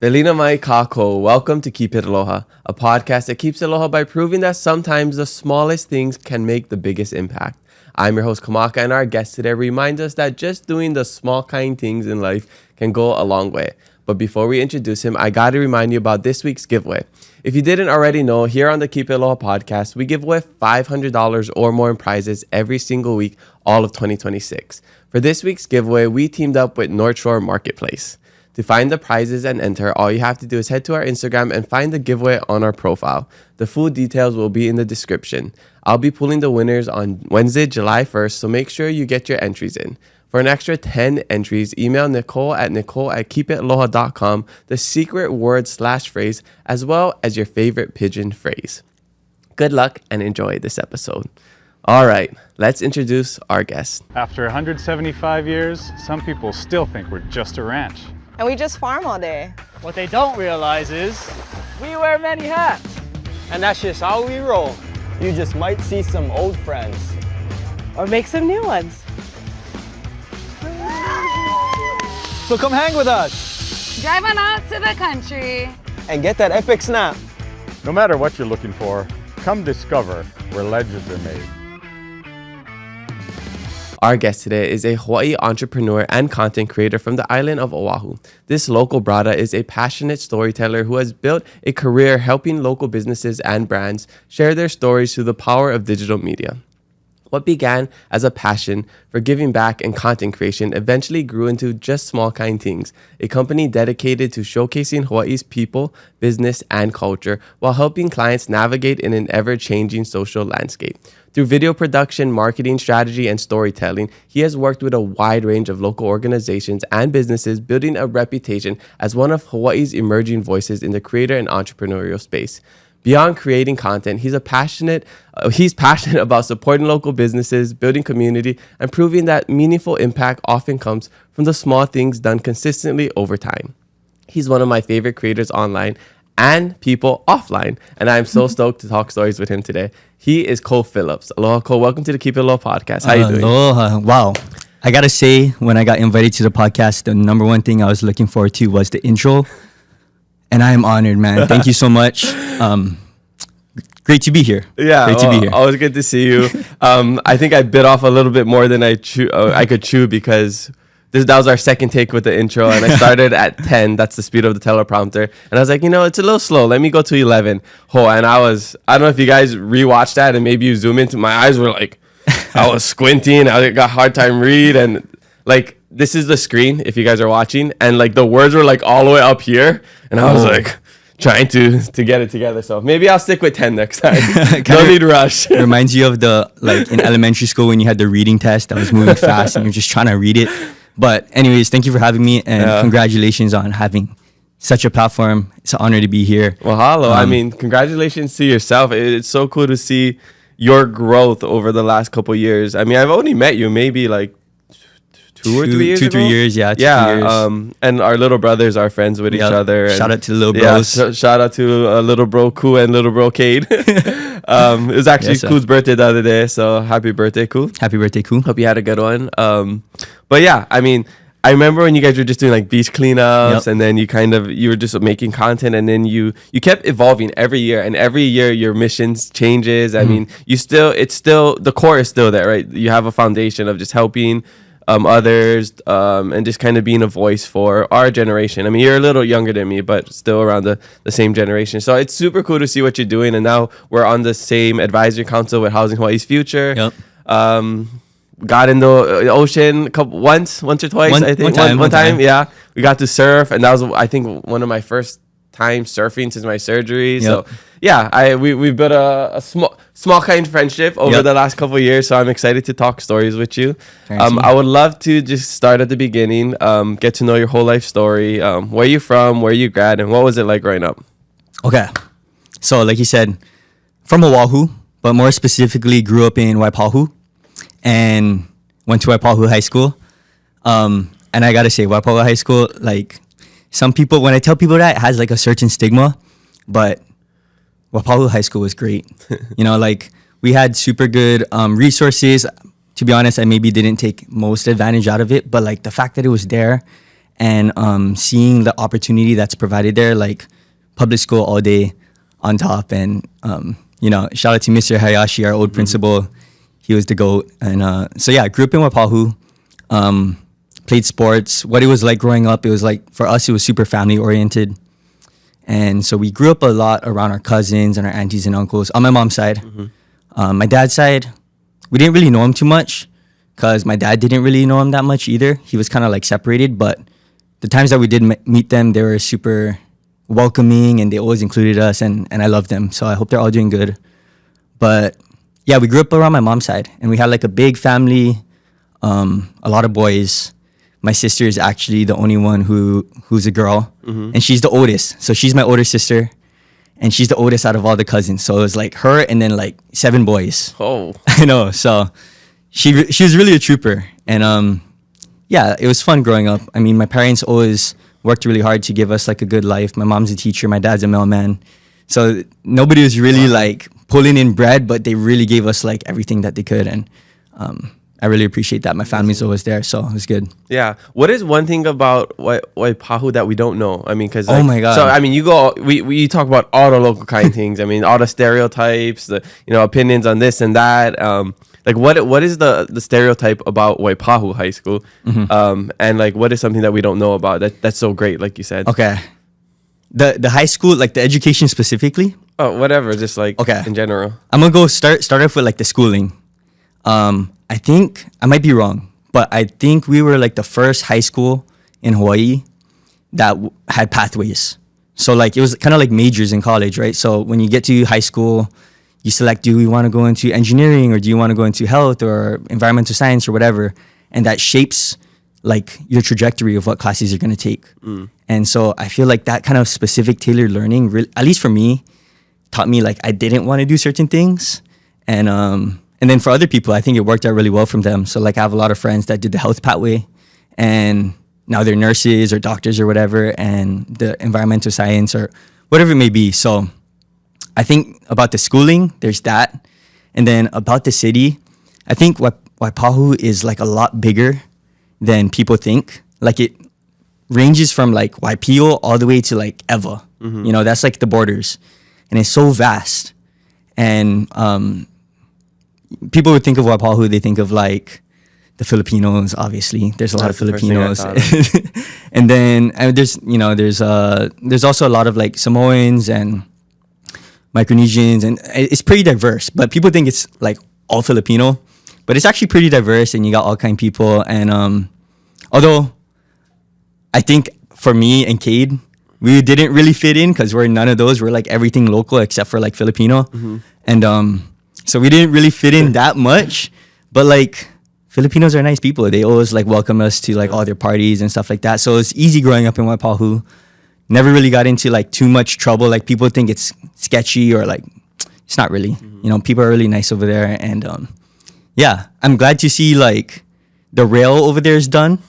Belina mai kako, welcome to Keep It Aloha, a podcast that keeps aloha by proving that sometimes the smallest things can make the biggest impact. I'm your host Kamaka, and our guest today reminds us that just doing the small kind things in life can go a long way. But before we introduce him, I got to remind you about this week's giveaway. If you didn't already know, here on the Keep It Aloha podcast, we give away $500 or more in prizes every single week, all of 2026. For this week's giveaway, we teamed up with North Shore Marketplace. To find the prizes and enter, all you have to do is head to our Instagram and find the giveaway on our profile. The full details will be in the description. I'll be pulling the winners on Wednesday, July 1st, so make sure you get your entries in. For an extra 10 entries, email nicole@keepitaloha.com the secret word/phrase, as well as your favorite pigeon phrase. Good luck and enjoy this episode. All right, let's introduce our guest. After 175 years, some people still think we're just a ranch. And we just farm all day. What they don't realize is we wear many hats. And that's just how we roll. You just might see some old friends. Or make some new ones. So come hang with us. Drive on out to the country. And get that epic snap. No matter what you're looking for, come discover where legends are made. Our guest today is a Hawaii entrepreneur and content creator from the island of Oahu. This local brada is a passionate storyteller who has built a career helping local businesses and brands share their stories through the power of digital media. What began as a passion for giving back and content creation eventually grew into Just Small Kind Things, a company dedicated to showcasing Hawaii's people, business, and culture while helping clients navigate in an ever-changing social landscape. Through video production, marketing strategy, and storytelling, he has worked with a wide range of local organizations and businesses, building a reputation as one of Hawaii's emerging voices in the creator and entrepreneurial space. Beyond creating content, he's passionate about supporting local businesses, building community, and proving that meaningful impact often comes from the small things done consistently over time. He's one of my favorite creators online and people offline, and I'm so stoked to talk stories with him today. He is Cole Phillips. Aloha, Cole. Welcome to the Keep It Aloha podcast. How you doing? Aloha. Wow. I got to say, when I got invited to the podcast, the number one thing I was looking forward to was the intro. And I am honored, man. Thank you so much. Great to be here. Yeah, great to be here. Always good to see you. I think I bit off a little bit more than I could chew because that was our second take with the intro, and I started at 10. That's the speed of the teleprompter, and I was like, it's a little slow. Let me go to 11. And I don't know if you guys rewatched that, and maybe you zoom into my eyes were like, I was squinting. I got a hard time read, and like. This is the screen if you guys are watching, and like the words were like all the way up here, and I was like trying to get it together. So maybe I'll stick with 10 next time. No need to rush. Reminds you of the like in elementary school when you had the reading test that was moving fast and you're just trying to read it. But anyways, thank you for having me, and congratulations on having such a platform. It's an honor to be here. Well, hello. Congratulations to yourself. It's so cool to see your growth over the last couple years. I've only met you maybe like 2 or 3 years ago? 3 years, yeah. 2 years. And our little brothers are friends with each other. And shout out to the little bros. Shout out to little bro Ku and little bro Cade. It was actually Ku's birthday the other day, so happy birthday, Ku. Happy birthday, Ku. Hope you had a good one. But yeah, I remember when you guys were just doing like beach cleanups, and then you were just making content, and then you kept evolving every year, and every year your missions changes. It's still the core is still there, right? You have a foundation of just helping others, and just kind of being a voice for our generation. You're a little younger than me, but still around the same generation. So it's super cool to see what you're doing. And now we're on the same advisory council with Housing Hawaii's Future. Yep. Got in the ocean once or twice, I think. One time. Yeah. We got to surf, and that was, I think, one of my first time surfing since my surgery. Yep. So yeah, we built a small kind of friendship over the last couple of years. So I'm excited to talk stories with you. I would love to just start at the beginning, get to know your whole life story. Where you from, where you grad, and what was it like growing up? Okay, so like you said, from Oahu, but more specifically grew up in Waipahu and went to Waipahu High School. And I gotta say, Waipahu High School, like some people, when I tell people that, it has like a certain stigma, but Waipahu High School was great. Like we had super good resources. To be honest, I maybe didn't take most advantage out of it, but like the fact that it was there and seeing the opportunity that's provided there, like public school all day on top. And shout out to Mr. Hayashi, our old principal. He was the GOAT. And so yeah, I grew up in Waipahu, played sports. What it was like growing up, it was like, for us, it was super family oriented. And so we grew up a lot around our cousins and our aunties and uncles on my mom's side. My dad's side, we didn't really know him too much because my dad didn't really know him that much either. He was kind of like separated, but the times that we did meet them, they were super welcoming and they always included us, and I love them. So I hope they're all doing good. But yeah, we grew up around my mom's side and we had like a big family, a lot of boys. My sister is actually the only one who's a girl, and she's the oldest. So she's my older sister, and she's the oldest out of all the cousins. So it was like her and then like 7 boys. Oh, I know. So she was really a trooper, and yeah, it was fun growing up. I mean, my parents always worked really hard to give us like a good life. My mom's a teacher, my dad's a mailman, so nobody was really like pulling in bread, but they really gave us like everything that they could, and I really appreciate that. My family's always there, so it was good. yeah. What is one thing about Waipahu that we don't know? I mean, because Oh my God. So I mean, we talk about all the local kind things. I mean, all the stereotypes, the opinions on this and that. Like what is the stereotype about Waipahu High School? And like what is something that we don't know about that's so great, like you said? Okay, the high school, like the education specifically. Oh, whatever, just like Okay. in general. I'm gonna go start off with like the schooling. I think I might be wrong, but I think we were like the first high school in Hawaii that had pathways. So like it was kind of like majors in college, right? So when you get to high school, you select, do you want to go into engineering or do you want to go into health or environmental science or whatever, and that shapes like your trajectory of what classes you're going to take. And so I feel like that kind of specific tailored learning, really, at least for me, taught me like I didn't want to do certain things, and then for other people, I think it worked out really well from them. So like I have a lot of friends that did the health pathway, and now they're nurses or doctors or whatever, and the environmental science or whatever it may be. So I think about the schooling, there's that. And then about the city, I think Waipahu is like a lot bigger than people think. Like it ranges from like Waipio all the way to like Eva. That's like the borders. And it's so vast. And people would think of Waipahu, they think of like the Filipinos, obviously. There's a lot of That's the first thing I Filipinos. thought And then there's also a lot of like Samoans and Micronesians, and it's pretty diverse. But people think it's like all Filipino, but it's actually pretty diverse, and you got all kind of people. And although I think for me and Cade, we didn't really fit in because we're none of those. We're like everything local except for like Filipino, and so we didn't really fit in that much. But like Filipinos are nice people. They always like welcome us to like all their parties and stuff like that. So it's easy growing up in Waipahu. Never really got into like too much trouble. Like people think it's sketchy or like it's not really. People are really nice over there, and yeah, I'm glad to see like the rail over there is done,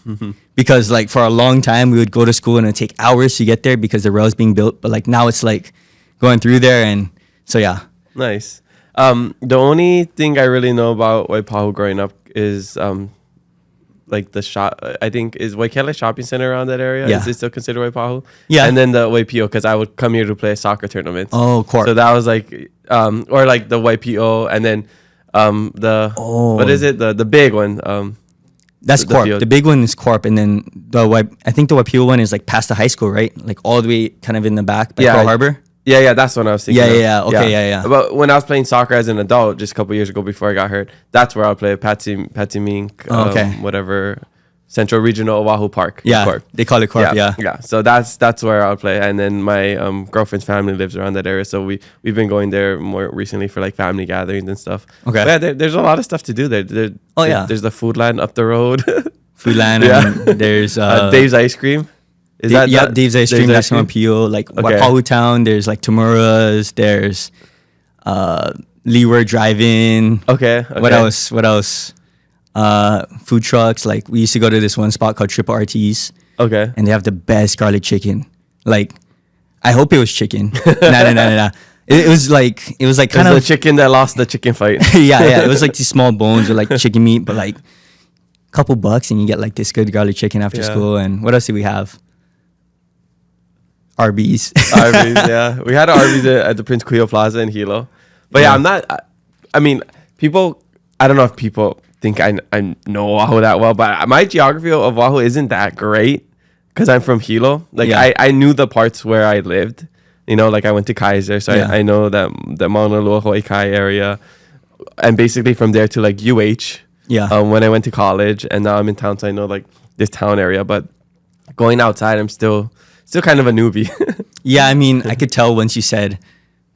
because like for a long time we would go to school and it'd take hours to get there because the rail is being built. But like now it's like going through there, and so yeah. Nice. The only thing I really know about Waipahu growing up is like the shop. I think is Waikele Shopping Center around that area. Yeah. Is it still considered Waipahu? Yeah. And then the Waipio, because I would come here to play soccer tournaments. Oh, Corp. So that was like or like the Waipio, and then what is it, the big one, That's the Corp. field. The big one is Corp, and then I think the Waipio one is like past the high school, right? Like all the way kind of in the back by Pearl Harbor. Yeah, that's what I was thinking. Yeah, of. yeah, okay, yeah. But when I was playing soccer as an adult, just a couple years ago before I got hurt, that's where I play Patsy Mink, okay. whatever, Central Regional Oahu Park. Yeah, Corp. they call it Corp. Yeah. So that's where I'll play, and then my girlfriend's family lives around that area, so we've been going there more recently for like family gatherings and stuff. Okay. But yeah, there's a lot of stuff to do there. There's the food land up the road. Foodland. Yeah. And there's Dave's Ice Cream. Is that Dave's Ice Cream? That's on Pio. Like Okay. Waipahu Town. There's like Tamura's. There's Leeward Drive-In. Okay. What else? Food trucks. Like we used to go to this one spot called Triple RT's, Okay. and they have the best garlic chicken. Like, I hope it was chicken. No. It was like kind the of chicken that lost the chicken fight. yeah. It was like these small bones with like chicken meat, but like couple bucks and you get like this good garlic chicken after Yeah. school. And what else do we have? Arby's. Arby's, yeah. We had an Arby's at the Prince Cleo Plaza in Hilo. But yeah, Yeah. I'm not. I mean, people. I don't know if people think I know Oahu that well, but my geography of Oahu isn't that great because I'm from Hilo. Like Yeah. I knew the parts where I lived. You know, like I went to Kaiser, so Yeah. I know that the Mauna Loa Hawaii Kai area, and basically from there to like UH. Yeah. When I went to college, and now I'm in town, so I know like this town area. But going outside, I'm still kind of a newbie. Yeah, I mean, I could tell once you said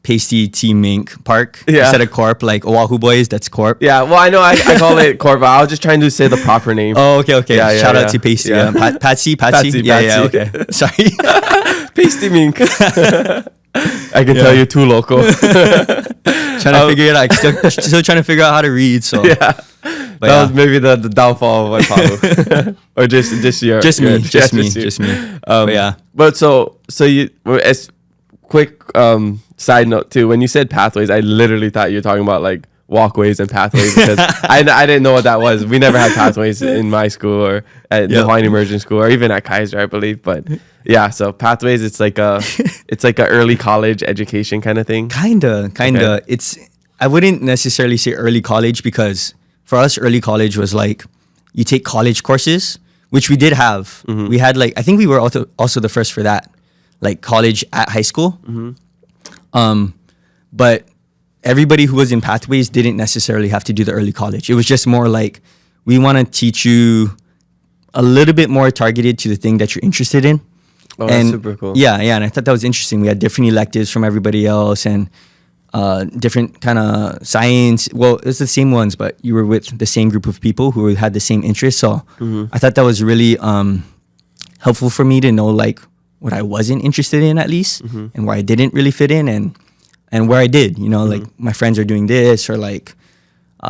Pasty T Mink Park Yeah. instead of Corp, like Oahu Boys, that's Corp. Yeah, well, I know I call it Corp. I was just trying to say the proper name. Oh, okay. Yeah, yeah, Shout yeah. out to Pasty. Yeah. Patsy? Patsy, Yeah, Patsy. okay. Sorry. Pasty Mink. I can tell you're too local. Trying to figure it out. Still trying to figure out how to read. So Yeah. But That yeah. was maybe the downfall of Waipahu. Or just your Just me. yeah, Just me. you. Just me. But yeah. But so you as quick side note too, when you said pathways, I literally thought you were talking about like walkways and pathways because I didn't know what that was. We never had pathways in my school or at the Yeah. Hawaiian Immersion School or even at Kaiser, I believe. But yeah, so pathways, it's like a early college education kind of thing. Kinda. Okay. It's I wouldn't necessarily say early college because for us, early college was like you take college courses, which we did have. Mm-hmm. We had like I think we were also the first for that, like college at high school. But everybody who was in pathways didn't necessarily have to do the early college. It was just more like we want to teach you a little bit more targeted to the thing that you're interested in. Oh, that's super cool. Yeah, and I thought that was interesting. We had different electives from everybody else and different kind of science. Well, it's the same ones, but you were with the same group of people who had the same interests. So I thought that was really helpful for me to know like what I wasn't interested in at least and where I didn't really fit in and where I did. You know, like my friends are doing this or like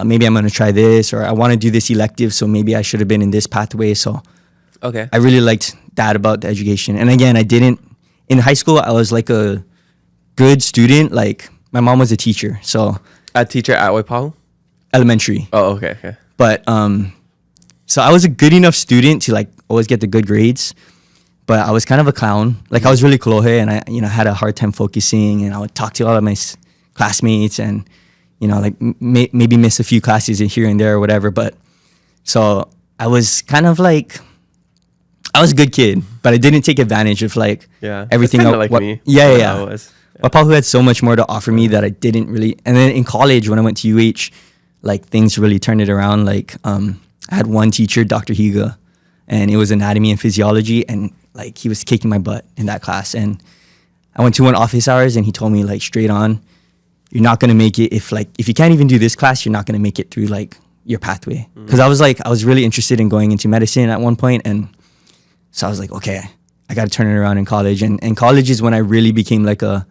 maybe I'm going to try this or I want to do this elective, so maybe I should have been in this pathway. So Okay. I really liked that about the education. And again, I didn't in high school. I was like a good student. Like my mom was a teacher, so A teacher at Waipahu? elementary. Oh, okay. But so I was a good enough student to like always get the good grades. But I was kind of a clown. Like I was really kolohe, and I had a hard time focusing. And I would talk to all of my classmates, and like maybe miss a few classes here and there or whatever. But so I was kind of like. I was a good kid, but I didn't take advantage of like Yeah. everything. That's kinda like me. Yeah, What yeah. I was. Waipahu had so much more to offer me that I didn't really. And then in college, when I went to UH, like things really turned it around. Like I had one teacher, Dr. Higa, and it was anatomy and physiology, and like he was kicking my butt in that class. And I went to one office hours, and he told me like straight on, you're not gonna make it if you can't even do this class, you're not gonna make it through like your pathway. Because I was really interested in going into medicine at one point, and so I was like, okay, I got to turn it around in college. And college is when I really became like I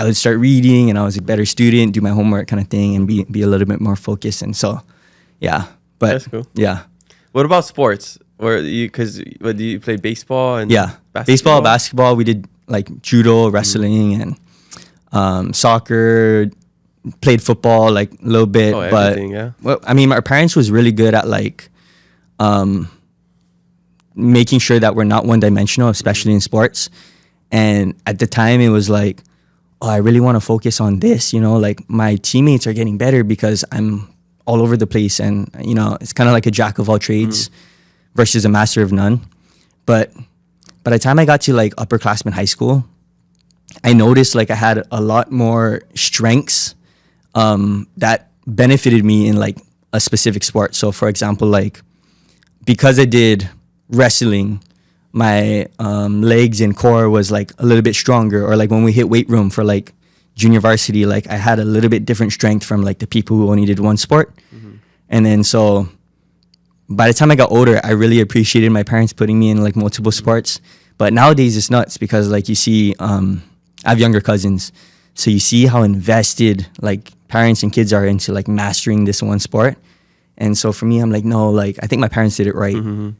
would start reading and I was a better student, do my homework kind of thing and be a little bit more focused. And so, yeah. But That's cool. yeah. What about sports? Do you play baseball and Yeah. Baseball, basketball. We did like judo, wrestling and soccer, played football like a little bit. Oh, but everything, yeah. well, I mean, our parents was really good at like making sure that we're not one dimensional, especially in sports. And at the time it was like, oh, I really want to focus on this, like my teammates are getting better because I'm all over the place. And, it's kind of like a jack of all trades versus a master of none. But by the time I got to like upperclassmen high school, I noticed like I had a lot more strengths that benefited me in like a specific sport. So for example, like because I did wrestling, my legs and core was like a little bit stronger. Or like when we hit weight room for like junior varsity, like I had a little bit different strength from like the people who only did one sport. And then so by the time I got older, I really appreciated my parents putting me in like multiple sports. But nowadays it's nuts because like you see, I have younger cousins. So you see how invested like parents and kids are into like mastering this one sport. And so for me, I'm like, no, like I think my parents did it right.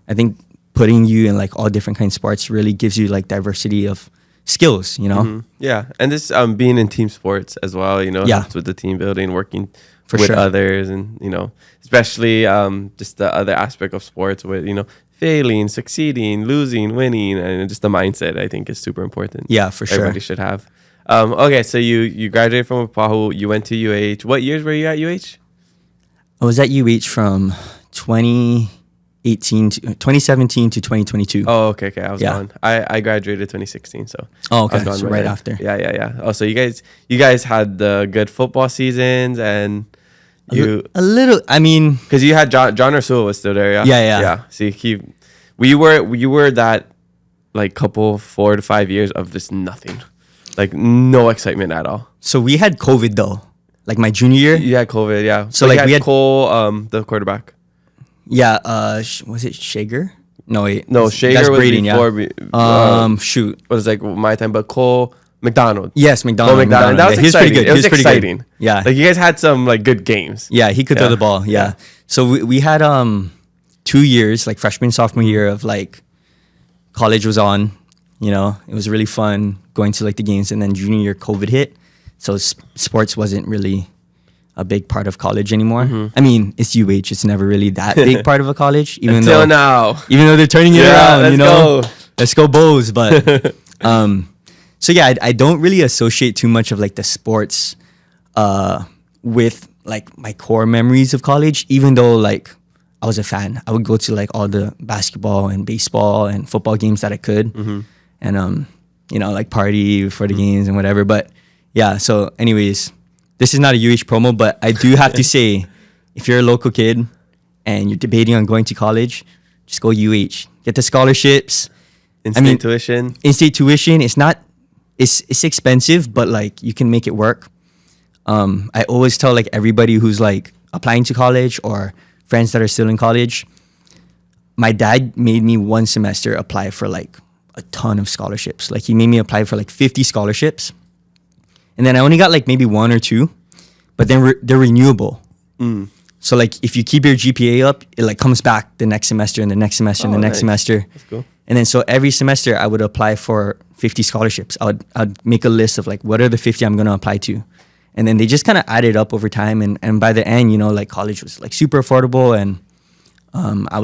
I think putting you in like all different kinds of sports really gives you like diversity of skills, Yeah, and this being in team sports as well, Yeah. helps with the team building, working For with sure. others, and especially just the other aspect of sports with failing, succeeding, losing, winning, and just the mindset I think is super important. Yeah, for sure. Everybody should have. Okay, so you graduated from Pahu, you went to UH. What years were you at UH? I was at UH from 2017 to 2022. Oh, okay. I was Yeah. gone. I graduated 2016, so. Oh, I okay. was gone So by right then. after. Yeah. Oh, so you guys had the good football seasons, and you, A little. I mean, because you had John Ursula was still there. Yeah. See, you were that like couple 4 to 5 years of just nothing, like no excitement at all. so we had COVID though, like my junior year. You had COVID, yeah. So, But like, you we had- Cole, the quarterback. Yeah. Was it Shager? No, wait. No, That's Shager was Braden, before. Shoot. Was like my time, but Cole McDonald. Yes, McDonald. Cole McDonald. That was Yeah, he was exciting. pretty good. It was He was pretty good. exciting. Yeah. Like you guys had some like good games. Yeah, he could throw Yeah. the ball. Yeah. Yeah. So we had 2 years, like freshman, sophomore year of like college was on. It was really fun going to like the games, and then junior year COVID hit, so sports wasn't really a big part of college anymore. I mean, it's UH; it's never really that big part of a college, even Until though now. even though they're turning it Yeah, around. let's go. Let's go Bows. But so yeah, I don't really associate too much of like the sports with like my core memories of college, even though like I was a fan. I would go to like all the basketball and baseball and football games that I could, and like party for the games and whatever. But yeah, so anyways, this is not a UH promo, but I do have to say, if you're a local kid and you're debating on going to college, just go UH. Get the scholarships. In-state tuition. In-state tuition, it's expensive, but like you can make it work. I always tell like everybody who's like applying to college or friends that are still in college, my dad made me one semester apply for like a ton of scholarships. Like he made me apply for like 50 scholarships. And then I only got like maybe 1 or 2, but then they're renewable. So like if you keep your GPA up, it like comes back the next semester and the next semester and the next nice. semester. That's cool. And then so every semester I would apply for 50 scholarships. I'd make a list of like what are the 50 I'm going to apply to. And then they just kind of added up over time, and by the end, like college was like super affordable, and I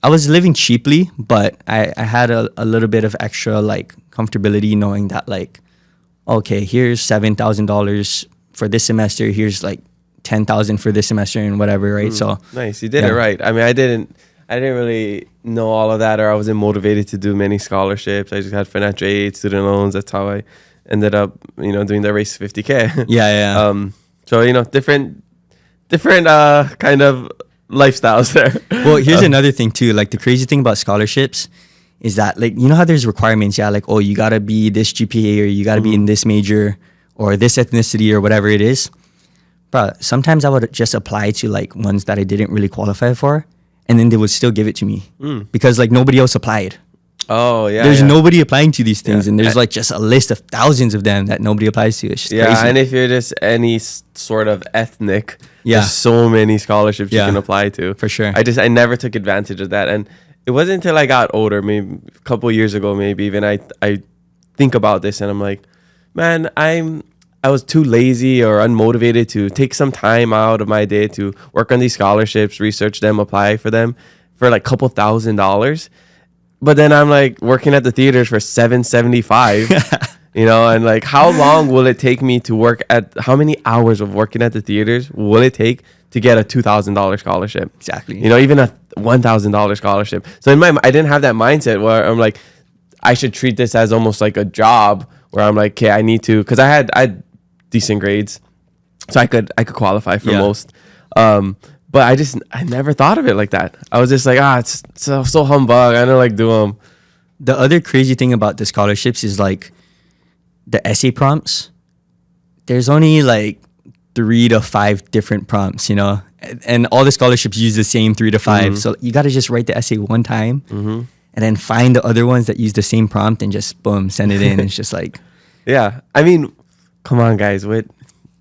was living cheaply, but I had a little bit of extra like comfortability knowing that like, okay, here's $7,000 for this semester, here's like 10,000 for this semester and whatever, right? So Nice, you did Yeah. it right. I mean, I didn't really know all of that, or I wasn't motivated to do many scholarships. I just had financial aid, student loans. That's how I ended up, doing the race 50K. yeah. So different kind of lifestyles there. Well, here's another thing too. Like the crazy thing about scholarships is that like how there's requirements. Yeah, like you gotta be this GPA or you gotta be in this major or this ethnicity or whatever it is. But sometimes I would just apply to like ones that I didn't really qualify for, and then they would still give it to me because like nobody else applied. Oh yeah. There's yeah. nobody applying to these things, Yeah. and there's like just a list of thousands of them that nobody applies to. It's just Yeah, crazy. and if you're just any sort of ethnic, Yeah. there's so many scholarships Yeah, you can apply to. for sure. I never took advantage of that, and it wasn't until I got older, maybe a couple of years ago, maybe even I think about this, and I'm like, man, I was too lazy or unmotivated to take some time out of my day to work on these scholarships, research them, apply for them for like a couple $1,000s. But then I'm like working at the theaters for $775, and like how long will it take me to work how many hours of working at the theaters will it take to get a $2,000 scholarship? Exactly. Even a $1,000 scholarship. So I didn't have that mindset where I'm like, I should treat this as almost like a job where I'm like, okay, I need to, because I had decent grades, so I could qualify for Yeah. most. But I never thought of it like that. I was just like, it's so humbug. I don't like do them. The other crazy thing about the scholarships is like the essay prompts. There's only like 3 to 5 different prompts, and all the scholarships use the same 3 to 5. So you got to just write the essay one time and then find the other ones that use the same prompt and just boom, send it in. It's just like, Yeah. I mean, come on, guys. With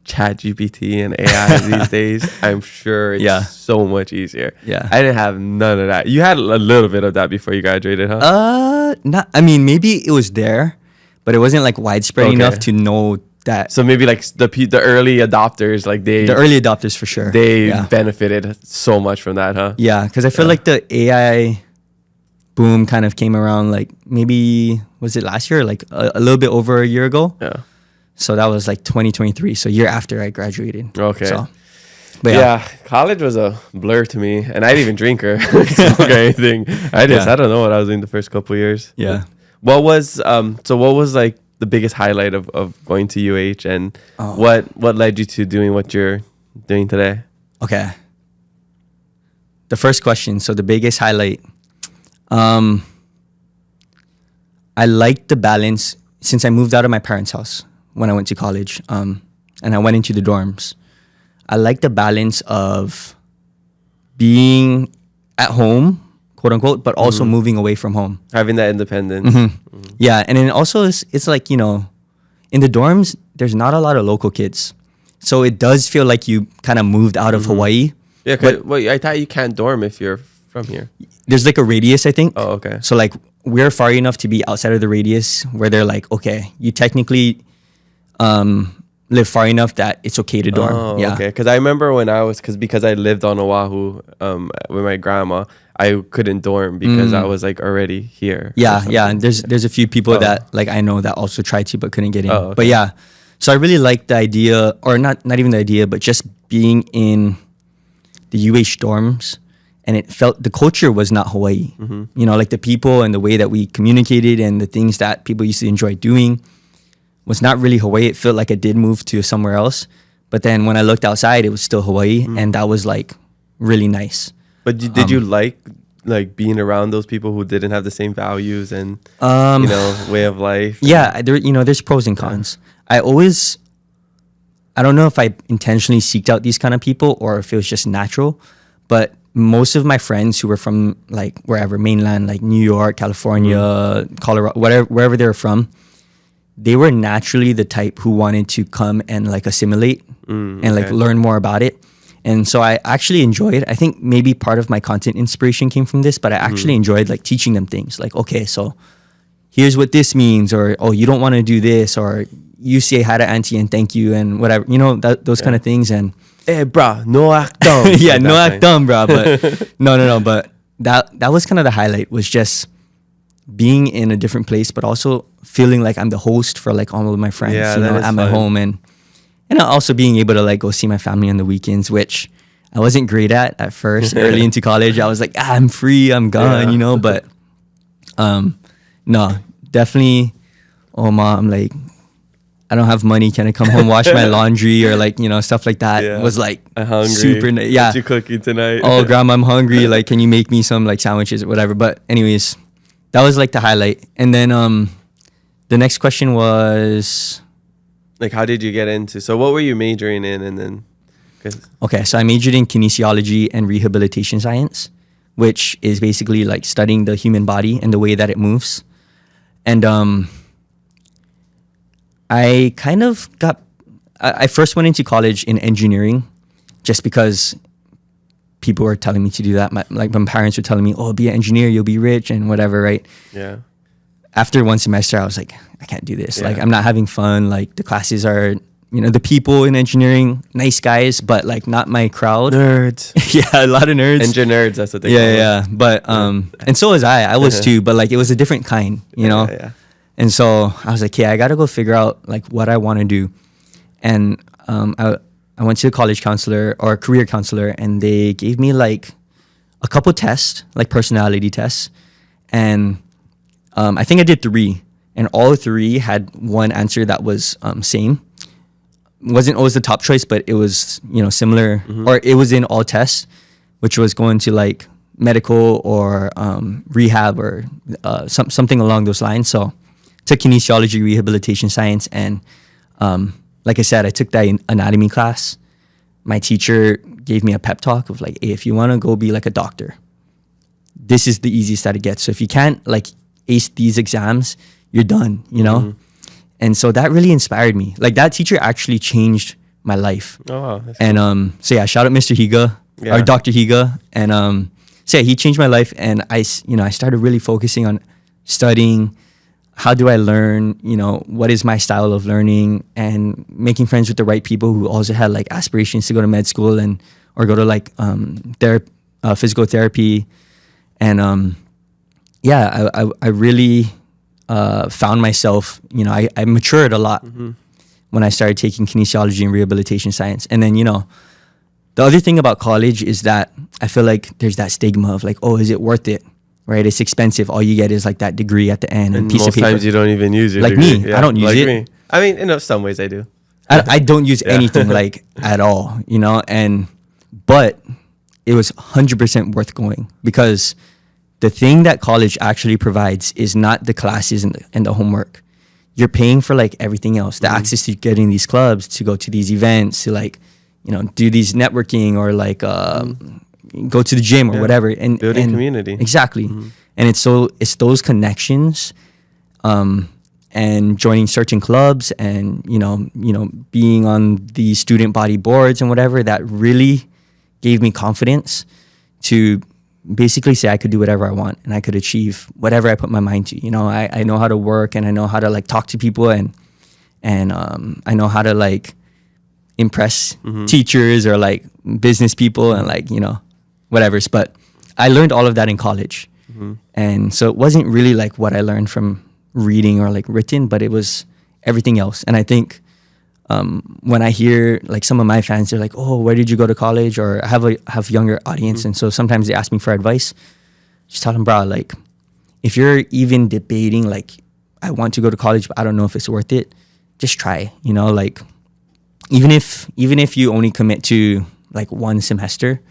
Chat GPT and AI these days, I'm sure it's Yeah. so much easier. Yeah. I didn't have none of that. You had a little bit of that before you graduated, huh? maybe it was there, but it wasn't like widespread Okay. enough to know that So maybe like the early adopters, like the early adopters for sure. they yeah. benefited so much from that, huh? Yeah, because I feel like the AI boom kind of came around like maybe was it last year, like a little bit over a year ago. Yeah. So that was like 2023, so year after I graduated. Okay. So, but Yeah, college was a blur to me, and I didn't even drink or smoke or anything. I don't know what I was doing the first couple years. Yeah. What was what was like the biggest highlight of going to UH, and what led you to doing what you're doing today? Okay. The first question. So the biggest highlight. I liked the balance since I moved out of my parents' house when I went to college, and I went into the dorms. I liked the balance of being at home, quote unquote, but also moving away from home. Having that independence. Yeah, and then also it's like, you know, in the dorms, there's not a lot of local kids. So it does feel like you kind of moved out of Hawaii. Yeah, wait, I thought you can't dorm if you're from here. There's like a radius, I think. Oh, okay. So like we're far enough to be outside of the radius where they're like, okay, you technically live far enough that it's okay to dorm. Oh, yeah. okay. Because I remember when I was, because I lived on Oahu with my grandma, I couldn't dorm because I was like already here. Yeah, yeah. And there's a few people that like I know that also tried to but couldn't get in. Oh, okay. But yeah, so I really liked the idea, or not even the idea, but just being in the UH dorms, and it felt the culture was not Hawaii. You know, like the people and the way that we communicated and the things that people used to enjoy doing was not really Hawaii. It felt like I did move to somewhere else, but then when I looked outside, it was still Hawaii, and that was like really nice. But did you like being around those people who didn't have the same values and you know, way of life? Yeah, there's pros and cons. I don't know if I intentionally seeked out these kind of people or if it was just natural, but most of my friends who were from like wherever, mainland, like New York, California, Colorado, wherever they were from, they were naturally the type who wanted to come and like assimilate and like learn more about it. And so I actually enjoyed, I think maybe part of my content inspiration came from this, but I actually enjoyed like teaching them things like, okay, so here's what this means, or, oh, you don't want to do this, or you say hi to auntie and thank you and whatever, you know, those kind of things. And Hey, bro, no act dumb. yeah, Like no that act dumb, bro. But no. But that was kind of the highlight, was just being in a different place, but also feeling like I'm the host for like all of my friends, Yeah, you know, that is at my fun. home, and also being able to like go see my family on the weekends, which I wasn't great at first. Early into college, I was like, I'm free, I'm gone, Yeah. you know. But no, definitely. Oh, mom, like, I don't have money. Can I come home wash my laundry, or like, you know, stuff like that? Yeah. Was like I'm hungry. super. Yeah. What you cooking tonight? Oh, grandma, I'm hungry. Like, can you make me some like sandwiches or whatever? But anyways, that was like the highlight. And then the next question was, Like, how did you get into? So, what were you majoring in, and then? okay, so I majored in kinesiology and rehabilitation science, which is basically like studying the human body and the way that it moves. And I kind of I first went into college in engineering just because people were telling me to do that. My parents were telling me, oh, be an engineer, you'll be rich and whatever, right? Yeah. After one semester, I was like, I can't do this. Yeah. Like, I'm not having fun. Like, the classes are, you know, the people in engineering, nice guys, but like not my crowd. Nerds. Yeah, a lot of nerds. Engine nerds, that's what they call Yeah. them. But and so was I. I was too, but like it was a different kind, you know. Yeah. And so I was like, okay, I gotta go figure out like what I want to do. And I went to a college counselor or a career counselor, and they gave me like a couple tests, like personality tests, and I think I did 3, and all 3 had one answer that was same. Wasn't always the top choice, but it was, you know, similar, or it was in all tests, which was going to like medical or rehab or something along those lines. So took kinesiology, rehabilitation science, and like I said, I took that anatomy class. My teacher gave me a pep talk of like, hey, if you want to go be like a doctor, this is the easiest that it gets. So if you can't like ace these exams, you're done, you know? And so that really inspired me. Like, that teacher actually changed my life. Oh, wow. That's And so yeah, shout out Mr. Higa, Yeah. or Dr. Higa. And so yeah, he changed my life, and I started really focusing on studying, how do I learn? You know, what is my style of learning, and making friends with the right people who also had like aspirations to go to med school and or go to like physical therapy, and I really found myself. You know, I matured a lot when I started taking kinesiology and rehabilitation science, and then the other thing about college is that I feel like there's that stigma of like, oh, is it worth it? Right? It's expensive. All you get is like that degree at the end and piece of paper. Most times you don't even use your like degree. me, I don't use it. Me. I mean, in some ways I do. I don't use anything like at all, but it was 100% worth going, because the thing that college actually provides is not the classes and the homework. You're paying for like everything else, the access to getting these clubs, to go to these events, to like, do these networking, or like go to the gym or whatever, and building community. Exactly. And it's those connections, and joining certain clubs, and being on the student body boards and whatever, that really gave me confidence to basically say I could do whatever I want and I could achieve whatever I put my mind to. I know how to work, and I know how to like talk to people, and I know how to like impress teachers or like business people, and like whatever's. But I learned all of that in college, and so it wasn't really like what I learned from reading or like written, but it was everything else. And I think when I hear like some of my fans, they're like, oh, where did you go to college? Or I have younger audience, and so sometimes they ask me for advice. Just tell them, bro, like if you're even debating like I want to go to college but I don't know if it's worth it, just try. Like even if you only commit to like one semester,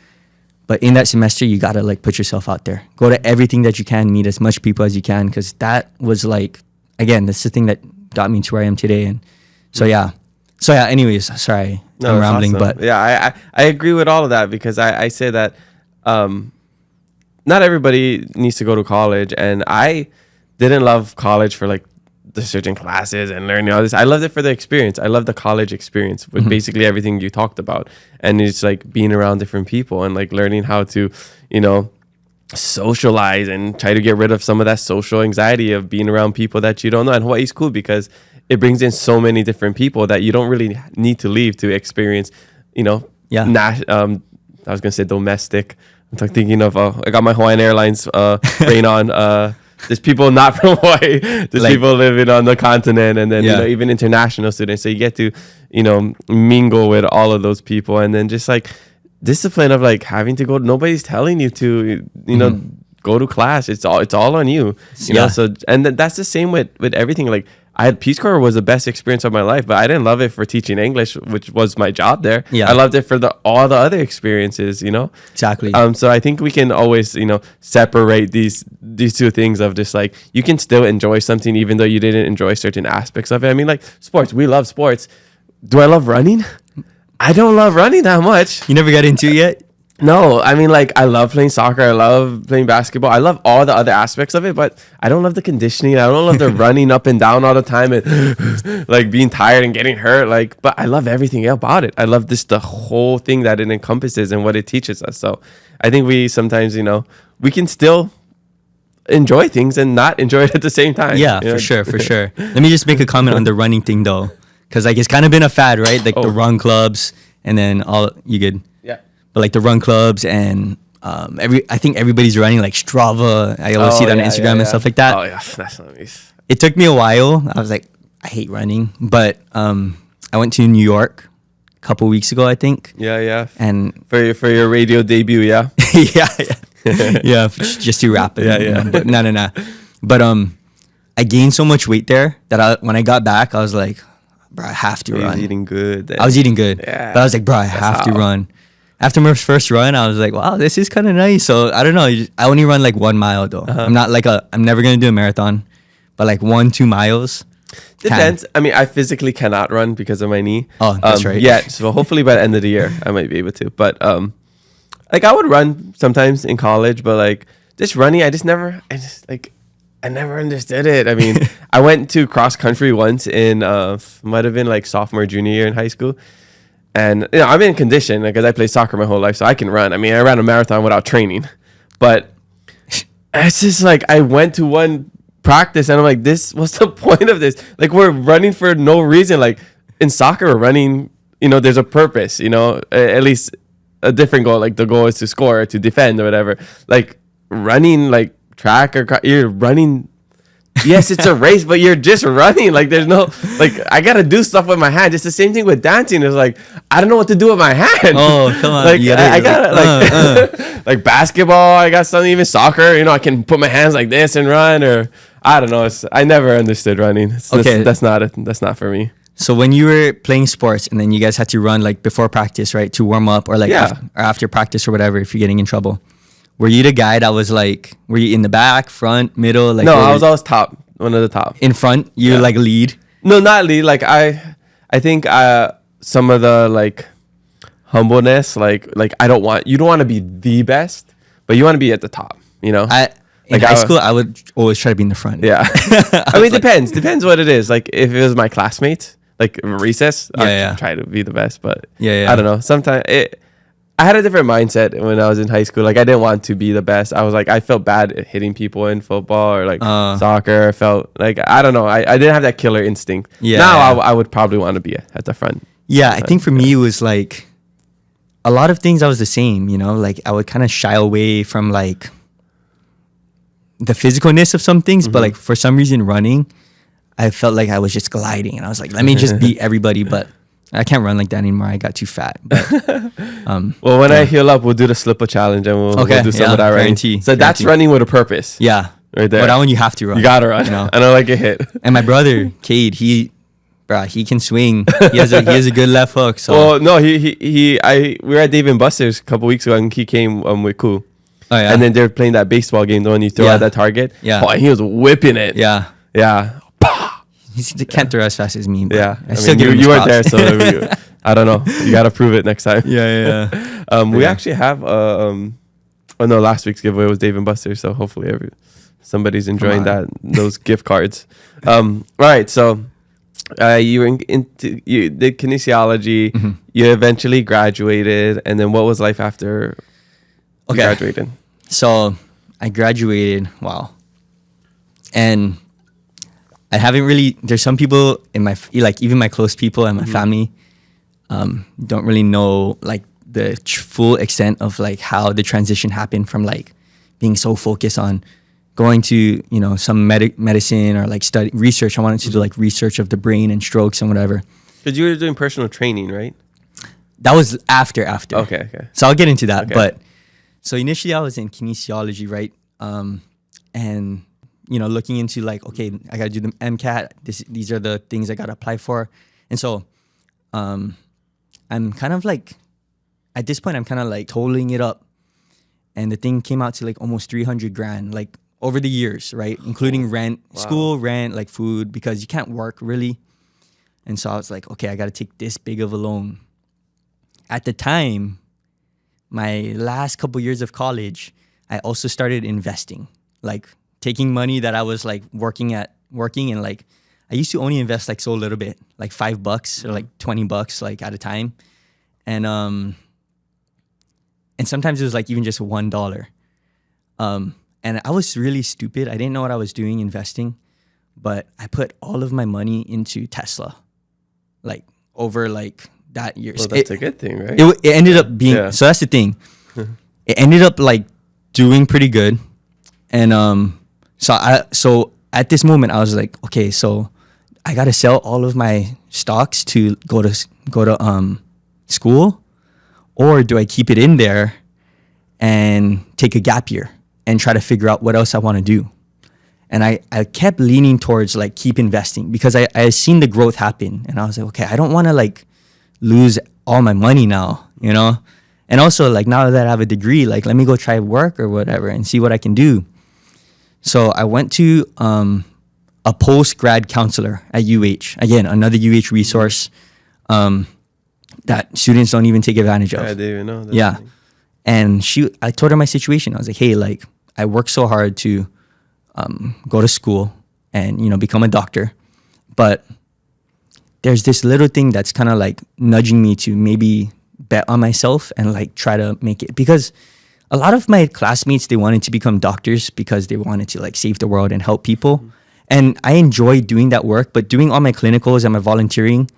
but in that semester you gotta like put yourself out there, go to everything that you can, meet as much people as you can, because that was like, again, that's the thing that got me to where I am today. And so anyways, sorry, I'm rambling. Awesome. But yeah, I agree with all of that, because I say that not everybody needs to go to college, and I didn't love college for like the certain classes and learning all this. I loved it for the experience. I love the college experience with basically everything you talked about, and it's like being around different people and like learning how to socialize and try to get rid of some of that social anxiety of being around people that you don't know. And Hawaii's cool because it brings in so many different people that you don't really need to leave to experience, I was gonna say domestic. I'm thinking of I got my Hawaiian Airlines brain on. There's people not from Hawaii. There's like, people living on the continent, and then even international students. So you get to mingle with all of those people, and then just like discipline of like having to go. Nobody's telling you to go to class. It's all on you. You know. So and that's the same with everything. Like I had Peace Corps was the best experience of my life, but I didn't love it for teaching English, which was my job there. Yeah. I loved it for all the other experiences, Exactly. So I think we can always, separate these two things of just like, you can still enjoy something even though you didn't enjoy certain aspects of it. I mean, like sports, we love sports. Do I love running? I don't love running that much. You never got into it yet? No, I mean, like, I love playing soccer. I love playing basketball. I love all the other aspects of it, but I don't love the conditioning. I don't love the running up and down all the time and like being tired and getting hurt. Like, but I love everything about it. I love the whole thing that it encompasses and what it teaches us. So I think we sometimes, we can still enjoy things and not enjoy it at the same time. Yeah, for sure. Let me just make a comment on the running thing though, because like it's kind of been a fad, right? Like the run clubs, and then you good. But like the run clubs and I think everybody's running like Strava. I always see that on Instagram and stuff like that. Oh yeah, that's nice. It took me a while. I was like, I hate running, but I went to New York a couple weeks ago, I think. Yeah. And for your radio debut, yeah. yeah, just too rapid. Yeah. But no. But I gained so much weight there that when I got back, I was like, bro, I have to run. I was eating good. Yeah. But I was like, bro, I have to run. After my first run, I was like, wow, this is kind of nice. So I don't know. I only run like 1 mile though. I'm not like I'm never going to do a marathon, but like 1-2 miles. Depends. I mean, I physically cannot run because of my knee. Oh, that's right. Yeah. So hopefully by the end of the year, I might be able to. But like I would run sometimes in college, but like just running, I never understood it. I mean, I went to cross country once in, might have been like sophomore, junior year in high school. And I'm in condition because I played soccer my whole life, so I can run. I mean, I ran a marathon without training, but it's just like I went to one practice, and I'm like, this, what's the point of this? Like, we're running for no reason. Like in soccer, we're running, there's a purpose, at least a different goal. Like the goal is to score, to defend, or whatever. Like running, like track you're running. Yes, it's a race, but you're just running. Like there's no, like, I gotta do stuff with my hand. It's the same thing with dancing. It's like, I don't know what to do with my hand. Oh, come on. Like I gotta like like basketball. I got something, even soccer. I can put my hands like this and run, or I don't know. I never understood running. That's not for me. So when you were playing sports and then you guys had to run like before practice, right, to warm up, or like after practice or whatever, if you're getting in trouble, were you the guy that was like, were you in the back, front, middle? Like, no, I was always top, one of the top. In front, you like lead? No, not lead. Like I think some of the like humbleness, like you don't want to be the best, but you want to be at the top. In high school, I would always try to be in the front. Yeah, I mean, depends what it is. Like if it was my classmates, like recess, I'd try to be the best. But I don't know. Sometimes I had a different mindset when I was in high school. Like I didn't want to be the best. I was like, I felt bad at hitting people in football or like soccer. I felt like, I don't know. I didn't have that killer instinct. I would probably want to be at the front. Yeah, I think for me it was like a lot of things I was the same, like I would kind of shy away from like the physicalness of some things, but like for some reason running, I felt like I was just gliding, and I was like, let me just beat everybody, but I can't run like that anymore. I got too fat. But, well, when I heal up, we'll do the slipper challenge, and we'll do some of that running. So that's running with a purpose. Yeah. Right there. But that one you have to run. You gotta run. I don't like a hit. And my brother, Cade, he can swing. He has a good left hook. So. Well, no, we were at Dave and Buster's a couple weeks ago, and he came with Ku. Oh, yeah. And then they were playing that baseball game, the one you throw at that target. Yeah. Oh, and he was whipping it. Yeah. Yeah. He can't throw as fast as me. But yeah. I still give him you weren't props. there, so I don't know. You got to prove it next time. Yeah. We actually have, last week's giveaway was Dave and Buster's, so hopefully somebody's enjoying those gift cards. Right. So you did kinesiology. Mm-hmm. You eventually graduated, and then what was life after you graduated? So I graduated. Wow. And I haven't really. There's some people in my even my close people and my family don't really know like the full extent of like how the transition happened from like being so focused on going to some medicine or like study research. I wanted to do like research of the brain and strokes and whatever. Because you were doing personal training, right? That was after. Okay. So I'll get into that. Okay. But so initially I was in kinesiology, right? And looking into like, okay, I got to do the MCAT. These are the things I got to apply for. And so I'm kind of like, at this point, I'm kind of like totaling it up. And the thing came out to like almost 300 grand, like over the years, right? Including rent, school rent, like food, because you can't work really. And so I was like, okay, I got to take this big of a loan. At the time, my last couple years of college, I also started investing, like taking money that I was like working and like I used to only invest like so little bit, like $5 or like $20 like at a time. And sometimes it was like even just $1. And I was really stupid. I didn't know what I was doing investing, but I put all of my money into Tesla, like over like that year. Well, that's a good thing, right? It ended up being, so that's the thing. It ended up like doing pretty good. And so at this moment I was like, okay, so I got to sell all of my stocks to go to school, or do I keep it in there and take a gap year and try to figure out what else I want to do? And I kept leaning towards like keep investing because I seen the growth happen, and I was like, okay, I don't want to like lose all my money now, And also like now that I have a degree, like let me go try work or whatever and see what I can do. So I went to a post-grad counselor at UH. Again, another UH resource that students don't even take advantage of. I didn't even know that. Yeah. And I told her my situation. I was like, hey, like I worked so hard to go to school and, become a doctor. But there's this little thing that's kind of like nudging me to maybe bet on myself and like try to make it. Because a lot of my classmates, they wanted to become doctors because they wanted to like save the world and help people. And I enjoy doing that work, but doing all my clinicals and my volunteering,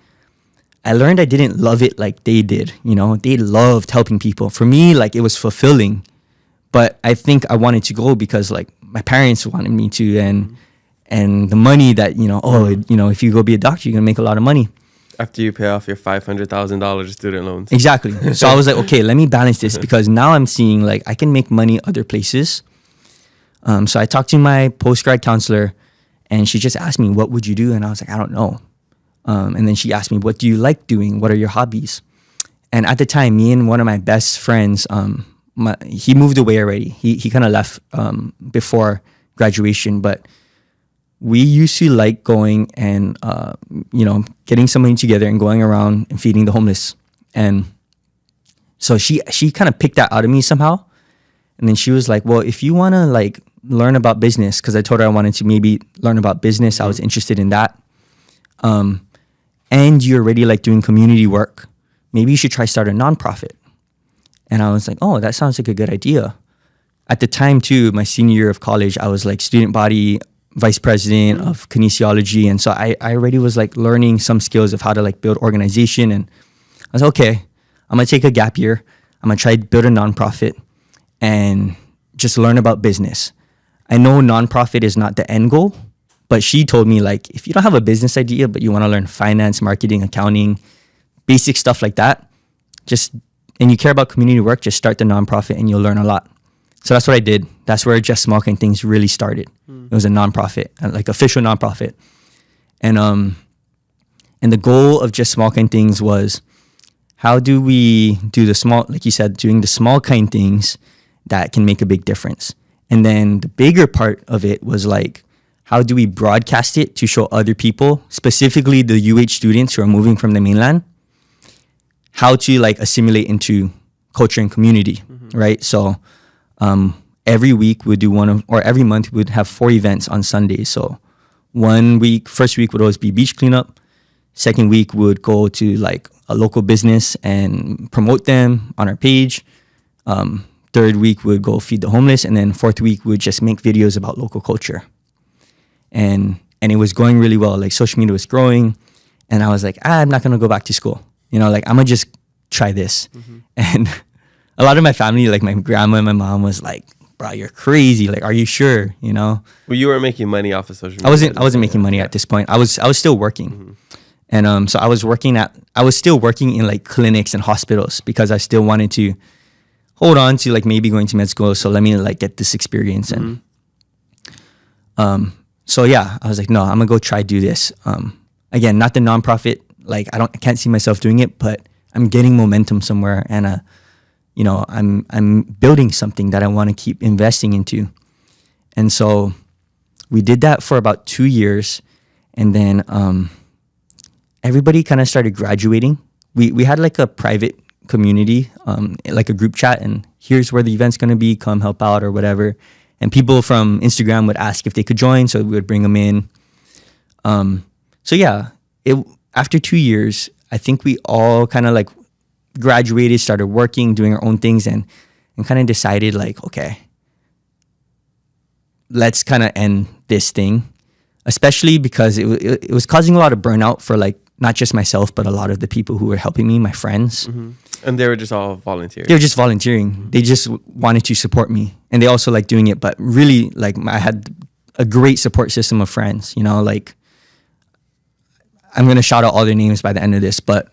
I learned I didn't love it like they did. You know, they loved helping people. For me, like it was fulfilling, but I think I wanted to go because like my parents wanted me to, and the money that, you know, if you go be a doctor, you're gonna make a lot of money. After you pay off your $500,000 student loans. Exactly. So I was like, okay, let me balance this because now I'm seeing like I can make money other places. So I talked to my post-grad counselor and she just asked me, what would you do? And I was like, I don't know. And then she asked me, what do you like doing? What are your hobbies? And at the time, me and one of my best friends, he moved away already. He kind of left before graduation, but we used to like going and, getting some money together and going around and feeding the homeless. And so she kind of picked that out of me somehow. And then she was like, well, if you want to like learn about business, because I told her I wanted to maybe learn about business. I was interested in that. And you're already like doing community work. Maybe you should try start a nonprofit. And I was like, oh, that sounds like a good idea. At the time too, my senior year of college, I was like student body vice president of kinesiology. And so I already was like learning some skills of how to like build organization. And I was like, okay, I'm going to take a gap year. I'm going to try to build a nonprofit and just learn about business. I know nonprofit is not the end goal, but she told me like, if you don't have a business idea, but you want to learn finance, marketing, accounting, basic stuff like that, and you care about community work, just start the nonprofit and you'll learn a lot. So that's what I did. That's where Just Small Kind Things really started. It was a nonprofit, like official nonprofit. And the goal of Just Small Kind Things was, how do we do the small, like you said, doing the small kind things that can make a big difference? And then the bigger part of it was like, how do we broadcast it to show other people, specifically the UH students who are moving from the mainland, how to like assimilate into culture and community, right? So every week we'd do every month we'd have 4 events on Sundays. So first week would always be beach cleanup. Second week would go to like a local business and promote them on our page. Third week would go feed the homeless. And then fourth week would just make videos about local culture. And it was going really well. Like social media was growing. And I was like, I'm not going to go back to school. You know, like I'm going to just try this. And a lot of my family, like my grandma and my mom was like, bro, you're crazy. Like, are you sure? You know? Well, you weren't making money off of social media. I wasn't making money at this point. I was still working. And so I was still working in like clinics and hospitals because I still wanted to hold on to like maybe going to med school. So let me like get this experience. And so yeah, I was like, no, I'm gonna go try do this. Again, not the nonprofit. Like I can't see myself doing it, but I'm getting momentum somewhere, and I'm building something that I want to keep investing into. And so we did that for about 2 years, and then everybody kind of started graduating. We had like a private community, like a group chat, and here's where the event's gonna be, come help out or whatever. And people from Instagram would ask if they could join, so we would bring them in. So yeah, after 2 years, I think we all kind of like graduated, started working, doing our own things, and kind of decided like, okay, let's kind of end this thing, especially because it was causing a lot of burnout for like not just myself, but a lot of the people who were helping me, my friends. And they were just all volunteering. They were just volunteering. They just wanted to support me, and they also like doing it. But really, like I had a great support system of friends. You know, like I'm gonna shout out all their names by the end of this, but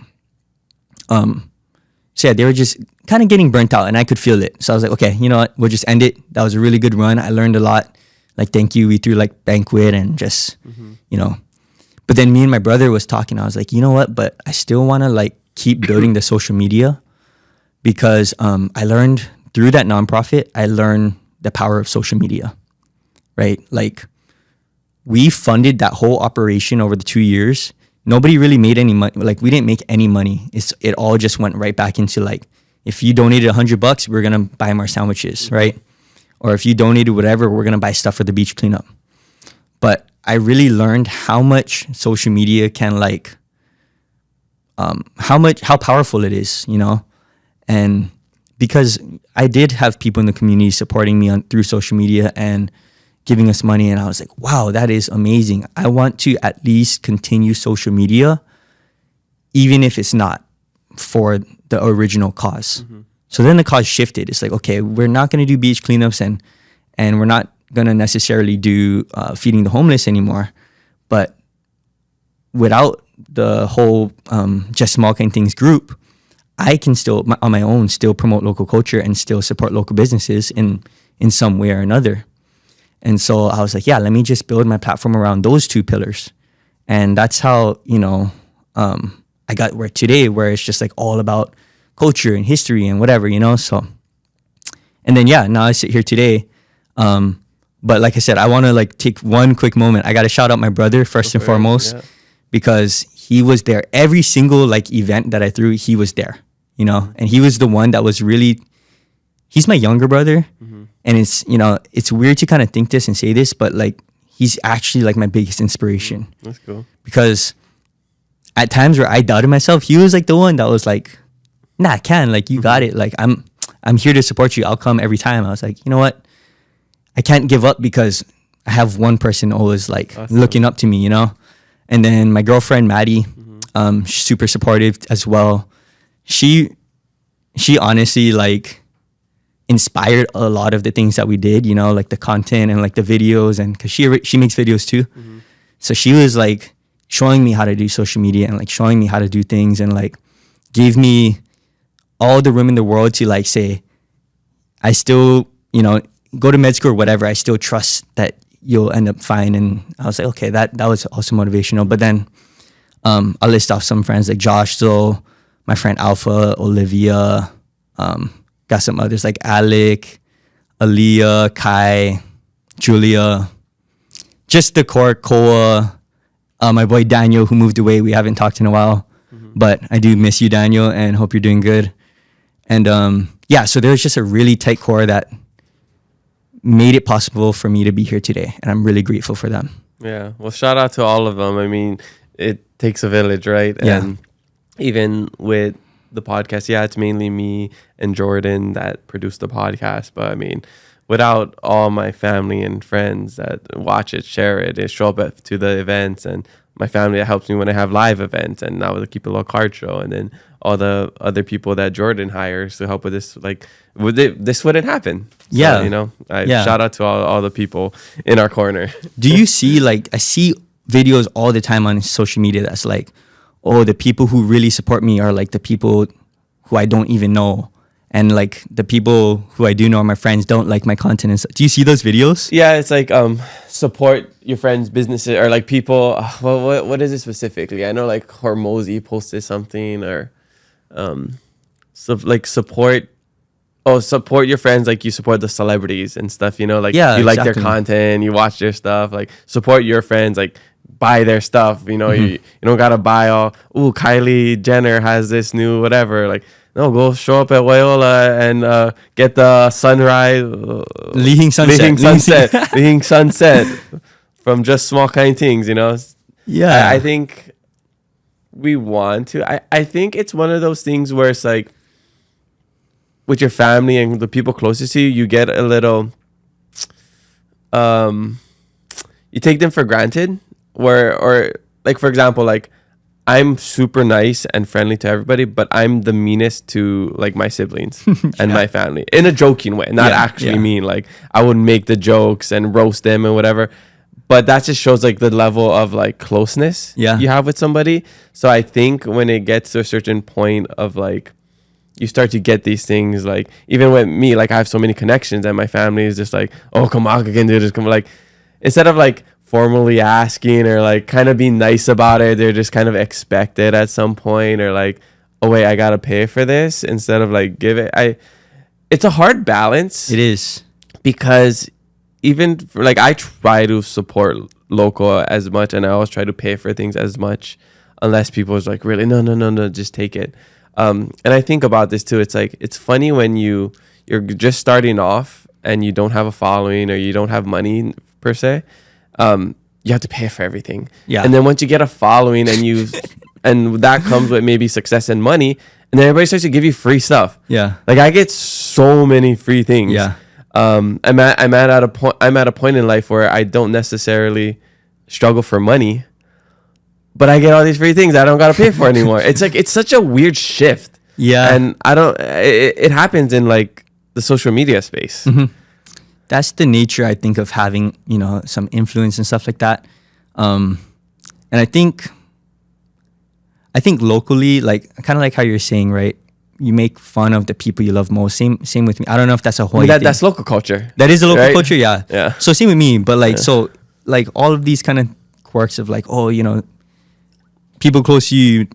so yeah, they were just kind of getting burnt out, and I could feel it. So I was like, okay, you know what? We'll just end it. That was a really good run. I learned a lot. Like, thank you. We threw like banquet and just, you know. But then me and my brother was talking. I was like, you know what? But I still want to like keep building the social media, because I learned through that nonprofit, I learned the power of social media, right? Like we funded that whole operation over the 2 years. Nobody really made any money. Like we didn't make any money. It all just went right back into like, if you donated $100, we're going to buy more sandwiches, right? Or if you donated whatever, we're going to buy stuff for the beach cleanup. But I really learned how much social media can like, how powerful it is, you know? And because I did have people in the community supporting me through social media and giving us money, and I was like, wow, that is amazing. I want to at least continue social media, even if it's not for the original cause. So then the cause shifted. It's like, okay, we're not going to do beach cleanups and we're not going to necessarily do feeding the homeless anymore. But without the whole Just Small Kind Things group, I can still, on my own, still promote local culture and still support local businesses in some way or another. And so I was like, yeah, let me just build my platform around those two pillars. And that's how, I got where today, where it's just like all about culture and history and whatever, so. And then, yeah, now I sit here today. But like I said, I want to like take one quick moment. I got to shout out my brother first and foremost, because he was there. Every single like event that I threw, he was there, and he was the one that was really, he's my younger brother. And it's, it's weird to kind of think this and say this, but like, he's actually like my biggest inspiration. That's cool. Because at times where I doubted myself, he was like the one that was like, nah, Ken, like you got it. Like I'm here to support you. I'll come every time. I was like, you know what? I can't give up because I have one person always like looking up to me, And then my girlfriend, Maddie, she's super supportive as well. She honestly like inspired a lot of the things that we did, like the content and like the videos, and because she makes videos too. So she was like showing me how to do social media and like showing me how to do things, and like gave me all the room in the world to like say, I still, go to med school or whatever, I still trust that you'll end up fine. And I was like, okay, that was also motivational. But then I'll list off some friends like Josh, so my friend Alpha, Olivia, got some others like Alec, Aaliyah, Kai, Julia, just the core, Koa, my boy Daniel, who moved away. We haven't talked in a while, but I do miss you, Daniel, and hope you're doing good. And so there's just a really tight core that made it possible for me to be here today, and I'm really grateful for them. Yeah, well, shout out to all of them. I mean, it takes a village, right? Yeah. And even with the podcast, it's mainly me and Jordan that produce the podcast. But I mean, without all my family and friends that watch it, share it, they show up to the events, and my family that helps me when I have live events, and now with the Keep It Low card show, and then all the other people that Jordan hires to help with this, like this wouldn't happen. Yeah. So, shout out to all the people in our corner. Do you see, like, I see videos all the time on social media that's like, oh, the people who really support me are like the people who I don't even know. And like the people who I do know are my friends don't like my content and stuff. Do you see those videos? Yeah, it's like support your friends' businesses, or like people. Well, what is it specifically? I know like Hormozy posted something, or support your friends like you support the celebrities and stuff. Like you like their content, you watch their stuff. Like support your friends, like buy their stuff. You don't gotta buy all. Ooh, Kylie Jenner has this new whatever. Like, no, go show up at Waiola and get the sunrise. Leading sunset from Just Small Kind Things, Yeah. I think we want to. I think it's one of those things where it's like with your family and the people closest to you, you get a little, you take them for granted. Or like, for example, like, I'm super nice and friendly to everybody, but I'm the meanest to like my siblings and my family in a joking way, not actually mean. Like, I would make the jokes and roast them and whatever, but that just shows like the level of like closeness you have with somebody. So I think when it gets to a certain point of like, you start to get these things, like even with me, like I have so many connections and my family is just like, oh, come on, I can do this. Come on. Like, instead of like formally asking or like kind of being nice about it, they're just kind of expected at some point, or like, oh wait, I gotta pay for this, instead of like give it. It's a hard balance. It is, because even for, like, I try to support local as much, and I always try to pay for things as much, unless people is like, really, no, just take it. And I think about this too. It's like, it's funny when you're just starting off and you don't have a following or you don't have money per se. You have to pay for everything. Yeah. And then once you get a following and that comes with maybe success and money, and then everybody starts to give you free stuff. Yeah. Like I get so many free things. Yeah. I'm at a point in life where I don't necessarily struggle for money, but I get all these free things I don't gotta pay for anymore. It's like it's such a weird shift. Yeah. And I don't. It happens in like the social media space. That's the nature, I think, of having, you know, some influence and stuff like that. And I think locally, like kind of like how you're saying, right? You make fun of the people you love most. Same with me. I don't know if that's a Hawaii thing. That's local culture. That is a local right? culture, yeah. Yeah. So same with me, but like so like all of these kind of quirks of like, oh, you know, people close to you,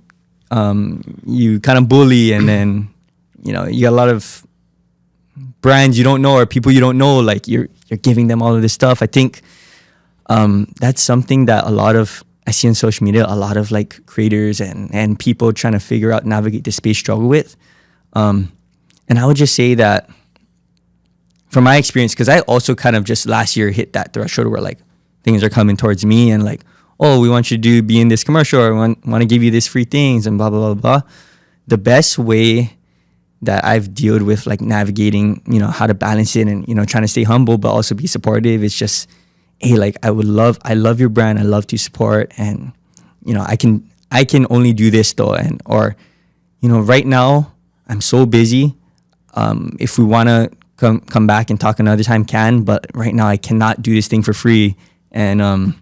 you kind of bully, and then you know you got a lot of brands you don't know or people you don't know, like you're giving them all of this stuff. I think that's something that I see on social media, a lot of like creators and people trying to figure out, navigate the space struggle with. And I would just say that from my experience, because I also kind of just last year hit that threshold where like things are coming towards me and like, oh, we want you to be in this commercial, or we want to give you this free things and blah, blah, blah, blah. The best way that I've dealt with like navigating, you know, how to balance it and, you know, trying to stay humble, but also be supportive. It's just, hey, like I love your brand. I love to support, and, you know, I can only do this though. And, or, you know, right now I'm so busy. If we want to come back and talk another time, but right now I cannot do this thing for free. And,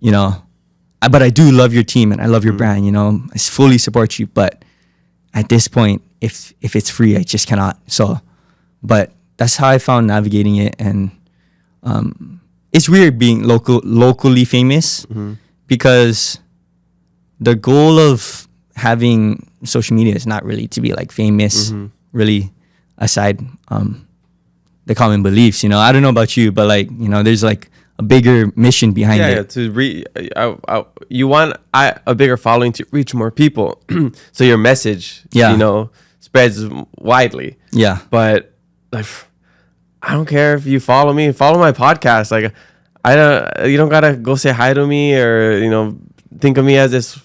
you know, but I do love your team and I love your brand, you know, I fully support you. But at this point, if it's free, I just cannot. So, but that's how I found navigating it. And it's weird being locally famous, because the goal of having social media is not really to be like famous, really, aside the common beliefs, you know. I don't know about you, but like, you know, there's like a bigger mission behind it. You want a bigger following to reach more people, so your message, you know, spreads widely. Yeah. But like, I don't care if you follow me. Follow my podcast. Like, you don't gotta go say hi to me or, you know, think of me as this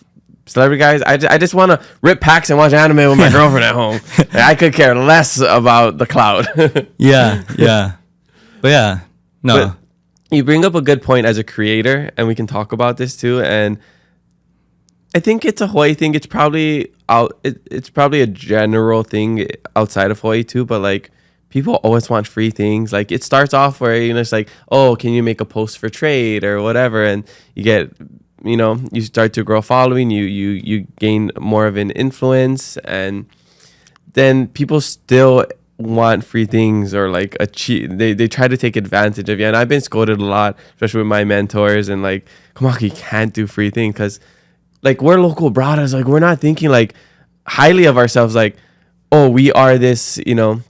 celebrity guys. I just want to rip packs and watch anime with my girlfriend at home. Like, I could care less about the cloud. Yeah. But yeah, no. But you bring up a good point as a creator, and we can talk about this too. And I think it's a Hawaii thing. It's probably it's probably a general thing outside of Hawaii too. But like, people always want free things. Like, it starts off where, you know, it's like, oh, can you make a post for trade or whatever, and you get, you know, you start to grow a following. You gain more of an influence, and then people still want free things, or like they try to take advantage of you. And I've been scolded a lot, especially with my mentors, and like, come on, you can't do free things, because like, we're local brothers. Like, we're not thinking like highly of ourselves, like, oh, we are this, you know,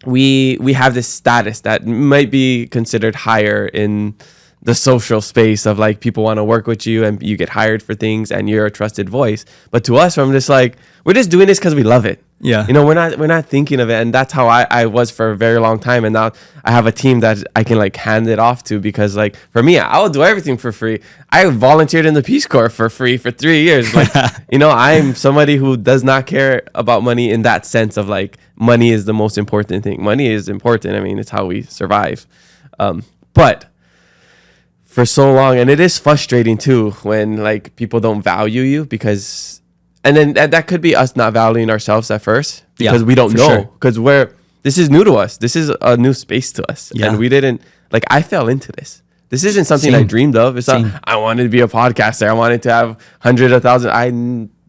we have this status that might be considered higher in the social space of like, people want to work with you and you get hired for things and you're a trusted voice. But to us, I'm just like, we're just doing this because we love it. Yeah. You know, we're not thinking of it. And that's how I was for a very long time. And now I have a team that I can like hand it off to, because like, for me, I will do everything for free. I volunteered in the Peace Corps for free for 3 years. Like, you know, I'm somebody who does not care about money in that sense of like, money is the most important thing. Money is important. I mean, it's how we survive. But for so long, and it is frustrating too, when like people don't value you, because, and then that could be us not valuing ourselves at first, because we don't know, because this is new to us. This is a new space to us. Yeah. And we didn't, like, I fell into this. This isn't something I dreamed of. It's not, I wanted to be a podcaster. I wanted to have hundreds of thousands. I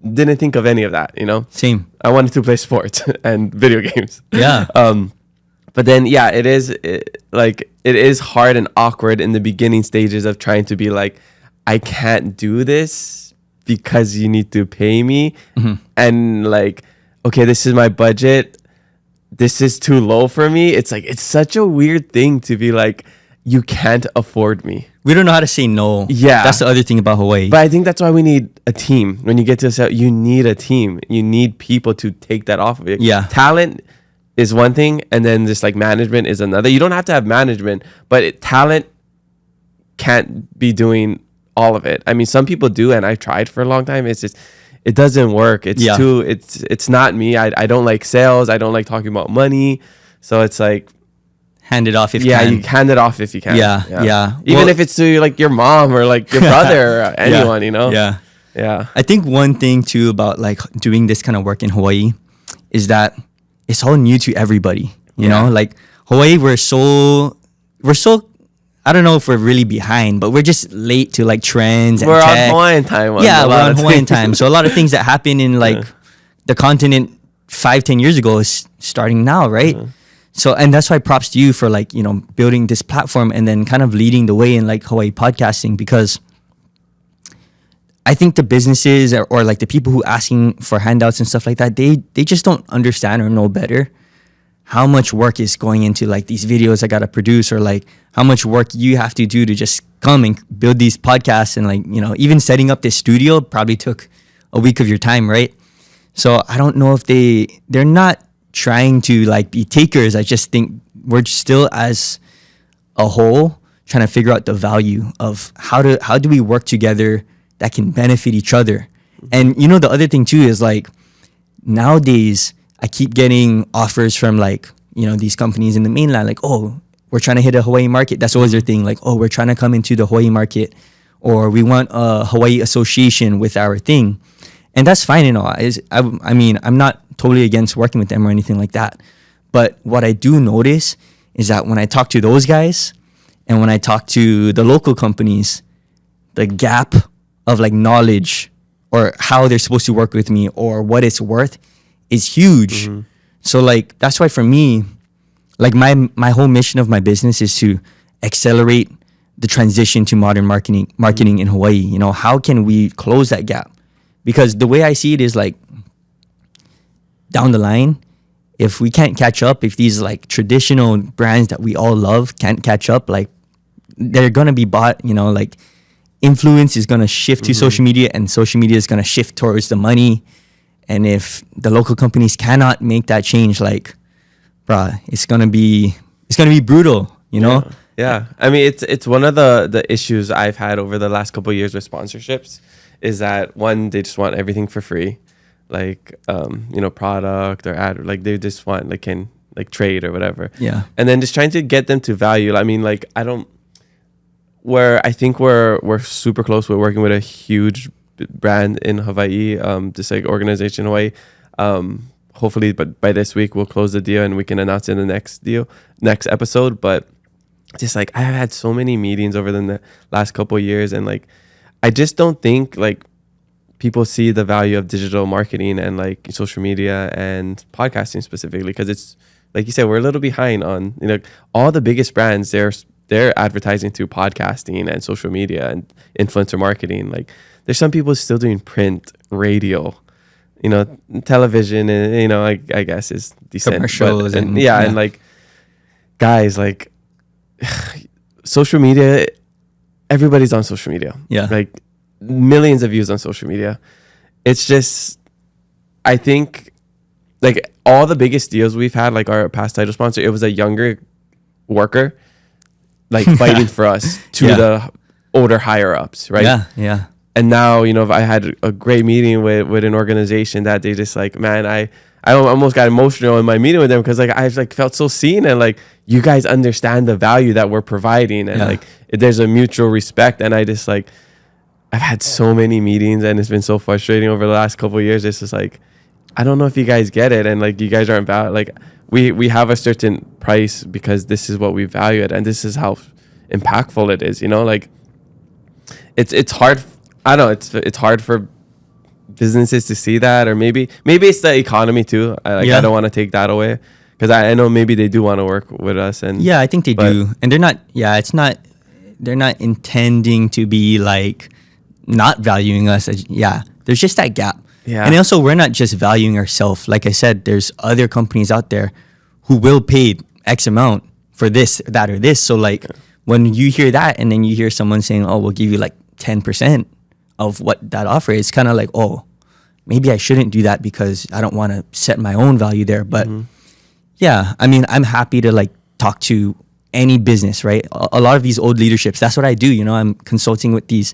didn't think of any of that, you know? Same. I wanted to play sports and video games. Yeah. But then, yeah, it is hard and awkward in the beginning stages of trying to be like, I can't do this because you need to pay me. And like, okay, this is my budget. This is too low for me. It's like, it's such a weird thing to be like, you can't afford me. We don't know how to say no. Yeah. That's the other thing about Hawaii. But I think that's why we need a team. When you get to sell, you need a team. You need people to take that off of you. Yeah. Talent is one thing, and then just like management is another. You don't have to have management, but talent can't be doing all of it. I mean, some people do, and I've tried for a long time. It's it doesn't work. It's Yeah. too it's not me. I don't like sales. I don't like talking about money. So it's like, Hand it off if yeah, can. you hand it off if you can. Yeah, yeah. Even Well- if it's to like your mom or like your brother or anyone, you know. Yeah. Yeah. I think one thing too about like doing this kind of work in Hawaii is that it's all new to everybody. You know, like Hawaii, we're so I don't know if we're really behind, but we're just late to like trends and We're on tech. Hawaiian time. Yeah, a we're lot on of Hawaiian things. time. So a lot of things that happened in like the continent 5-10 years ago is starting now, right? So, and that's why props to you for like, you know, building this platform and then kind of leading the way in like Hawaii podcasting, because I think the businesses or like the people who asking for handouts and stuff like that, they just don't understand or know better how much work is going into like these videos I got to produce, or like how much work you have to do to just come and build these podcasts. And like, you know, even setting up this studio probably took a week of your time, right? So I don't know if they're not trying to like be takers. I just think we're still as a whole trying to figure out the value of how do we work together that can benefit each other. And you know, the other thing too is like nowadays I keep getting offers from like, you know, these companies in the mainland, like, oh, we're trying to hit a Hawaii market. That's always their thing. Like, oh, we're trying to come into the Hawaii market, or we want a Hawaii association with our thing. And that's fine and all. I mean, I'm not totally against working with them or anything like that. But what I do notice is that when I talk to those guys and when I talk to the local companies, the gap of like knowledge or how they're supposed to work with me or what it's worth is huge. So like, that's why for me, like my whole mission of my business is to accelerate the transition to modern marketing in Hawaii. You know, how can we close that gap? Because the way I see it is like, down the line, if we can't catch up, if these like traditional brands that we all love can't catch up, like they're gonna be bought, you know, like influence is gonna shift to social media, and social media is gonna shift towards the money. And if the local companies cannot make that change, like, bruh, it's gonna be brutal, you know? Yeah. I mean, it's one of the issues I've had over the last couple of years with sponsorships is that one, they just want everything for free. Like, you know, product or ad, like they just want like can like trade or whatever. Yeah. And then just trying to get them to value. I mean, like I think we're super close. We're working with a huge brand in Hawaii, this like organization in Hawaii. Hopefully, but by this week we'll close the deal and we can announce it in the next episode. But just like I've had so many meetings over the last couple of years, and like I just don't think like people see the value of digital marketing and like social media and podcasting specifically, because it's like you said, we're a little behind on, you know, all the biggest brands. They're advertising through podcasting and social media and influencer marketing. Like there's some people still doing print, radio, you know, television, and you know, I guess is decent. Commercials and like guys, like social media, everybody's on social media. Yeah. Like millions of views on social media. It's just, I think like all the biggest deals we've had, like our past title sponsor, it was a younger worker like fighting for us to the older higher ups, right? Yeah. And now, you know, I had a great meeting with an organization that they just like, man, I almost got emotional in my meeting with them because like I like felt so seen, and like you guys understand the value that we're providing, and like there's a mutual respect. And I just like, I've had so many meetings and it's been so frustrating over the last couple of years. It's just like, I don't know if you guys get it, and like you guys aren't valid. Like we have a certain price because this is what we value it, and this is how impactful it is. You know, like it's hard. I don't know. It's hard for businesses to see that, or maybe it's the economy too. I don't want to take that away, because I know maybe they do want to work with us, and Yeah, I think they do. And they're not, they're not intending to be like not valuing us. There's just that gap. Yeah. And also, we're not just valuing ourselves. Like I said, there's other companies out there who will pay X amount for this, that, or this. So like when you hear that, and then you hear someone saying, oh, we'll give you like 10% of what that offer is, kind of like, oh, maybe I shouldn't do that because I don't want to set my own value there. But yeah, I mean, I'm happy to like talk to any business, right? A lot of these old leaderships, that's what I do. You know, I'm consulting with these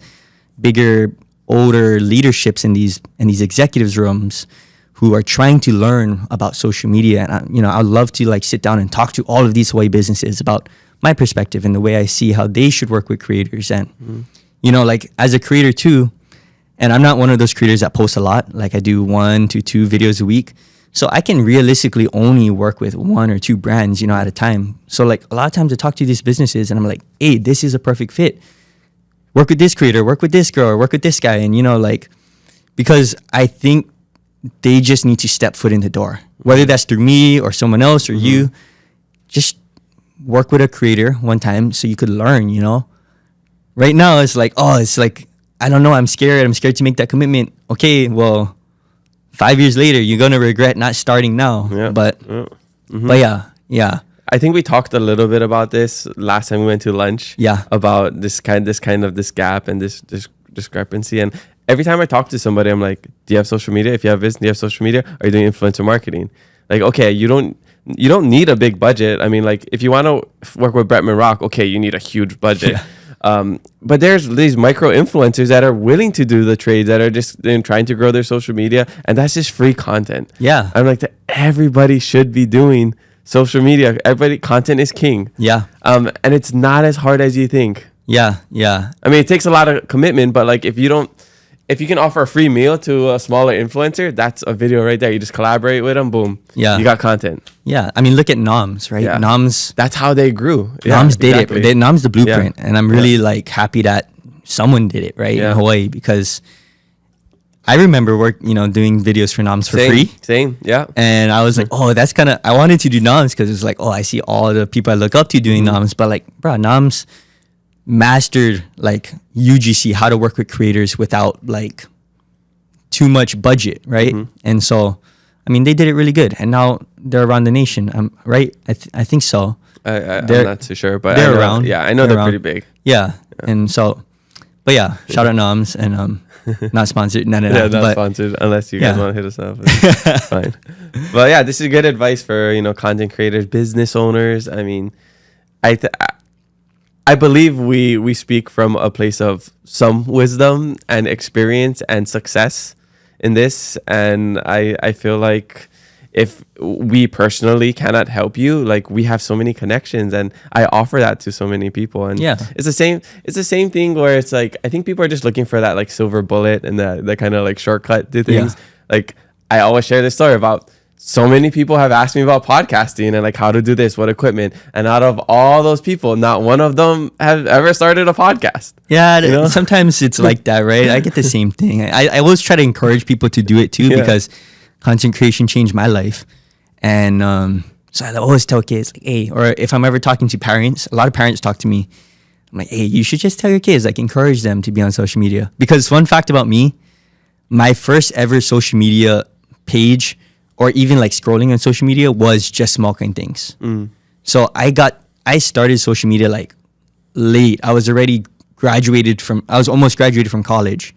bigger older leaderships in these executives rooms who are trying to learn about social media. And I'd love to like sit down and talk to all of these Hawaii businesses about my perspective and the way I see how they should work with creators. And like as a creator too, and I'm not one of those creators that post a lot. Like I do 1 to 2 videos a week. So I can realistically only work with 1 or 2 brands, at a time. So like a lot of times I talk to these businesses and I'm like, hey, this is a perfect fit. Work with this creator, work with this girl, or work with this guy. And, because I think they just need to step foot in the door. Whether that's through me or someone else or you, just work with a creator one time so you could learn, Right now it's like, I don't know, I'm scared to make that commitment. Okay, well, 5 years later, you're going to regret not starting now. Yeah. But yeah. I think we talked a little bit about this last time we went to lunch. Yeah. About this gap and this discrepancy. And every time I talk to somebody, I'm like, do you have social media? If you have business, do you have social media? Are you doing influencer marketing? Like, okay, you don't need a big budget. I mean, like, if you want to work with Bretman Rock, okay, you need a huge budget. Yeah. But there's these micro influencers that are willing to do the trades, that are just trying to grow their social media, and that's just free content. Yeah. I'm like, everybody should be doing social media. Content is king. Yeah. And it's not as hard as you think. Yeah. I mean, it takes a lot of commitment, but like if you can offer a free meal to a smaller influencer, that's a video right there. You just collaborate with them, boom. Yeah. You got content. Yeah. I mean, look at Noms, right? Yeah. Noms. That's how they grew. Noms did exactly. it. Noms the blueprint. Yeah. And I'm really like happy that someone did it, right? Yeah. In Hawaii, because I remember doing videos for Noms for free. Same, yeah. And I was like, that's I wanted to do Noms because it's like, I see all the people I look up to doing Noms. But like, bro, Noms mastered like UGC, how to work with creators without like too much budget, right? And so, I mean, they did it really good. And now they're around the nation, right? I think so. I'm not too sure, but they're I know, around. Yeah, I know they're around. pretty big. Yeah. And so, but yeah, shout out Noms and not sponsored. No. Yeah, not but, sponsored unless you guys yeah. want to hit us up. It's fine. But yeah, this is good advice for content creators, business owners. I mean, I believe we speak from a place of some wisdom and experience and success in this, and I feel like if we personally cannot help you, like we have so many connections, and I offer that to so many people. And yeah, it's the same thing where it's like I think people are just looking for that like silver bullet and the kind of like shortcut to things. Yeah. Like I always share this story about so many people have asked me about podcasting and like how to do this, what equipment, and out of all those people, not one of them have ever started a podcast. Yeah, sometimes it's like that, right? I get the same thing. I always try to encourage people to do it too, because content creation changed my life. And so I always tell kids, like, hey, or if I'm ever talking to parents, a lot of parents talk to me. I'm like, hey, you should just tell your kids, like encourage them to be on social media. Because fun fact about me, my first ever social media page or even like scrolling on social media was just Small Kind Things. So I started social media like late. I was almost graduated from college.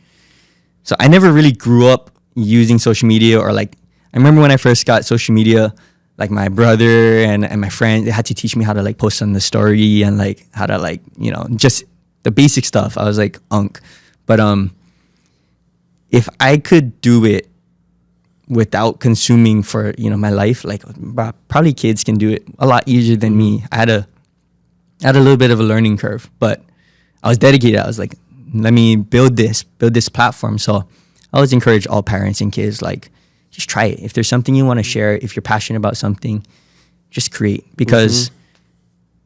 So I never really grew up using social media, or like, I remember when I first got social media, like my brother and my friend, they had to teach me how to like post on the story and like how to like, just the basic stuff. I was like, But if I could do it without consuming for my life, like probably kids can do it a lot easier than me. I had a little bit of a learning curve, but I was dedicated. I was like, let me build this platform. So I always encourage all parents and kids, like, just try it. If there's something you want to share, if you're passionate about something, just create, because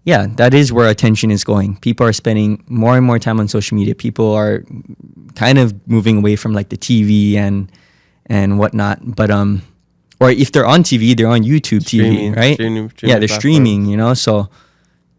yeah, that is where attention is going. People are spending more and more time on social media. People are kind of moving away from like the TV and whatnot. But or if they're on TV, they're on YouTube TV, right? Streaming yeah, they're platforms. streaming, so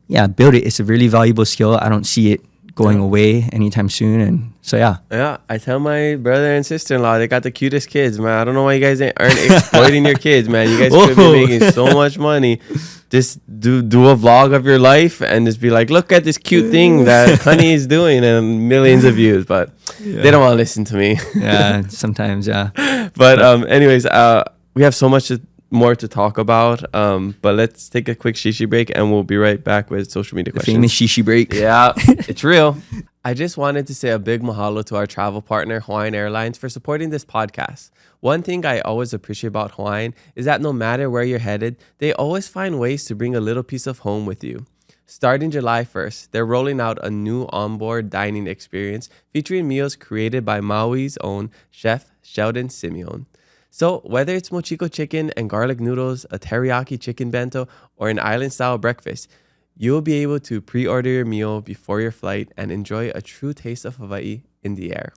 yeah, build it. It's a really valuable skill. I don't see it going away anytime soon. And so yeah, I tell my brother and sister-in-law, they got the cutest kids, man. I don't know why you guys aren't exploiting your kids, man. You guys could be making so much money. Just do a vlog of your life and just be like, look at this cute thing that Kine is doing, and millions of views. But they don't want to listen to me. yeah, sometimes, yeah. But anyways, we have so much to more to talk about. But let's take a quick shishi break and we'll be right back with social media questions. Famous shishi break. Yeah, it's real. I just wanted to say a big mahalo to our travel partner, Hawaiian Airlines, for supporting this podcast. One thing I always appreciate about Hawaiian is that no matter where you're headed, they always find ways to bring a little piece of home with you. Starting July 1st, they're rolling out a new onboard dining experience featuring meals created by Maui's own chef, Sheldon Simeon. So whether it's mochiko chicken and garlic noodles, a teriyaki chicken bento, or an island-style breakfast, you'll be able to pre-order your meal before your flight and enjoy a true taste of Hawaii in the air.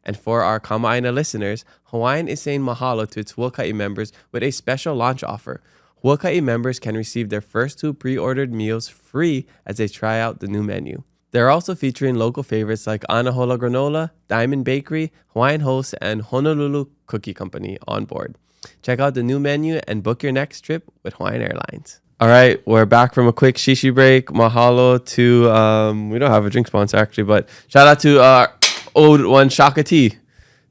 And for our Kama'aina listeners, Hawaiian is saying mahalo to its Huaka'i members with a special launch offer. Huaka'i members can receive their first 2 pre-ordered meals free as they try out the new menu. They're also featuring local favorites like Anahola Granola, Diamond Bakery, Hawaiian Host, and Honolulu Cookie Company on board. Check out the new menu and book your next trip with Hawaiian Airlines. All right, we're back from a quick shishi break. Mahalo to, we don't have a drink sponsor actually, but shout out to our old one, Shaka Tea.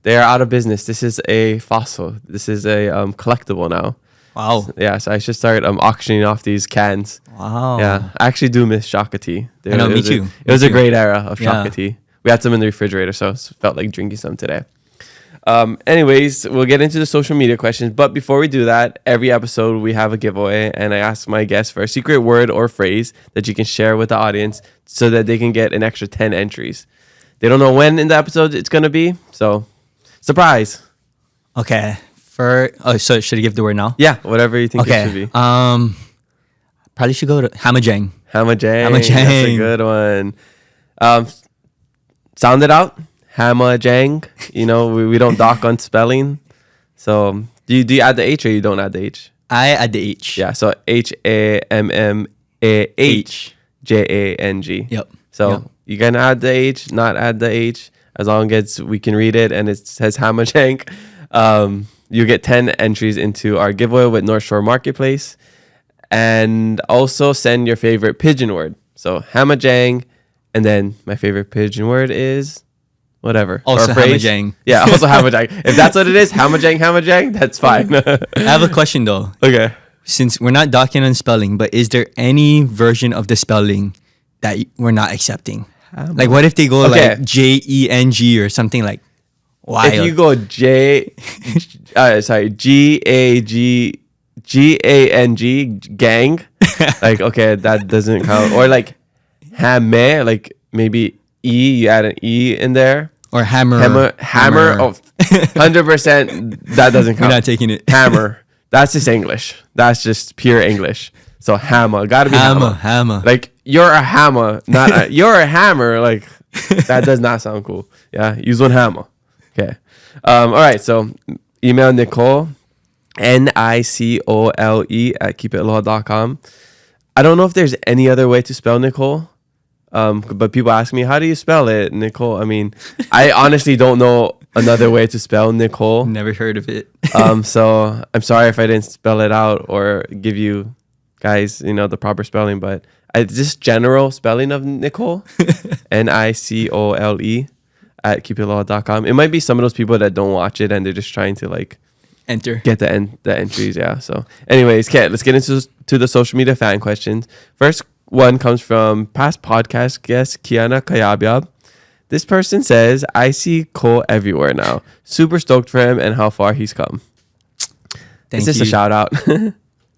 They are out of business. This is a fossil. This is a collectible now. Wow. Yeah, so I should start auctioning off these cans. Wow. Yeah, I actually do miss Shaka Tea. I know, me too. It was a great era of Shaka Yeah. Tea. We had some in the refrigerator, so it felt like drinking some today. Anyways, we'll get into the social media questions. But before we do that, every episode we have a giveaway, and I ask my guests for a secret word or phrase that you can share with the audience so that they can get an extra 10 entries. They don't know when in the episode it's going to be, so surprise. Okay. So should I give the word now? Yeah, whatever you think it Okay. should be. Probably should go to Hamajang. Hamajang. Hamajang. That's a good one. Sound it out. Hamajang. You know, we don't dock on spelling. So do you add the H or you don't add the H? I add the H. Yeah, so HAMMAHJANG. Yep. So Yep. you can add the H, not add the H, as long as we can read it and it says Hamajang. You get 10 entries into our giveaway with North Shore Marketplace. And also send your favorite pigeon word. So Hamajang, and then my favorite pigeon word is whatever. Also or a phrase. Hamajang. Yeah, also Hamajang. If that's what it is, Hamajang, that's fine. I have a question though. Okay. Since we're not docking on spelling, but is there any version of the spelling that we're not accepting? Like what if they go Okay. like JENG or something like wild? If you go GANG, gang, like, okay, that doesn't count. Or like Hamme, like maybe E, you add an E in there. or hammer. Hammer. Oh, 100%, that doesn't count. We're not taking it. Hammer. That's just English. That's just pure English. So hammer. Gotta be hammer. Hammer. Like, you're a hammer, not you're a hammer. Like, that does not sound cool. Yeah, use one hammer. Okay. All right, so email Nicole, NICOLE at keepitaloha.com. I don't know if there's any other way to spell Nicole, but people ask me, how do you spell it, Nicole? I mean, I honestly don't know another way to spell Nicole. Never heard of it. So I'm sorry if I didn't spell it out or give you guys, the proper spelling, but just general spelling of Nicole, NICOLE at keepitaloha.com. It might be some of those people that don't watch it and they're just trying to like Enter. get the entries. Yeah. So anyways, okay, let's get into the social media fan questions. First one comes from past podcast guest Kiana Kayabyab. This person says, I see Cole everywhere now. Super stoked for him and how far he's come. Thank Is this you. a shout out?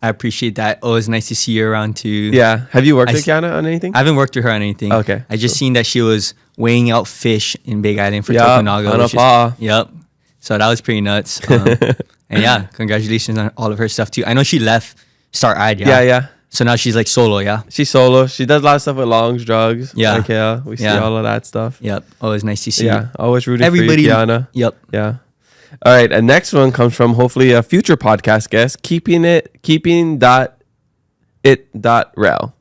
I appreciate that. Always nice to see you around too. Yeah. Have you worked I with Kiana on anything? I haven't worked with her on anything. Okay. I just seen that she was weighing out fish in Big Island for Yeah, Tokunaga. on a which is- paw. Yep. So that was pretty nuts. And yeah, congratulations on all of her stuff too. I know she left Star Eye. Yeah. So now she's like solo. Yeah. She's solo. She does a lot of stuff with Longs, drugs. Yeah. Like, yeah. We see Yeah. all of that stuff. Yep. Always nice to see. Yeah. Always rooting Everybody. for you, Kiana. Yep. Yeah. All right. And next one comes from hopefully a future podcast guest, keeping.it.rel.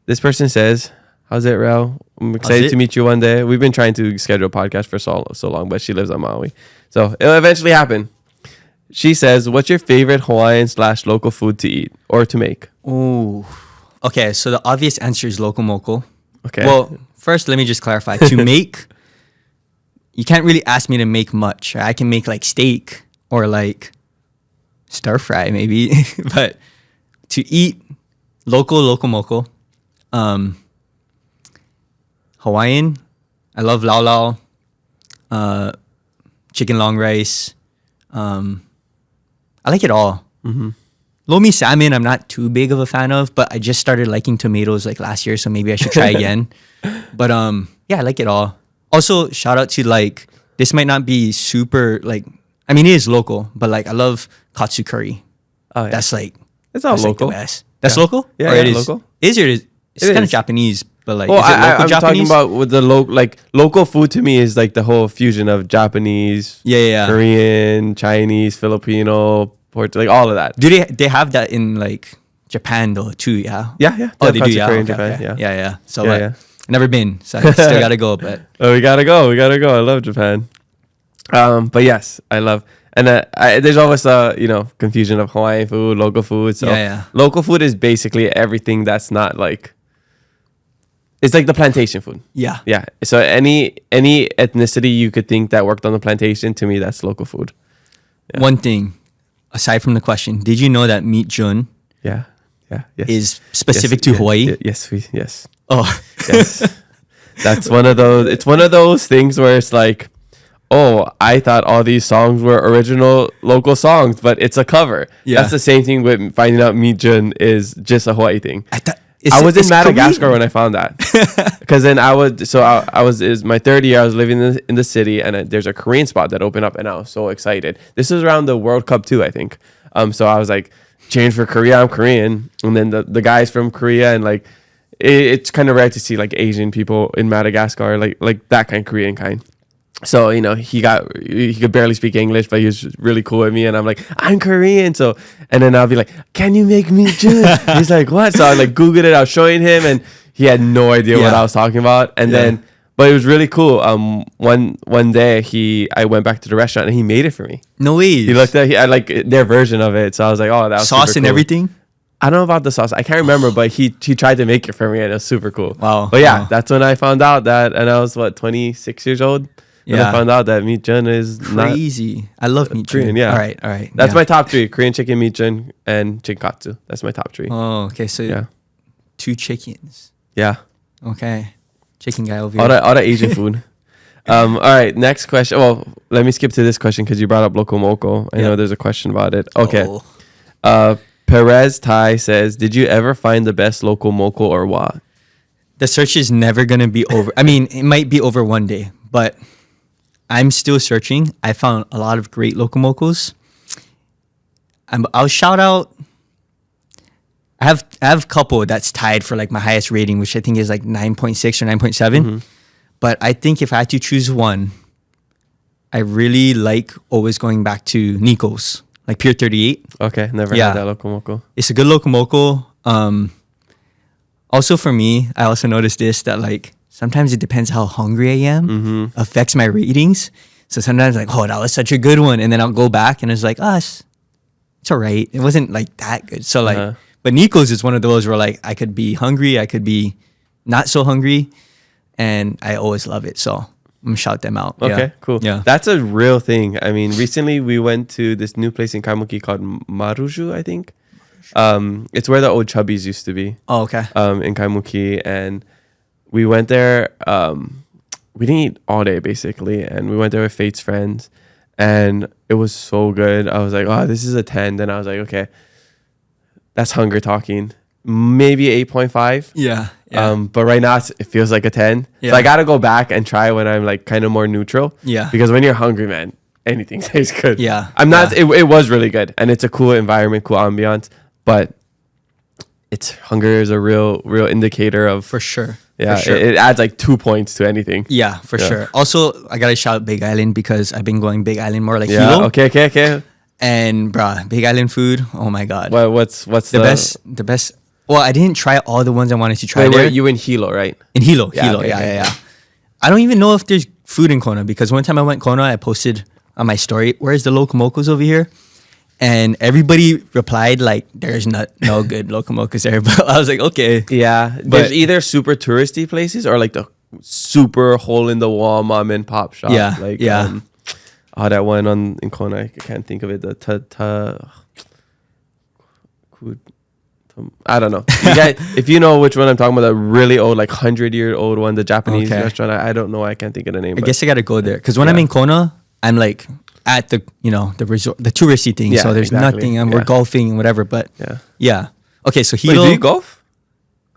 This person says, how's it, Rel? I'm excited it? to meet you one day. We've been trying to schedule a podcast for so long, but she lives on Maui. So it'll eventually happen. She says, what's your favorite Hawaiian/local food to eat or to make? Ooh. Okay. So the obvious answer is local moco. Okay. Well, first let me just clarify. To make, you can't really ask me to make much. I can make like steak or like stir fry maybe, but to eat local moko, Hawaiian, I love lau lau, chicken long rice. I like it all. Lomi salmon, I'm not too big of a fan of, but I just started liking tomatoes like last year, so maybe I should try again. But yeah, I like it all. Also, shout out to like, this might not be super like, I mean, it is local, but like I love katsu curry. Oh, yeah. That's like, It's all that's local. Like the best. That's Yeah. local? Yeah, Or yeah, it is local. Is or is it's It kind of is. Japanese, but like Well, is it local I'm talking Japanese? about with the local food to me is like the whole fusion of Japanese, Yeah. Korean, Chinese, Filipino, Portuguese, like all of that. Do they have that in like Japan though too? Yeah. Yeah, yeah. Oh, have they do. katsu Yeah. curry in Okay, Japan, okay. yeah. Yeah. So Yeah, yeah. never been, so I still gotta go. But Oh, we gotta go. I love Japan. But yes, I love, and there's always confusion of Hawaiian food, local food. So Yeah. local food is basically everything that's not like, it's like the plantation food. yeah. Yeah. So any ethnicity you could think that worked on the plantation, to me, that's local food. One thing, aside from the question, did you know that meat jun Yeah. Yeah. Yes. is specific Yes, to Hawaii? Yes. Oh, Yes. That's one of those. It's one of those things where it's like, oh, I thought all these songs were original local songs, but it's a cover. Yeah. That's the same thing with finding out Meet Jun is just a Hawaii thing. Is I it- was in it's Madagascar Korean? when I found that, because then I was is my third year. I was living in the city, and there's a Korean spot that opened up, and I was so excited. This was around the World Cup too, I think. So I was like cheering for Korea. I'm Korean, and then the guys from Korea, and like it's kind of rare to see like Asian people in Madagascar, like that kind, Korean kind. So he could barely speak English, but he was really cool with me, and I'm like, I'm Korean. So and then I'll be like, can you make me Jun? He's like, what? So I like Googled it. I was showing him, and he had no idea what Yeah. I was talking about. And Yeah. then, but it was really cool. One day I went back to the restaurant and he made it for me. no way. He looked at I like their version of it, so I was like, oh, that was sauce super and cool. everything. I don't know about the sauce. I can't remember, but he tried to make it for me, and it was super cool. Wow. But yeah, Wow. that's when I found out that, and I was 26 years old. When I Yeah. found out that meat jun is not. Crazy. I love meat Korean, jun. yeah. All right. That's yeah. my top three: Korean chicken, meat jun, and chinkatsu. That's my top three. Oh, okay. So Yeah, 2 chickens. yeah. Okay. Chicken guy over All here. the Asian food. All right, next question. Well, let me skip to this question because you brought up loco moco. I know Yeah. there's a question about it. Okay. Oh. Perez Tai says, "Did you ever find the best local moco or what?" The search is never gonna be over. I mean, it might be over one day, but I'm still searching. I found a lot of great locomocos. I'll shout out. I have a couple that's tied for like my highest rating, which I think is like 9.6 or 9.7. But I think if I had to choose one, I really like always going back to Nico's, like Pier 38. Okay, never Yeah. had that loco moco. It's a good locomoco. Also for me, I also noticed this, that like sometimes it depends how hungry I am, affects my ratings. So sometimes like, oh, that was such a good one, and then I'll go back and it's like, it's all right. It wasn't like that good. So like, Uh-huh. but Nico's is one of those where like I could be hungry, I could be not so hungry, and I always love it. So I'm gonna shout them out. Okay, Yeah. cool. Yeah. That's a real thing. I mean, recently we went to this new place in Kaimuki called Maruju, I think. It's where the old Chubbies used to be. Oh, okay. In Kaimuki, and we went there. We didn't eat all day basically, and we went there with Fate's friends, and it was so good. I was like, oh, this is a 10. Then I was like, okay, that's hunger talking. Maybe 8.5. Yeah. But right now it feels like a 10. Yeah. So I gotta go back and try when I'm like kind of more neutral. Yeah. Because when you're hungry, man, anything tastes good. Yeah. I'm not. Yeah. It was really good, and it's a cool environment, cool ambiance. But hunger is a real indicator of For sure. Yeah, For sure. it adds like 2 points to anything. Yeah, for Yeah. sure. Also, I gotta shout out Big Island because I've been going Big Island more like Yeah. Hilo. Okay. And bruh, Big Island food. Oh my god. What's the best? The best. Well, I didn't try all the ones I wanted to try Wait, there. you in Hilo, right? In Hilo, Yeah, Hilo. okay, Yeah, okay. yeah. I don't even know if there's food in Kona because one time I went Kona, I posted on my story, "Where's the locomocos over here?" And everybody replied like, "There's no good locomocos there." But I was like, okay. Yeah, there's either super touristy places or like the super hole in the wall mom and pop shop. Yeah, like yeah. that one in Kona, I can't think of it. I don't know. You guys, if you know which one I'm talking about, the really old, like 100-year-old one, the Japanese Okay. restaurant. I don't know. I can't think of the name. I but guess I gotta go there because when I'm Yeah. in Kona, I'm like at the the resort, the touristy thing. Yeah, So there's exactly. nothing, and Yeah. we're golfing and whatever. But Yeah. yeah. Okay, so Wait, Hilo. do you golf?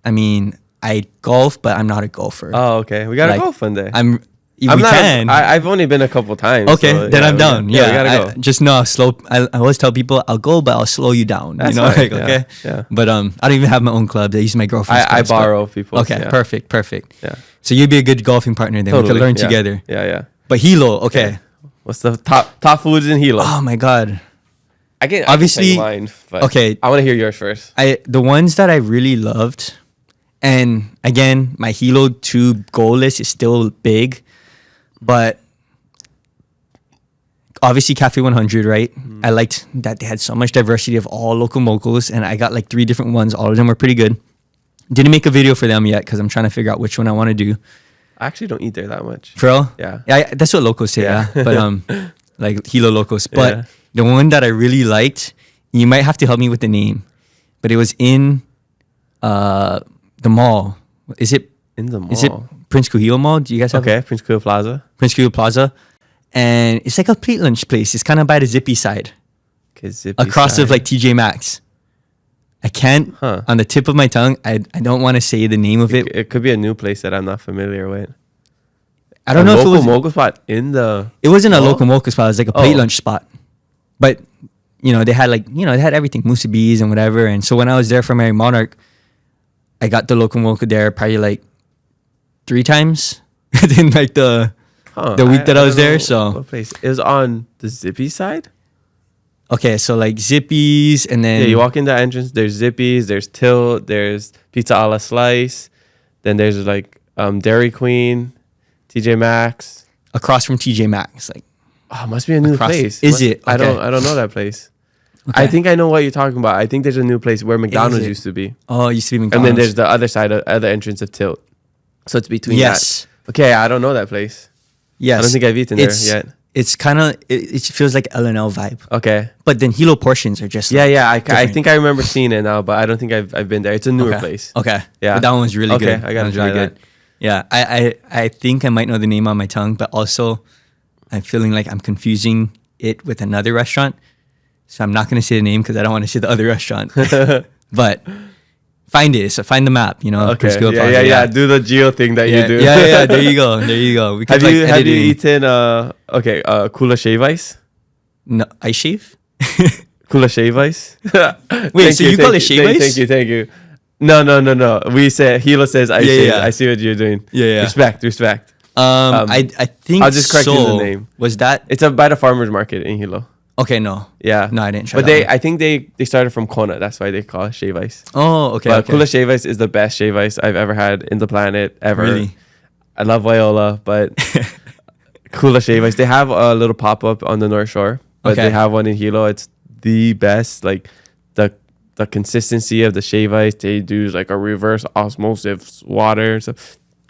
I mean, I golf, but I'm not a golfer. Oh, okay. We gotta Like, golf one day. I'm. We I'm not. can. I've only been a couple times. Okay, so, then yeah, I'm we down. got- Yeah, we gotta I, go. just no slow. I always tell people I'll go, but I'll slow you down. That's you know, fine, like yeah, okay. yeah. But I don't even have my own club. I use my girlfriend's. I clubs, but- borrow people. Okay, yeah. perfect. Yeah. So you'd be a good golfing partner then. We Totally, could learn yeah. together. Yeah. But Hilo, okay. Yeah. What's the top foods in Hilo? Oh my god. I can obviously- tell you mine, but okay. I want to hear yours first. The ones that I really loved, and again, my Hilo 2 goal list is still big, but obviously Cafe 100, right? I liked that they had so much diversity of all local mochos, and I got like 3 different ones. All of them were pretty good. Didn't make a video for them yet because I'm trying to figure out which one I want to do. I actually don't eat there that much. For real? Yeah. That's what locals say, yeah. Yeah. But like Hilo locals. But Yeah. the one that I really liked, you might have to help me with the name, but it was in the mall. Is it In the mall. Is it Prince Kuhio Mall? Do you guys have Okay, Prince Kuo Plaza. Prince Kuhio Plaza? And it's like a plate lunch place. It's kind of by the Zippy side, Okay, Zippy across of side. like TJ Maxx. I can't Huh. on the tip of my tongue. I don't want to say the name of it. It could be a new place that I'm not familiar with. I don't know if it local was. mogul spot in the. It wasn't a mall? local mocha spot. It was like a plate Oh. lunch spot. But they had they had everything, musubis and whatever. And so when I was there for Mary Monarch, I got the local mocha there probably like 3 times in like the week that I was don't there. know So what place? It was on the Zippy side. okay, so like Zippies and then Yeah, you walk in the entrance. There's Zippies. There's Tilt. There's Pizza a la Slice. Then there's like Dairy Queen, TJ Maxx. across from TJ Maxx. Like Oh, must be a new Across- place. is it? I Okay. don't know that place. I think I know what you're talking about. I think there's a new place where McDonald's it? used to be, oh, it used to be and McDonald's. then there's the other side, other entrance of Tilt. So it's between. Yes. That. Okay, I don't know that place. yes. I don't think I've eaten there yet. It's kind of it feels like L&L vibe, Okay. but then Hilo portions are just Yeah, like, yeah. I different. think I remember seeing it now, but I don't think I've been there. It's a newer Okay. place. Okay. Yeah. But that one was really Okay, good. I gotta That was try that. Yeah. I think I might know the name on my tongue, but also I'm feeling like I'm confusing it with another restaurant. So I'm not going to say the name because I don't want to say the other restaurant. But find it. So find the map, Okay. Prince Kuo Yeah, Plaza, yeah. Do the geo thing that Yeah, you do. yeah. There you go. There you go. We could, Have you edit it in. eaten Kula Shave Ice? No, ice shave? Kula Shave Ice? Wait, so you call it shave ice? Thank you. No. We say Hilo says ice Yeah, shave. yeah. I see what you're doing. Yeah. Respect. I think I'll just correct you in the name. Was that It's by the farmers market in Hilo. okay? No. Yeah. No, I didn't try But that one. I think they started from Kona. That's why they call it Shave Ice. Oh, okay. But okay. Kula Shave Ice is the best shave ice I've ever had in the planet ever. Really? I love Viola, but Kula Shave Ice. They have a little pop up on the North Shore, but Okay. they have one in Hilo. It's the best. Like the consistency of the shave ice. They do like a reverse osmosis water. So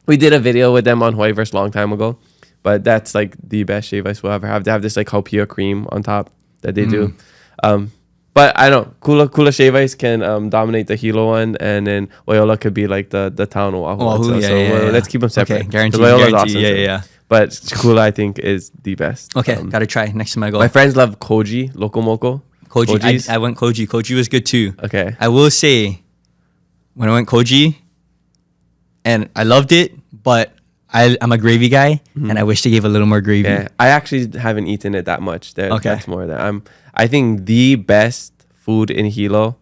we did a video with them on Hawaii Verse a long time ago, but that's like the best shave ice we'll ever have. They have this like haupia cream on top that they do. But I don't know. Kula Shave Ice can dominate the Hilo one, and then Loyola could be like the town Oahu. one. Oahu, So let's keep them separate. Okay, guaranteed. 'Cause Loyola's guaranteed. awesome too. Yeah. But Kula, I think, is the best. Okay, gotta try next time I go. My friends love Koji, Loco Moco. Koji, Koji's. I went Koji. Koji was good too. Okay. I will say, when I went Koji, and I loved it, but I'm a gravy guy, and I wish they gave a little more gravy. Yeah, I actually haven't eaten it that much. Okay. That's more that I think the best food in Hilo,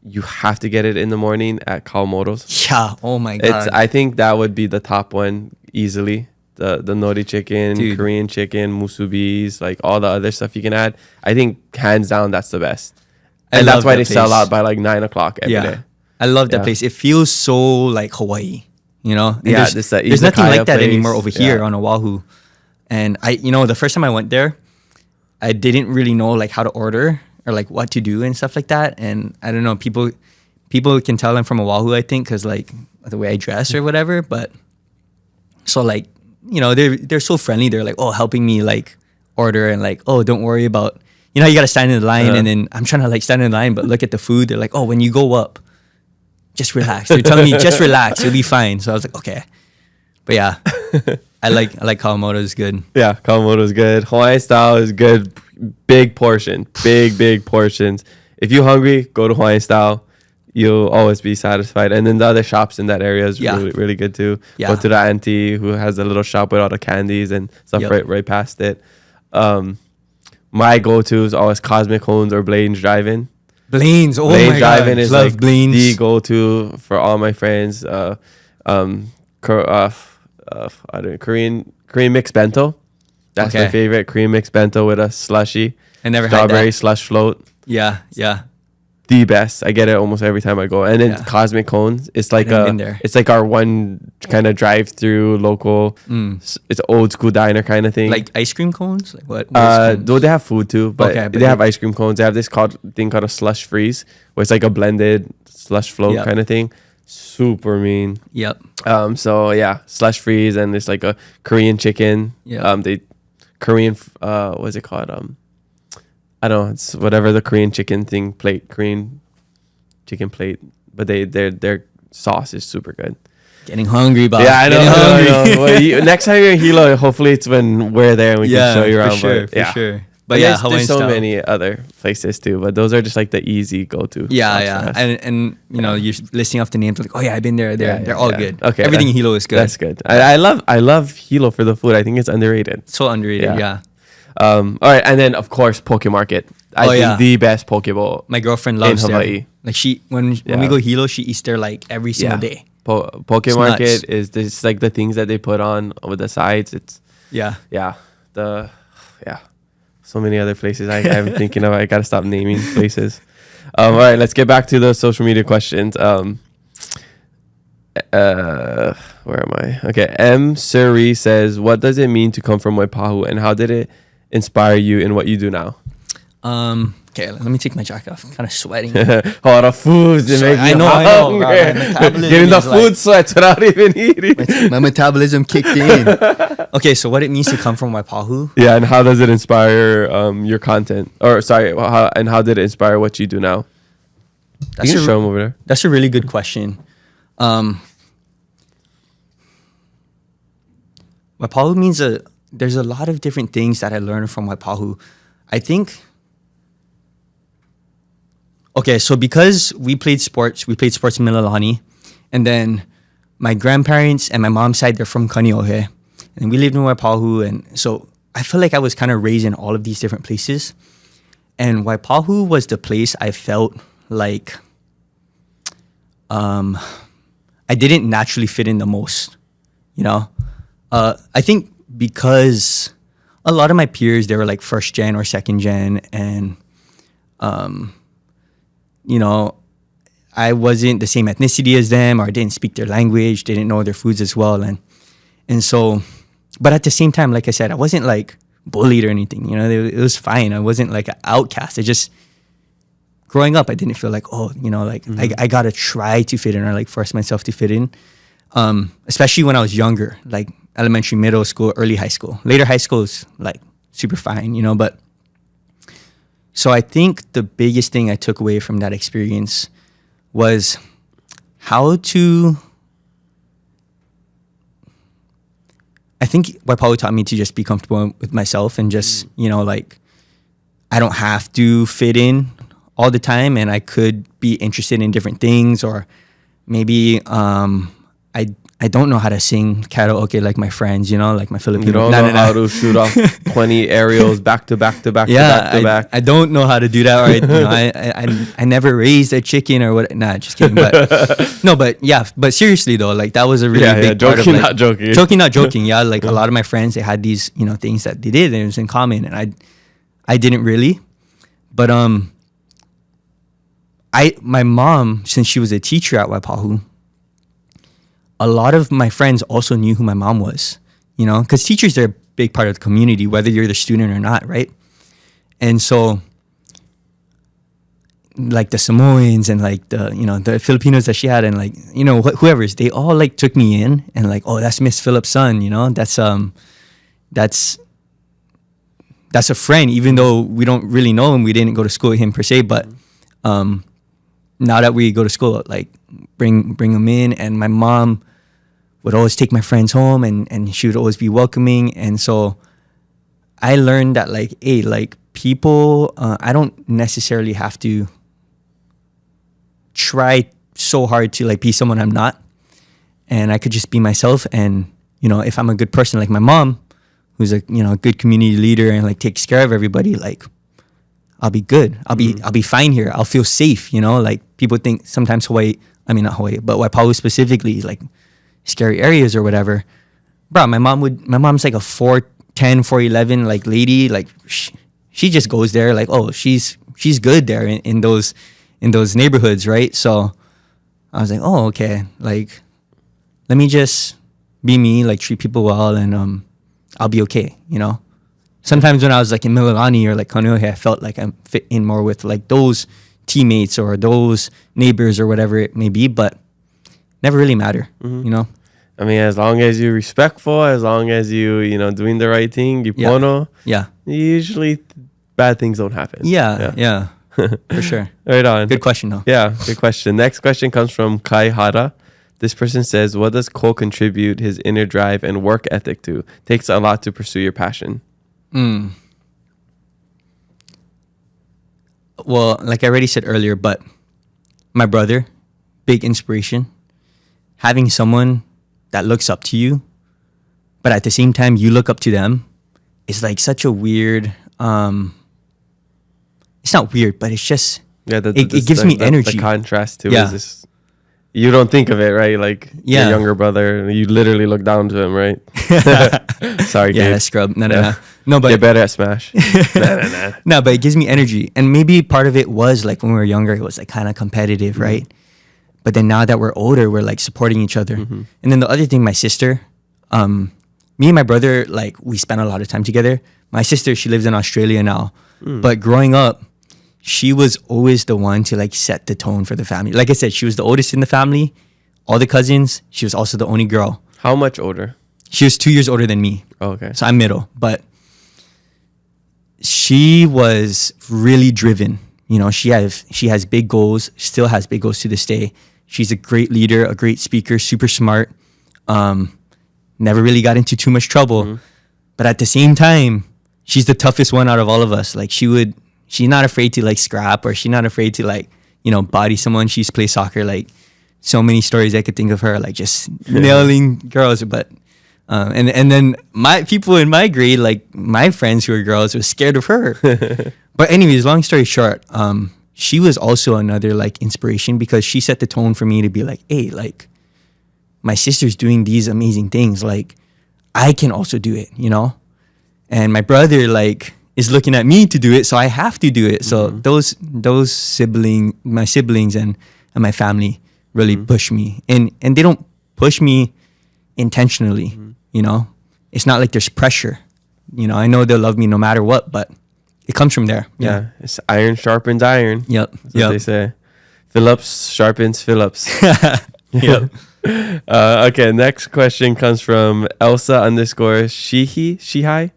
you have to get it in the morning at Kawamoto's. Yeah. Oh my god. I think that would be the top one easily. The nori chicken, Dude. Korean chicken, musubis, like all the other stuff you can add. I think hands down that's the best. I And that's love why that they sell place. out by like 9 o'clock every day. I love that Yeah. place. It feels so like Hawaii, And Yeah, there's, this, there's nothing izakaya like that place. anymore over here Yeah. on Oahu. And the first time I went there, I didn't really know like how to order or like what to do and stuff like that. And I don't know, people can tell I'm from Oahu, I think, because like the way I dress or whatever. But so like, they're so friendly. They're like, oh, helping me like order and like, oh, don't worry about you know, how you gotta stand in the line, and then I'm trying to like stand in the line, but look at the food. They're like, oh, when you go up, just relax. They're telling me just relax, you'll be fine. So I was like, okay. But yeah, I like Kawamoto is good. Yeah, Kawamoto is good. Hawaiian style is good. Big portion, big portions. If you're hungry, go to Hawaiian style. You'll always be satisfied. And then the other shops in that area is really good too. Yeah. Go to the auntie who has a little shop with all the candies and stuff right past it. My go-to is always Cosmic Hones or Blaine's Drive-In. Blaine's, oh Blaine's my god, Drive-In is love like Blaine's. the go-to for all my friends. I don't know, Korean mixed bento. That's my favorite. Korean mixed bento with a slushy. I never had strawberry that. slush float. Yeah. The best. I get it almost every time I go. And then Cosmic Cones. It's like it's like our one kind of drive-through local. It's old school diner kind of thing. Like ice cream cones? Like what is cones? Though they have food too, but Okay, but they have ice cream cones. They have this thing called a slush freeze, where it's like a blended slush float kind of thing. Super mean. Yep. So yeah, slush freeze, and it's like a Korean chicken. Yeah. Korean what's it called? I don't know, it's whatever the Korean chicken thing plate, Korean chicken plate, but their sauce is super good. Getting hungry, Bob. Yeah, I know. Getting hungry. Well, next time you're in Hilo, hopefully it's when we're there and we can show you around. For sure. But yeah, Hawaiian there's so style. many other places too, but those are just like the easy go-to. Yeah. And you know, you're listing off the names like, oh yeah, I've been there. They're all good. Okay, everything in Hilo is good. That's good. I love Hilo for the food. I think it's underrated. So underrated. Yeah. All right, and then of course Poke Market. I think the best Poke Bowl. My girlfriend loves in there. Hawaii. Like when we go Hilo, she eats there like every single day. Poke It's Market nuts. is just like the things that they put on with the sides. It's Yeah. so many other places I'm thinking of. I gotta stop naming places. All right, let's get back to the social media questions. Where am I? Okay, M. Suri says, what does it mean to come from Waipahu, and how did it inspire you in what you do now? Okay, let me take my jacket off. I'm kind of sweating. All the foods that make I me know. hungry. My metabolism Getting the is food sweats without even eating. my metabolism kicked in. Okay, so what it means to come from Waipahu? Yeah, and how does it inspire your content? Or sorry, how did it inspire what you do now? That's You can show them over there. That's a really good question. Waipahu means there's a lot of different things that I learned from Waipahu. I think. Okay, so because we played sports in Mililani, and then my grandparents and my mom's side, they're from Kaneohe, and we lived in Waipahu, and so I feel like I was kind of raised in all of these different places, and Waipahu was the place I felt like I didn't naturally fit in the most, you know? I think because a lot of my peers, they were like first gen or second gen, and you know, I wasn't the same ethnicity as them, or I didn't speak their language, didn't know their foods as well, and so, but at the same time, like I said, I wasn't like bullied or anything, you know, it was fine. I wasn't like an outcast. I just, growing up, I didn't feel like, oh, you know, like I gotta try to fit in or like force myself to fit in, especially when I was younger, like elementary, middle school, early high school. Later high school is like super fine, you know, but so I think the biggest thing I took away from that experience was how to, I think Waipahu taught me to just be comfortable with myself and just, you know, like, I don't have to fit in all the time, and I could be interested in different things, or maybe I don't know how to sing karaoke like my friends, you know, like my Filipino. You don't know how to shoot off 20 aerials back to back to back to back to back. I don't know how to do that. Or I never raised a chicken or what. Nah, just kidding. But no, but yeah. But seriously though, like that was a really big part of joking, like, not joking. Joking, not joking. Yeah, like a lot of my friends, they had these, you know, things that they did, and it was in common, and I didn't really. But my mom, since she was a teacher at Waipahu, a lot of my friends also knew who my mom was, you know, because teachers are a big part of the community, whether you're the student or not, right? And so, like the Samoans and like the, you know, the Filipinos that she had, and like, you know, whoever's, they all like took me in and like, oh, that's Miss Philip's son, you know, that's that's a friend, even though we don't really know him. We didn't go to school with him per se, but now that we go to school, like bring him in, and my mom would always take my friends home, and she would always be welcoming. And so I learned that like, hey, like people, I don't necessarily have to try so hard to like be someone I'm not, and I could just be myself. And you know, if I'm a good person, like my mom, who's a good community leader and like takes care of everybody, like I'll be good. I'll be fine here. I'll feel safe. You know, like people think sometimes Hawaii, I mean not Hawaii, but Waipahu specifically, like scary areas or whatever. Bro, my mom's like a 4'10", 4'11" like lady. Like she just goes there like, oh, she's good there in those neighborhoods, right? So I was like, oh, okay, like let me just be me, like treat people well, and I'll be okay, you know. Sometimes when I was like in Mililani or like Kaneohe, I felt like I fit in more with like those teammates or those neighbors or whatever it may be, but never really matter, you know. I mean, as long as you're respectful, as long as you doing the right thing, you pono, usually bad things don't happen. Yeah, for sure. Right on. Good question, though. Yeah, good question. Next question comes from Kai Hara. This person says, what does Cole contribute his inner drive and work ethic to? Takes a lot to pursue your passion. Well, like I already said earlier, but my brother, big inspiration. Having someone that looks up to you, but at the same time you look up to them, is like such a weird, it's not weird, but it's just, it gives me energy. The contrast too is this, you don't think of it, right? Like your younger brother, you literally look down to him, right? Sorry, yeah, Gabe. that's scrub. No, but get better at Smash. No, but it gives me energy, and maybe part of it was like when we were younger, it was like kind of competitive, right? But then now that we're older, we're like supporting each other. And then the other thing, my sister, me and my brother, like we spent a lot of time together. My sister, she lives in Australia now, but growing up, she was always the one to like set the tone for the family. Like I said, she was the oldest in the family, all the cousins. She was also the only girl. How much older? She was 2 years older than me. Oh, okay. So I'm middle, but she was really driven. You know, she has big goals, still has big goals to this day. She's a great leader, a great speaker, super smart. Never really got into too much trouble. But at the same time, she's the toughest one out of all of us. Like she's not afraid to like scrap, or she's not afraid to like, body someone. She used to play soccer. Like so many stories I could think of her, like just nailing girls. But and then my people in my grade, like my friends who were girls, was scared of her. But anyways, long story short, she was also another like inspiration, because she set the tone for me to be like, hey, like my sister's doing these amazing things, like I can also do it, and my brother like is looking at me to do it, so I have to do it. So those my siblings and my family really push me, and they don't push me intentionally. It's not like there's pressure. I know they'll love me no matter what, but it comes from there. Yeah, it's iron sharpens iron. Yep. That's what they say. Phillips sharpens Phillips. Yep. Okay, next question comes from Elsa_Shihai.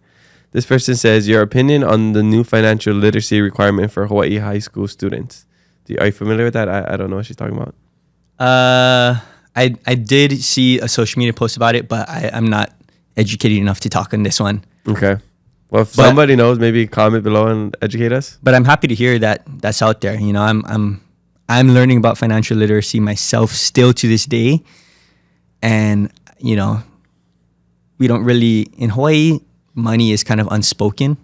This person says, your opinion on the new financial literacy requirement for Hawaii high school students. Are you familiar with that? I don't know what she's talking about. I did see a social media post about it, but I'm not educated enough to talk on this one. Okay. Well, if somebody knows, maybe comment below and educate us. But I'm happy to hear that that's out there. I'm learning about financial literacy myself still to this day. And, we don't really, in Hawaii, money is kind of unspoken.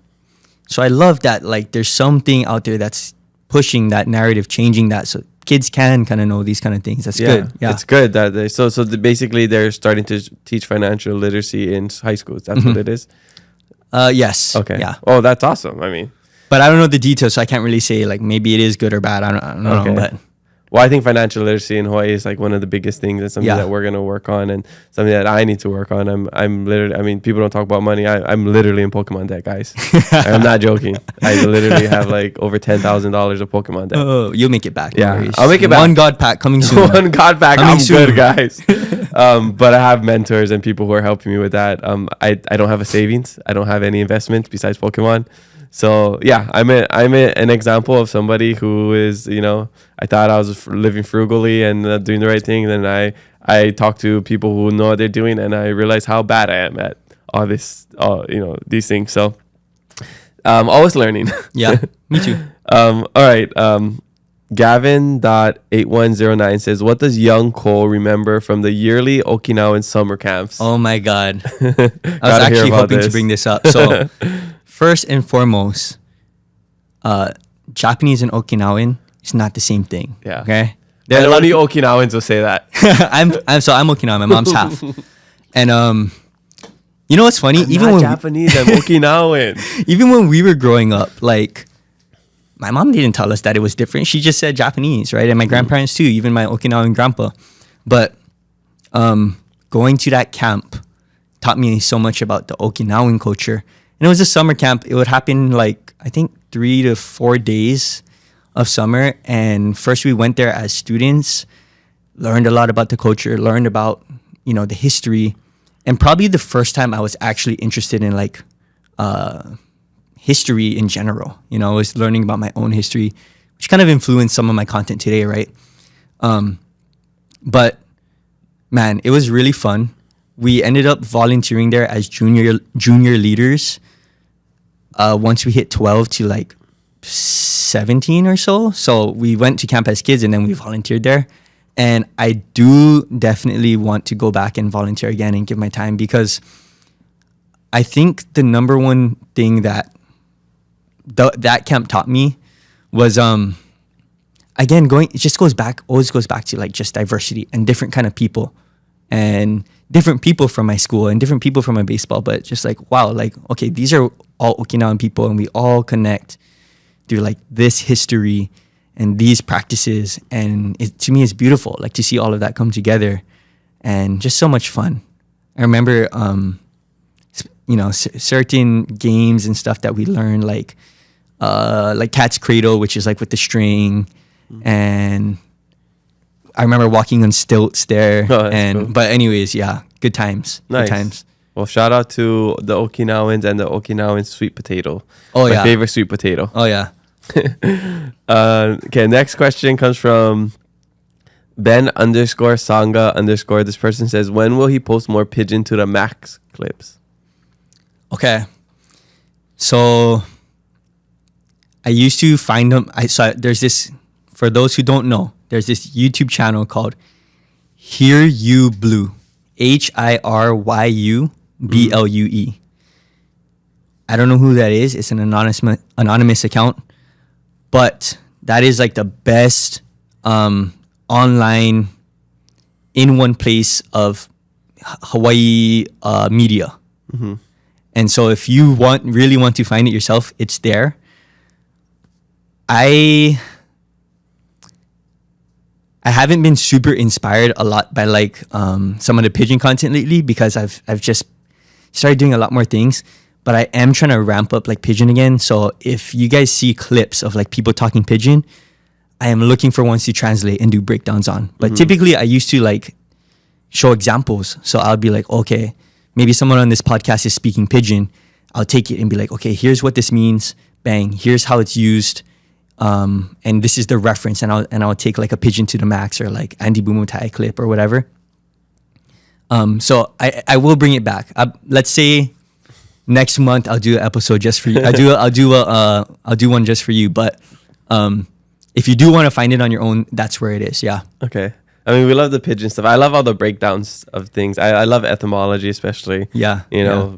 So I love that, like, there's something out there that's pushing that narrative, changing that, so kids can kind of know these kind of things. That's good. Yeah, it's good that basically they're starting to teach financial literacy in high schools. That's what it is. Yes. Okay. Yeah. Oh, that's awesome. I mean, but I don't know the details, so I can't really say like maybe it is good or bad. I don't know. But Well, I think financial literacy in Hawaii is like one of the biggest things, and something that we're gonna work on, and something that I need to work on. I'm literally. I mean, people don't talk about money. I'm literally in Pokemon debt, guys. I'm not joking. I literally have like over $10,000 of Pokemon debt. Oh, you'll make it back. Yeah, No worries. I'll make it back. One God pack coming soon. One God back. Coming I'm soon. good, guys. But I have mentors and people who are helping me with that. I don't have a savings. I don't have any investments besides Pokemon. So yeah, I'm an example of somebody who is, I thought I was living frugally and doing the right thing. And then I talk to people who know what they're doing, and I realize how bad I am at all this, these things. So always learning. Yeah, me too. All right. Gavin.8109 says, what does young Cole remember from the yearly Okinawan summer camps? Oh my God. I was Gotta hear actually about hoping to this. bring this up. So first and foremost, Japanese and Okinawan is not the same thing. Yeah. Okay. There are only Okinawans will say that. I'm Okinawan. My mom's half. And you know what's funny? Not Japanese, I'm Okinawan. Even when we were growing up, like my mom didn't tell us that it was different. She just said Japanese, right? And my grandparents too, even my Okinawan grandpa. But going to that camp taught me so much about the Okinawan culture. And it was a summer camp. It would happen like, I think 3 to 4 days of summer. And first we went there as students, learned a lot about the culture, learned about, the history. And probably the first time I was actually interested in like history in general. I was learning about my own history, which kind of influenced some of my content today, right? But man, it was really fun. We ended up volunteering there as junior leaders once we hit 12 to like 17 or so. So we went to camp as kids and then we volunteered there. And I do definitely want to go back and volunteer again and give my time, because I think the number one thing that that camp taught me was again it just always goes back to like just diversity and different kind of people and different people from my school and different people from my baseball, but just like, wow, like, okay, these are all Okinawan people and we all connect through like this history and these practices, and to me it's beautiful, like to see all of that come together and just so much fun. I remember certain games and stuff that we learned, like Cat's Cradle, which is like with the string, and I remember walking on stilts there. Oh, cool. But anyways, yeah, good times. Nice. Good times. Well, shout out to the Okinawans and the Okinawan sweet potato. Oh, My yeah. favorite sweet potato. Oh yeah. Okay, next question comes from Ben_Sanga_. This person says, when will he post more pigeon to the max clips? Okay. So I used to find them. There's this, for those who don't know, there's this YouTube channel called Hear You Blue. HIRYUBLUE. I don't know who that is. It's an anonymous account. But that is like the best online in one place of Hawaii media. Mm-hmm. And so if you really want to find it yourself, it's there. I haven't been super inspired a lot by like some of the pigeon content lately, because I've just started doing a lot more things. But I am trying to ramp up like pigeon again. So if you guys see clips of like people talking pigeon, I am looking for ones to translate and do breakdowns on. But typically I used to like show examples. So I'll be like, okay, maybe someone on this podcast is speaking pigeon. I'll take it and be like, okay, here's what this means. Bang, here's how it's used. And this is the reference. And I'll take like a pigeon to the max or like Andy Bumutai clip or whatever. So I will bring it back. Let's say next month I'll do an episode just for you. I'll do one just for you. But if you do want to find it on your own, that's where it is. Yeah. Okay. I mean, we love the pigeon stuff. I love all the breakdowns of things. I love etymology, especially. Yeah.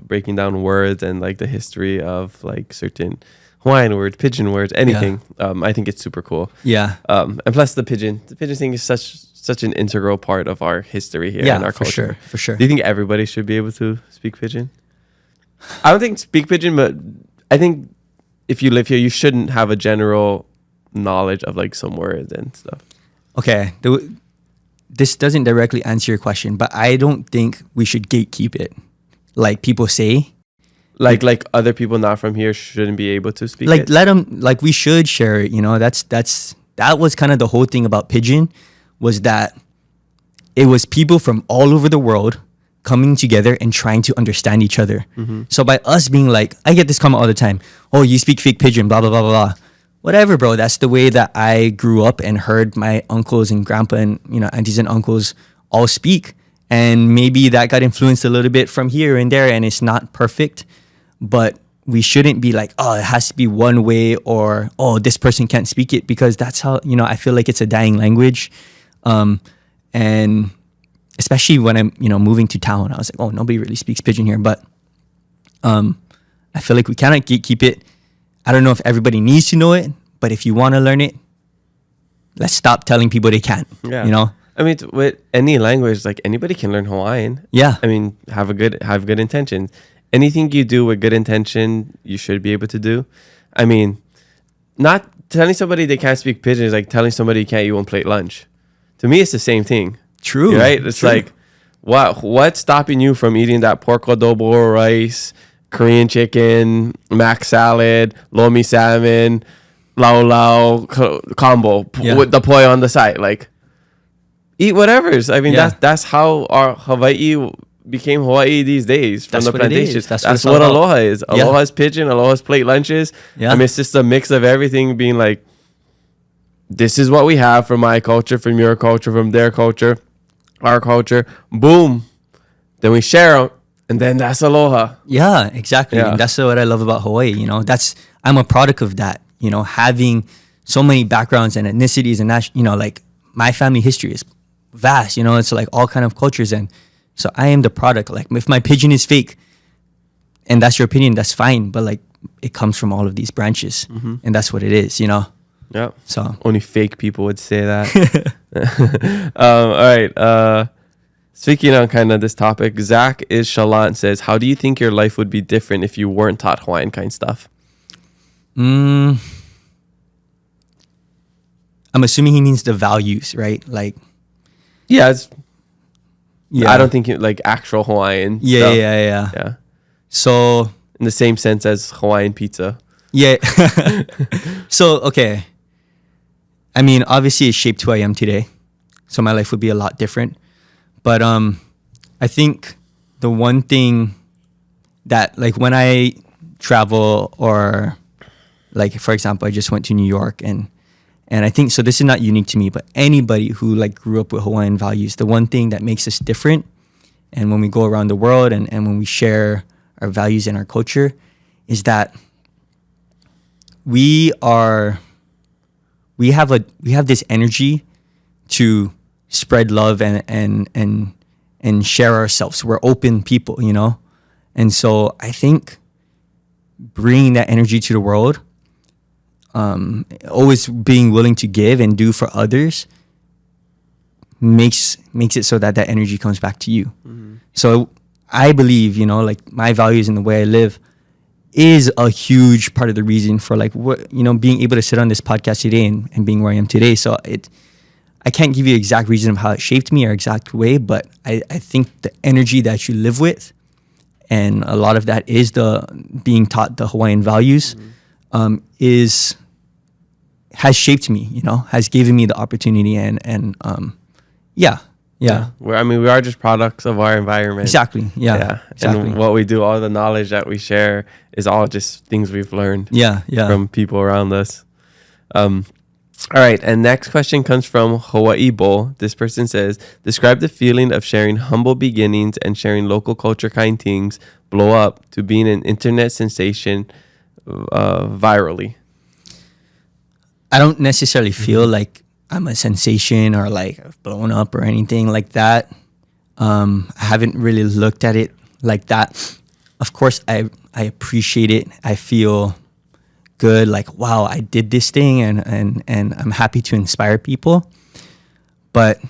Breaking down words and like the history of like certain Hawaiian words, pigeon words, anything. I think it's super cool. Yeah. And plus the pigeon thing is such an integral part of our history here and our culture. For sure. Do you think everybody should be able to speak pigeon? I don't think speak pigeon, but I think if you live here, you shouldn't have a general knowledge of like some words and stuff. okay, this doesn't directly answer your question, but I don't think we should gatekeep it, like people say. Like other people not from here shouldn't be able to speak Like it? let them, like we should share it. You know, that was kind of the whole thing about Pigeon, was that it was people from all over the world coming together and trying to understand each other. So by us being like, I get this comment all the time. Oh, you speak fake Pigeon, blah blah blah blah blah. Whatever, bro. That's the way that I grew up and heard my uncles and grandpa and aunties and uncles all speak. And maybe that got influenced a little bit from here and there, and it's not perfect. But we shouldn't be like, oh, it has to be one way, or oh, this person can't speak it, because that's how I feel like it's a dying language. And especially when I'm moving to town, I was like, oh, nobody really speaks Pigeon here. But I feel like we cannot keep it. I don't know if everybody needs to know it, but if you want to learn it, let's stop telling people they can't. Yeah. I mean, with any language, like anybody can learn Hawaiian. Yeah. I mean, have good intentions. Anything you do with good intention, you should be able to do. I mean, not telling somebody they can't speak Pigeon is like telling somebody you can't eat one plate lunch. To me, it's the same thing. True. Right? It's true. like, what's stopping you from eating that pork adobo rice, Korean chicken, mac salad, lomi salmon, lau combo with the poi on the side? Like, eat whatever's. I mean, that's how our Hawaii became Hawaii these days, from That's the what it is. plantations. That's That's what what it's all Aloha is. Yeah. Aloha's Pigeon, Aloha's plate lunches. Yeah. I mean, it's just a mix of everything being like, this is what we have from my culture, from your culture, from their culture, our culture. Boom. Then we share them, and then that's Aloha. Yeah, exactly. Yeah. And that's what I love about Hawaii. I'm a product of that. Having so many backgrounds and ethnicities, and like my family history is vast. It's like all kind of cultures, and so I am the product. Like if my Pigeon is fake, and that's your opinion, that's fine. But like it comes from all of these branches, and that's what it is. Yeah. So Only fake people would say that. All right. Speaking on kind of this topic, Zach is Shalant says, how do you think your life would be different if you weren't taught Hawaiian kind stuff? I'm assuming he means the values, right? Like, Yeah, yeah, I don't think like actual Hawaiian Yeah, stuff. yeah. So In the same sense as Hawaiian pizza. yeah. So okay. I mean, obviously it shaped who I am today. So my life would be a lot different. But I think the one thing that, like, when I travel, or like for example, I just went to New York, and I think, so this is not unique to me, but anybody who like grew up with Hawaiian values, the one thing that makes us different, and when we go around the world and when we share our values and our culture, is that we have this energy to spread love and share ourselves. We're open people, and so I think bringing that energy to the world, always being willing to give and do for others, makes it so that energy comes back to you. So I believe, like my values and the way I live is a huge part of the reason for like what, being able to sit on this podcast today and being where I am today. So I can't give you exact reason of how it shaped me or exact way, but I think the energy that you live with, and a lot of that is the being taught the Hawaiian values, has shaped me, has given me the opportunity and yeah. We are just products of our environment. Exactly. Yeah. Exactly. And what we do, all the knowledge that we share is all just things we've learned from people around us. All right. And next question comes from Hawaii Bowl. This person says, describe the feeling of sharing humble beginnings and sharing local culture kind things blow up to being an internet sensation virally. I don't necessarily feel like I'm a sensation or like I've blown up or anything like that. I haven't really looked at it like that. Of course, I appreciate it. I feel good, like, wow, I did this thing, and I'm happy to inspire people. But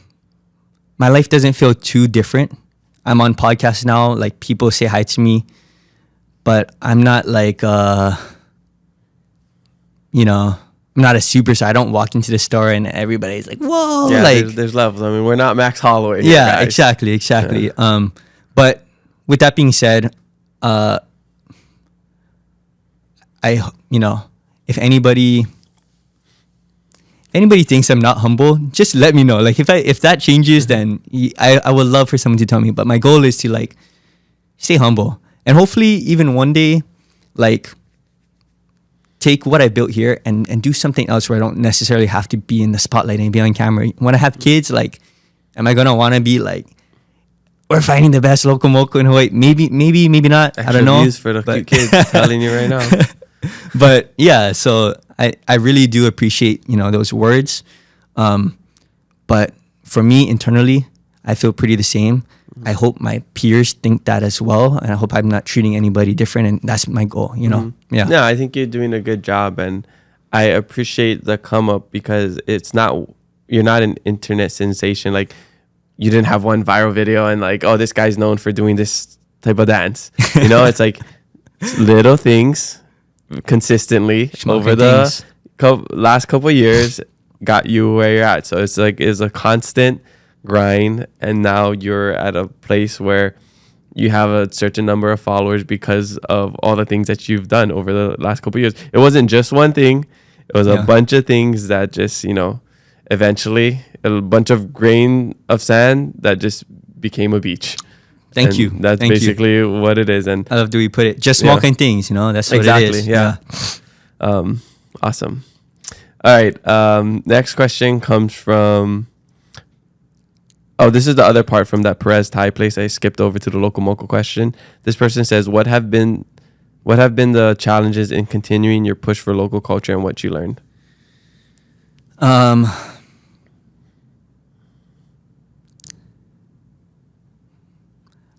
my life doesn't feel too different. I'm on podcasts now, like people say hi to me, but I'm not like I'm not a superstar. I don't walk into the store and everybody's like, whoa, Yeah, like there's levels. I mean, we're not Max Holloway here, yeah, guys. exactly. But with that being said, if anybody thinks I'm not humble, just let me know. Like if that changes, then I would love for someone to tell me. But my goal is to like stay humble, and hopefully even one day, like take what I built here and do something else where I don't necessarily have to be in the spotlight and be on camera. When I have kids, like, am I gonna want to be like, we're finding the best local moco in Hawaii? Maybe not. I don't know. Views for the cute kids. Telling you right now. But yeah, so I really do appreciate, those words. But for me internally, I feel pretty the same. I hope my peers think that as well. And I hope I'm not treating anybody different. And that's my goal, Yeah. Yeah, I think you're doing a good job. And I appreciate the come up because you're not an internet sensation. Like, you didn't have one viral video and like, oh, this guy's known for doing this type of dance. It's like little things consistently over the last couple of years got you where you're at. So it's a constant grind, and now you're at a place where you have a certain number of followers because of all the things that you've done over the last couple of years. It wasn't just one thing. It was a bunch of things that just, eventually a bunch of grain of sand that just became a beach. Thank you. That's basically what it is. And I love the way you put it. Just small kind of things, That's what exactly, it is. Yeah. Awesome. All right. Next question comes from. Oh, this is the other part from that Perez Thai place. I skipped over to the local moco question. This person says, "What have been the challenges in continuing your push for local culture and what you learned?"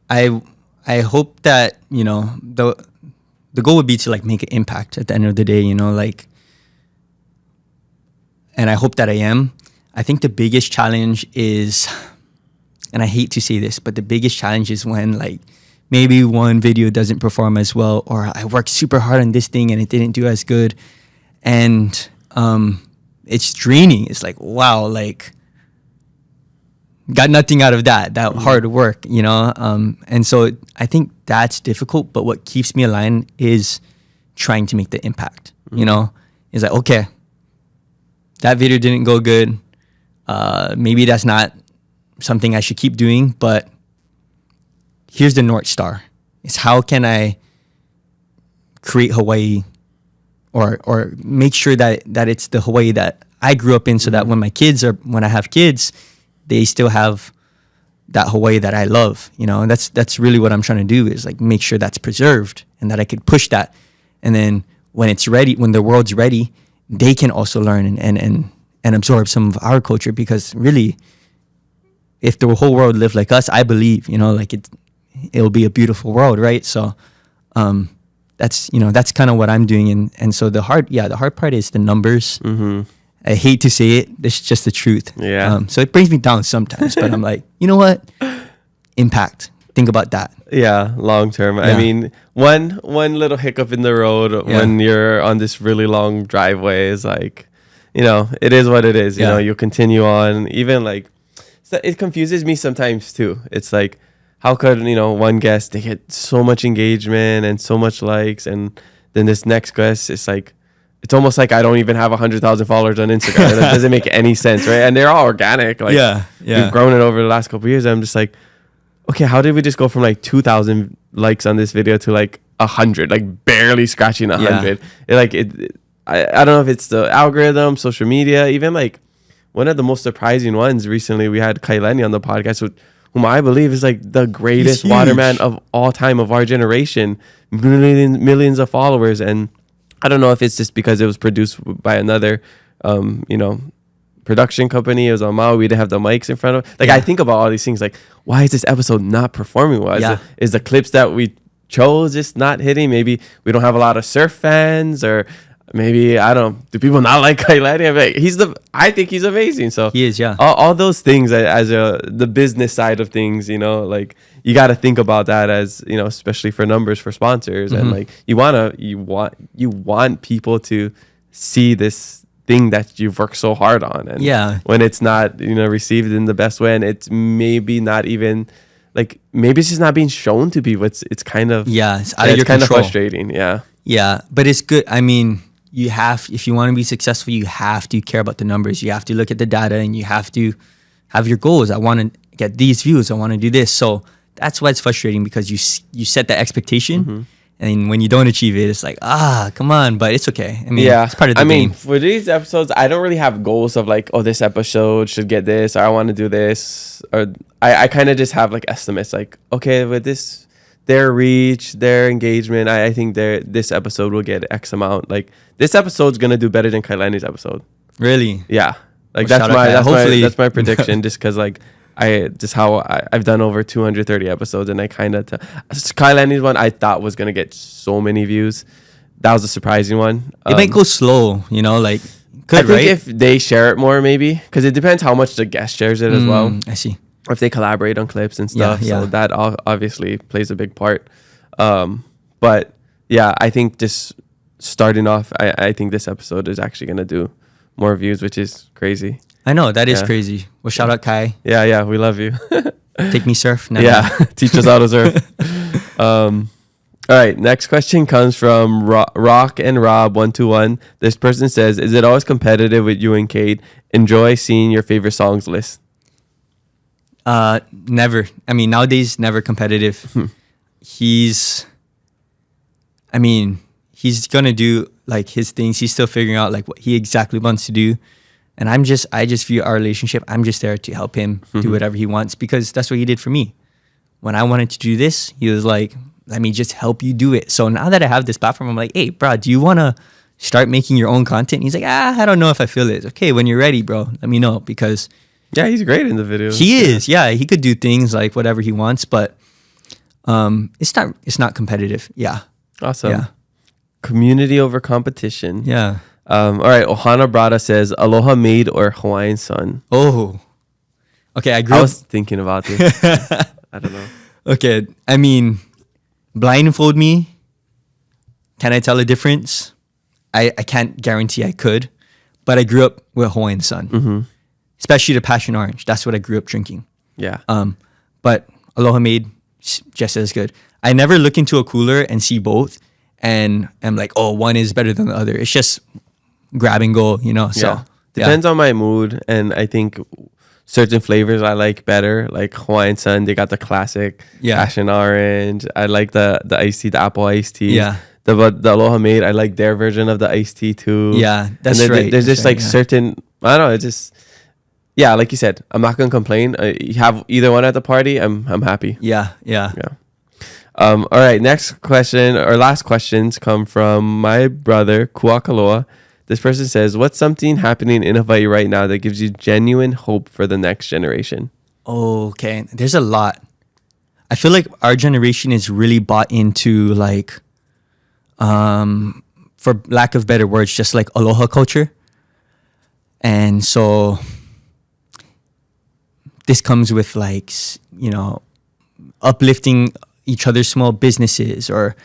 I hope that, the goal would be to like make an impact at the end of the day, and I hope that I am. I think the biggest challenge is, and I hate to say this, but the biggest challenge is when like maybe one video doesn't perform as well, or I worked super hard on this thing and it didn't do as good. And it's draining. It's like, wow, like got nothing out of that hard work, and so I think that's difficult, but what keeps me aligned is trying to make the impact. It's like, okay, that video didn't go good, maybe that's not something I should keep doing, but here's the North Star. It's how can I create Hawaii or make sure that it's the Hawaii that I grew up in, so that when I have kids, they still have that Hawaii that I love, and that's really what I'm trying to do, is like make sure that's preserved and that I could push that. And then when it's ready, when the world's ready, they can also learn and absorb some of our culture, because really, if the whole world lived like us, I believe, like it'll be a beautiful world. Right. So, that's kind of what I'm doing. And so the hard part is the numbers. Mm-hmm. I hate to say it. It's just the truth. Yeah. So it brings me down sometimes, but I'm like, you know what? Impact. Think about that. Yeah, long term. Yeah. I mean, one little hiccup in the road when you're on this really long driveway is like, it is what it is. You continue on. Even like, so it confuses me sometimes too. It's like, how could one guest, they get so much engagement and so much likes, and then this next guest, it's like, it's almost like I don't even have 100,000 followers on Instagram. That doesn't make any sense, right? And they're all organic. Like, we've grown it over the last couple of years. I'm just like, okay, how did we just go from like 2,000 likes on this video to like 100, like barely scratching 100? I don't know if it's the algorithm, social media, even like one of the most surprising ones recently, we had Kine on the podcast, whom I believe is like the greatest waterman of all time, of our generation, millions of followers. And I don't know if it's just because it was produced by another, production company. It was on Maui. We didn't have the mics in front of. I think about all these things. Like, why is this episode not performing well? Is the clips that we chose just not hitting? Maybe we don't have a lot of surf fans, or maybe I don't know. Do people not like Kailani? I think he's amazing. So he is. Yeah. All those things as the business side of things. You got to think about that as, especially for numbers, for sponsors. Mm-hmm. And like, you want people to see this thing that you've worked so hard on, and Yeah. when it's not, received in the best way, and it's maybe not even like, maybe it's just not being shown to people. It's kind of, Yeah, it's out of it's your kind of control. frustrating. Yeah. Yeah, but it's good. I mean, if you want to be successful, you have to care about the numbers. You have to look at the data, and you have to have your goals. I want to get these views. I want to do this. So that's why it's frustrating, because you set the expectation, and when you don't achieve it, it's like, come on. But it's okay. I mean, it's part of the game. For these episodes, I don't really have goals of like, oh, this episode should get this, or I want to do this, or I kind of just have like estimates, like, okay, with this, their reach, their engagement, I think this episode will get X amount. Like, this episode's gonna do better than Kailani's episode. Really? Yeah, like Well, shout out Kai. that's my prediction. Just because like I've done over 230 episodes, and I kind of Kailani's one I thought was gonna get so many views. That was a surprising one. It might go slow, like I could, think right? if they share it more, maybe, because it depends how much the guest shares it as well. I see. Or if they collaborate on clips and stuff. Yeah. So that obviously plays a big part. But yeah, I think just starting off, I think this episode is actually gonna do more views, which is crazy. I know that is Yeah. crazy. Well, shout out Kai. Yeah, we love you. Take me surf. No, Yeah, teach us how to surf. All right, next question comes from Rock and Rob 121. This person says, "Is it always competitive with you and Cade? Enjoy seeing your favorite songs list." Never. I mean, nowadays, never competitive. He's gonna do like his things. He's still figuring out like what he exactly wants to do, and I just view our relationship. I'm just there to help him do whatever he wants, because that's what he did for me. When I wanted to do this, he was like, "Let me just help you do it." So now that I have this platform, I'm like, "Hey, bro, do you want to start making your own content?" He's like, I don't know if I feel it. Okay, when you're ready, bro, let me know, because Yeah, he's great in the videos. he is. Yeah, he could do things like whatever he wants, but it's not competitive. Yeah. Awesome. Yeah. Community over competition. Yeah. All right. Ohana Brada says, "Aloha Maid or Hawaiian Sun?" Oh. Okay, I grew I up. was thinking about this. I don't know. Okay, I mean, blindfold me. Can I tell a difference? I can't guarantee I could, but I grew up with Hawaiian Sun, especially the Passion Orange. That's what I grew up drinking. Yeah. But Aloha Maid, just as good. I never look into a cooler and see both, and I'm like, oh, one is better than the other. It's just grab and go, So Yeah. Depends on my mood, and I think certain flavors I like better, like Hawaiian Sun. They got the classic Passion Orange. I like the iced tea, the apple iced tea. Yeah. The Aloha Maid, I like their version of the iced tea too. Yeah, that's and right. There's That's just right, like yeah. certain, I don't know, it's just, yeah, like you said, I'm not gonna complain. You have either one at the party, I'm happy. Yeah. Yeah. All right, next question or last questions come from my brother, Kuakaloa. This person says, "What's something happening in Hawaii right now that gives you genuine hope for the next generation?" Okay, there's a lot. I feel like our generation is really bought into like, for lack of better words, just like aloha culture. And so this comes with like, uplifting each other's small businesses, or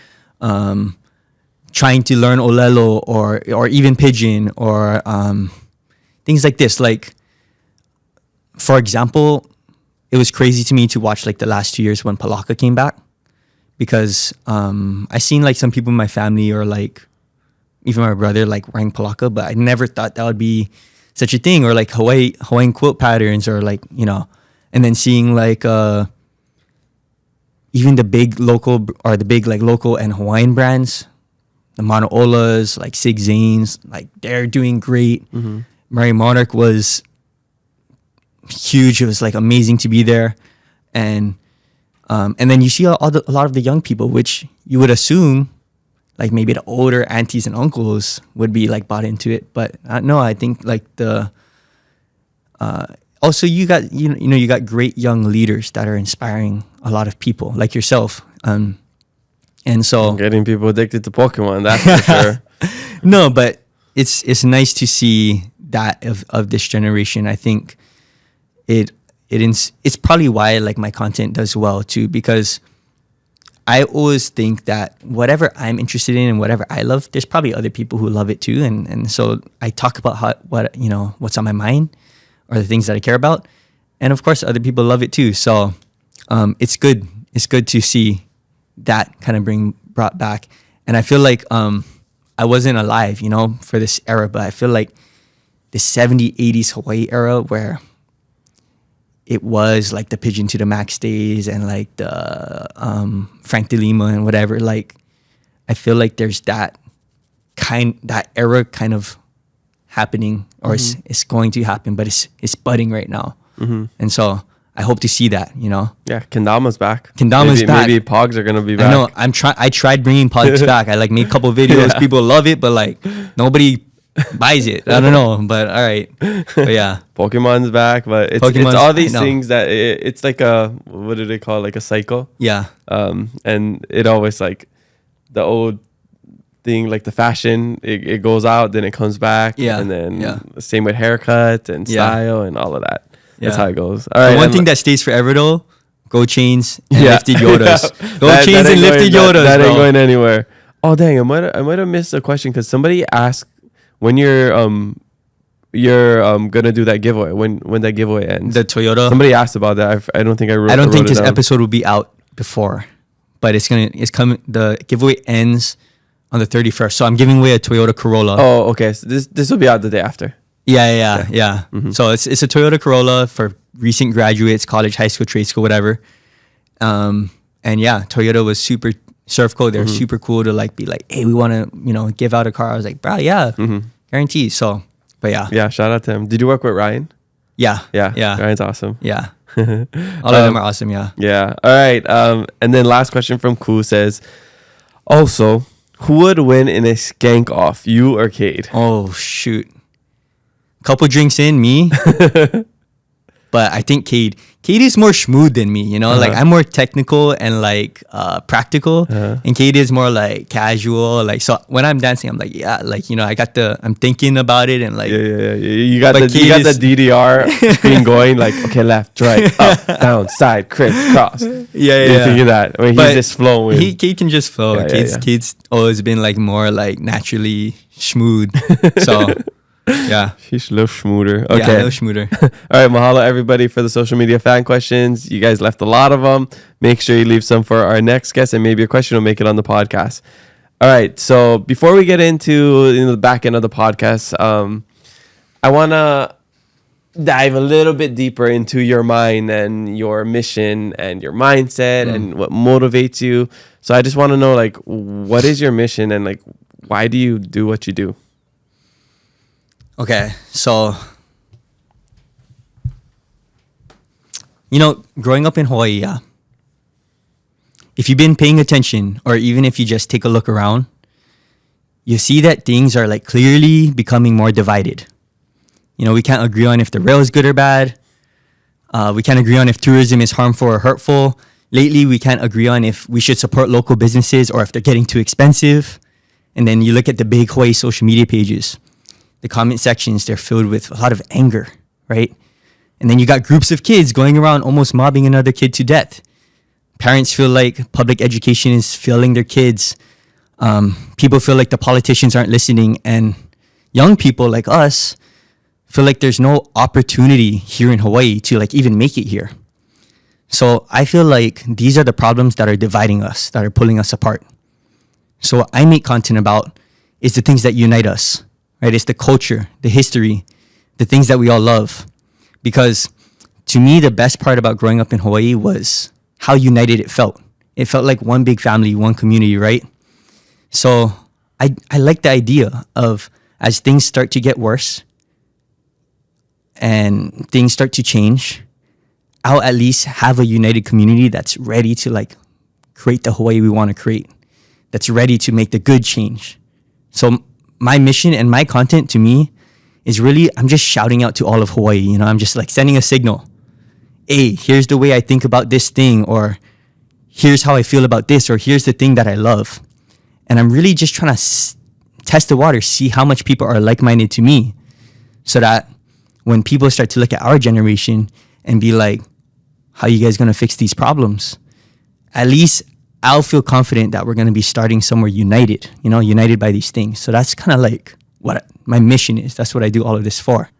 trying to learn olelo or even pidgin, or things like this. Like, for example, it was crazy to me to watch like the last 2 years when Palaka came back, because I seen like some people in my family, or like even my brother, like wearing Palaka, but I never thought that would be such a thing, or like Hawaiian quilt patterns, or like, and then seeing like even the big local, or the big like local and Hawaiian brands, the Manaolas, like Sig Zanes, like they're doing great. Mary Monarch was huge. It was like amazing to be there, and then you see a lot of the young people, which you would assume like maybe the older aunties and uncles would be like bought into it, but no, I think like the also you got you got great young leaders that are inspiring a lot of people like yourself, and so Getting people addicted to Pokemon, that's for sure. no, but it's nice to see that of this generation. I think it's probably why like my content does well too, because I always think that whatever I'm interested in and whatever I love, there's probably other people who love it too. And so I talk about what's on my mind or the things that I care about. And of course, other people love it too. So it's good. It's good to see that kind of brought back. And I feel like I wasn't alive, for this era, but I feel like the 70s, 80s Hawaii era where it was like the Pigeon to the Max days and like the Frank De Lima and whatever. Like, I feel like there's that era kind of happening, or it's going to happen, but it's budding right now. And so I hope to see that, Yeah, Kendama's back. Kendama's back. Maybe Pogs are gonna be back. I know. I tried bringing Pogs back. I like made a couple videos. People love it, but like nobody buys it. I don't know, but all right. But yeah, Pokemon's back, but it's all these things that it's like what do they call it? Like a cycle. Yeah. And it always like the old thing, like the fashion, it goes out, then it comes back. Yeah. And then same with haircut and style and all of that. That's how it goes. All right. The one thing that stays forever though, gold chains and lifted Yodas. Yeah. Gold chains and lifted Yodas. That ain't going anywhere. Oh dang! I might have missed a question because somebody asked when you're gonna do that giveaway, when that giveaway ends. The Toyota. Somebody asked about that. I don't think I wrote. I don't think this down. episode will be out before, but it's coming. The giveaway ends on the 31st, so I'm giving away a Toyota Corolla. Oh, okay. So this will be out the day after. Yeah. Mm-hmm. So it's a Toyota Corolla for recent graduates, college, high school, trade school, whatever. And yeah, Toyota was super surf code. They're super cool to like be like, hey, we want to give out a car. I was like, bro, yeah, guaranteed. So, but yeah, shout out to him. Did you work with Ryan? Yeah. Ryan's awesome. Yeah, all of them are awesome. Yeah. All right. And then last question from Ku says, also, who would win in a skank off, you or Cade? Oh shoot. Couple drinks in, me. But I think Cade is more smooth than me, like I'm more technical and like practical, and Cade is more like casual. Like, so when I'm dancing, I'm like, I'm thinking about it and like, you got the DDR screen going, like, okay, left, right, up, down, side, criss, cross. You're thinking that. I mean, he's just flowing. Cade can just flow. Cade's always been like more like naturally smooth. So. Yeah. She's a little schmooder. Okay. Yeah, a little schmooder. All right. Mahalo, everybody, for the social media fan questions. You guys left a lot of them. Make sure you leave some for our next guest, and maybe a question will make it on the podcast. All right. So before we get into the back end of the podcast, I want to dive a little bit deeper into your mind and your mission and your mindset and what motivates you. So I just want to know, like, what is your mission and, like, why do you do what you do? Okay, so, growing up in Hawaii, if you've been paying attention, or even if you just take a look around, you see that things are like clearly becoming more divided. We can't agree on if the rail is good or bad. We can't agree on if tourism is harmful or hurtful. Lately, we can't agree on if we should support local businesses or if they're getting too expensive. And then you look at the big Hawaii social media pages. The comment sections, they're filled with a lot of anger, right? And then you got groups of kids going around almost mobbing another kid to death. Parents feel like public education is failing their kids. People feel like the politicians aren't listening. And young people like us feel like there's no opportunity here in Hawaii to like even make it here. So I feel like these are the problems that are dividing us, that are pulling us apart. So what I make content about is the things that unite us. Right, it's the culture, the history, the things that we all love. Because to me, the best part about growing up in Hawaii was how united it felt. It felt like one big family, one community, right? So I like the idea of, as things start to get worse and things start to change, I'll at least have a united community that's ready to like create the Hawaii we want to create, that's ready to make the good change. So my mission and my content to me is really, I'm just shouting out to all of Hawaii. I'm just like sending a signal. Hey, here's the way I think about this thing, or here's how I feel about this, or here's the thing that I love. And I'm really just trying to test the water, see how much people are like-minded to me, so that when people start to look at our generation and be like, how are you guys going to fix these problems? At least I'll feel confident that we're going to be starting somewhere united, united by these things. So that's kind of like what my mission is. That's what I do all of this for.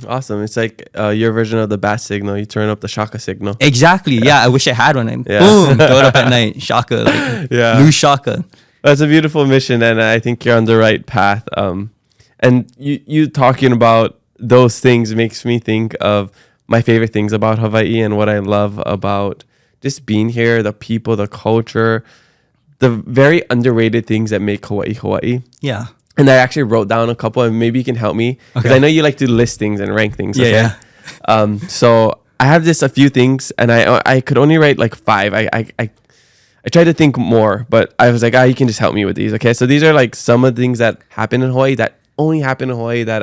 Awesome. It's like your version of the bat signal. You turn up the shaka signal. Exactly. Yeah. I wish I had one. Boom. Throw it up at night. Shaka. Like, lose shaka. That's a beautiful mission, and I think you're on the right path. And you talking about those things makes me think of my favorite things about Hawaii and what I love about just being here, the people, the culture, the very underrated things that make Hawaii. Yeah. And I actually wrote down a couple, and maybe you can help me because I know you like to list things and rank things. Okay? Yeah. So I have a few things, and I could only write like 5. I tried to think more, but I was like, you can just help me with these. Okay. So these are like some of the things that happen in Hawaii that only happen in Hawaii that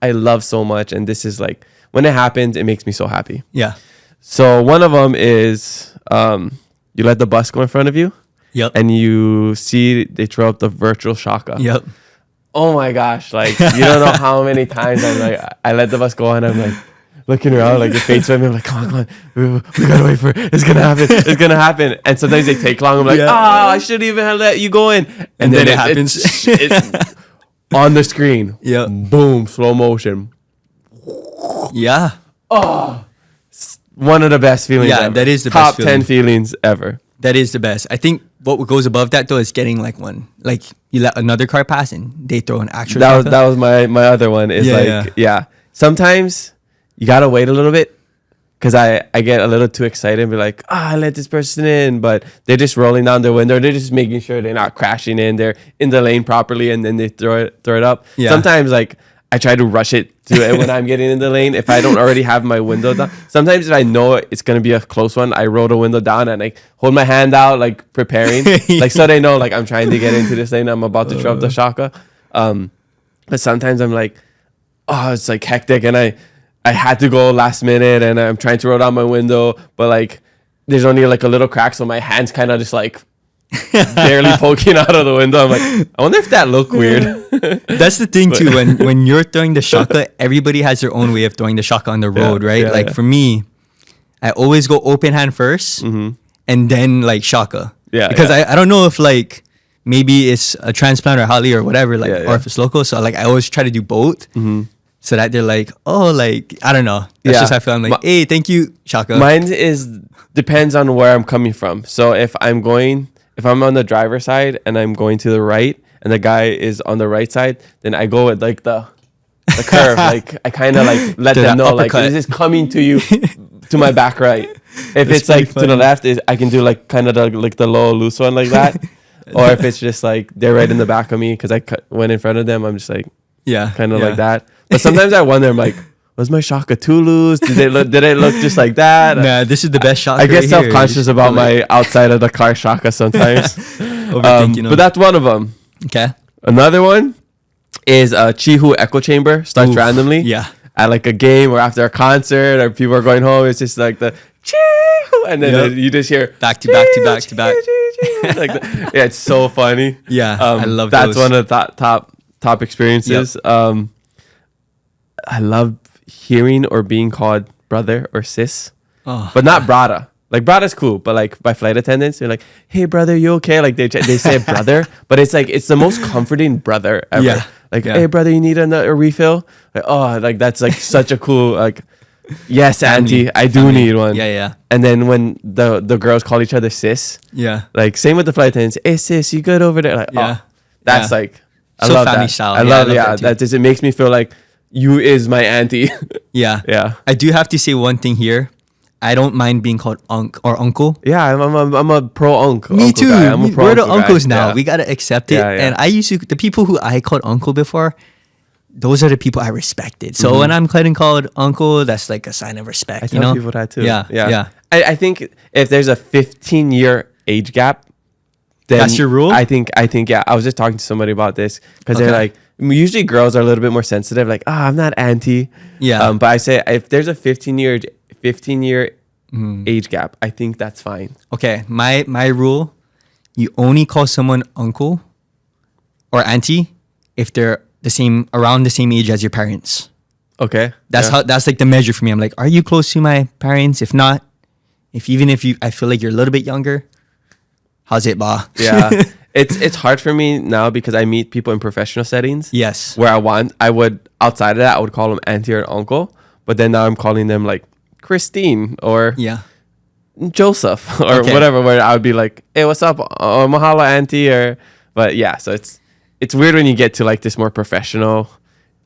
I love so much. And this is like, when it happens, it makes me so happy. Yeah. So one of them is you let the bus go in front of you. Yep. And you see they throw up the virtual shaka. Yep. Oh my gosh. Like, you don't know how many times I'm like, I let the bus go and I'm like, looking around, like, it fades from me. I'm like, come on. We gotta wait for it. It's gonna happen. It's gonna happen. And sometimes they take long. I'm like, I shouldn't even have let you go in. And then it happens. It's on the screen. Yeah. Boom. Slow motion. Yeah. One of the best feelings ever. That is the Top best 10 feelings ever. That is the best. I think what goes above that, though, is getting like you let another car pass and they throw an actual shaka. That was my other one. Is sometimes you gotta wait a little bit because I get a little too excited and be like, I let this person in, but they're just rolling down their window. They're just making sure they're not crashing in. They're in the lane properly, and then they throw it up. Yeah. Sometimes like I try to rush it to it when I'm getting in the lane if I don't already have my window down. Sometimes if I know it's gonna be a close one, I roll the window down and like hold my hand out, like preparing, like so they know like I'm trying to get into this lane. I'm about to throw up the shaka. But sometimes I'm like, it's like hectic, and I had to go last minute, and I'm trying to roll down my window, but like there's only like a little crack, so my hand's kind of just like barely poking out of the window. I'm like, I wonder if that looked weird. That's the thing too. When you're throwing the shaka, everybody has their own way of throwing the shaka on the road, right? Like for me, I always go open hand first, and then like shaka. Yeah. Because I don't know if like maybe it's a transplant or hali or whatever, like or if it's local. So like I always try to do both. So that they're like, I don't know. That's just how I feel. I'm like, hey, thank you, shaka. Mine depends on where I'm coming from. So if I'm on the driver's side and I'm going to the right and the guy is on the right side, then I go with like the curve. Like I kind of like let them know uppercut. Like this is coming to you to my back right. If it's like funny. To the left, I can do like kind of the low loose one like that. Or if it's just like they're right in the back of me because I went in front of them, I'm just like kind of like that. But sometimes I wonder, I'm like, was my shaka too loose? Did it look just like that? Nah, this is the best shaka. I get self-conscious about my outside of the car shaka sometimes. But that's one of them. Okay. Another one is Chihu echo chamber. Starts randomly. Yeah. At like a game or after a concert or people are going home. It's just like the Chihu. And then you just hear back to back to back to back. Like it's so funny. Yeah. I love that's one of the top experiences. Yep. I love hearing or being called brother or sis, but not brada. Like brada's cool, but like by flight attendants, they're like, "Hey brother, you okay?" Like they say brother, but it's like it's the most comforting brother ever. Yeah. Like, hey brother, you need a refill? Like, like that's like such a cool like. Yes, auntie, I do need one. Yeah. And then when the girls call each other sis, like same with the flight attendants. Hey sis, you good over there? Like, that's like I love that. Style. I love that. It makes me feel like you is my auntie. Yeah. I do have to say one thing here. I don't mind being called or uncle. Yeah, I'm a pro uncle. Me too. We're the uncles now. Yeah. We gotta accept it. Yeah. And I used to the people who I called uncle before. Those are the people I respected. So when I'm getting called uncle, that's like a sign of respect. I tell people that too. Yeah. I think if there's a 15-year age gap, then that's your rule. I think yeah. I was just talking to somebody about this because they're like, usually girls are a little bit more sensitive. Like, I'm not auntie. Yeah. But I say if there's a 15-year age gap, I think that's fine. Okay. My rule, you only call someone uncle or auntie if they're around the same age as your parents. Okay. That's like the measure for me. I'm like, are you close to my parents? If not, I feel like you're a little bit younger, How's it, ba? Yeah. It's hard for me now because I meet people in professional settings. Yes. Where I would, outside of that, I would call them auntie or uncle. But then now I'm calling them like Christine or Yeah. Joseph or Okay. whatever, where I would be like, hey, what's up? Mahalo, auntie. But yeah, so it's weird when you get to like this more professional.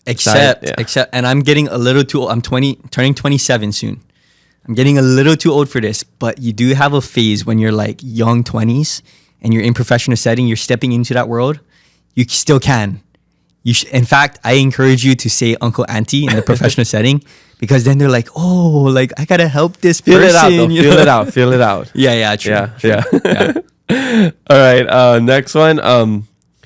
Except, yeah. and I'm getting a little too old. I'm turning 27 soon. I'm getting a little too old for this, but you do have a phase when you're like young 20s and you're in professional setting, you're stepping into that world. You still can. In fact, I encourage you to say uncle, auntie in the professional setting, because then they're like, oh, like I gotta help this Feel person. it out, though. you Feel know? it out. Feel it out. Yeah, true. Yeah. All right. Next one.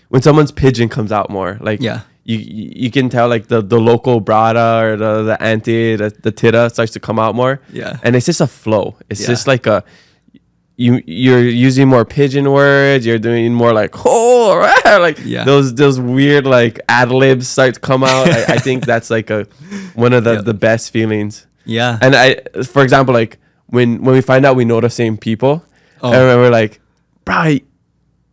When someone's pigeon comes out more, like Yeah. you can tell like the local brada or the auntie, the tita starts to come out more. Yeah. And it's just a flow. It's Yeah. just like you're using more pigeon words. You're doing more like like Yeah. those weird like ad libs start to come out. I think that's like one of the best feelings. Yeah. And for example, like when we find out we know the same people, Oh. and we're like, bro,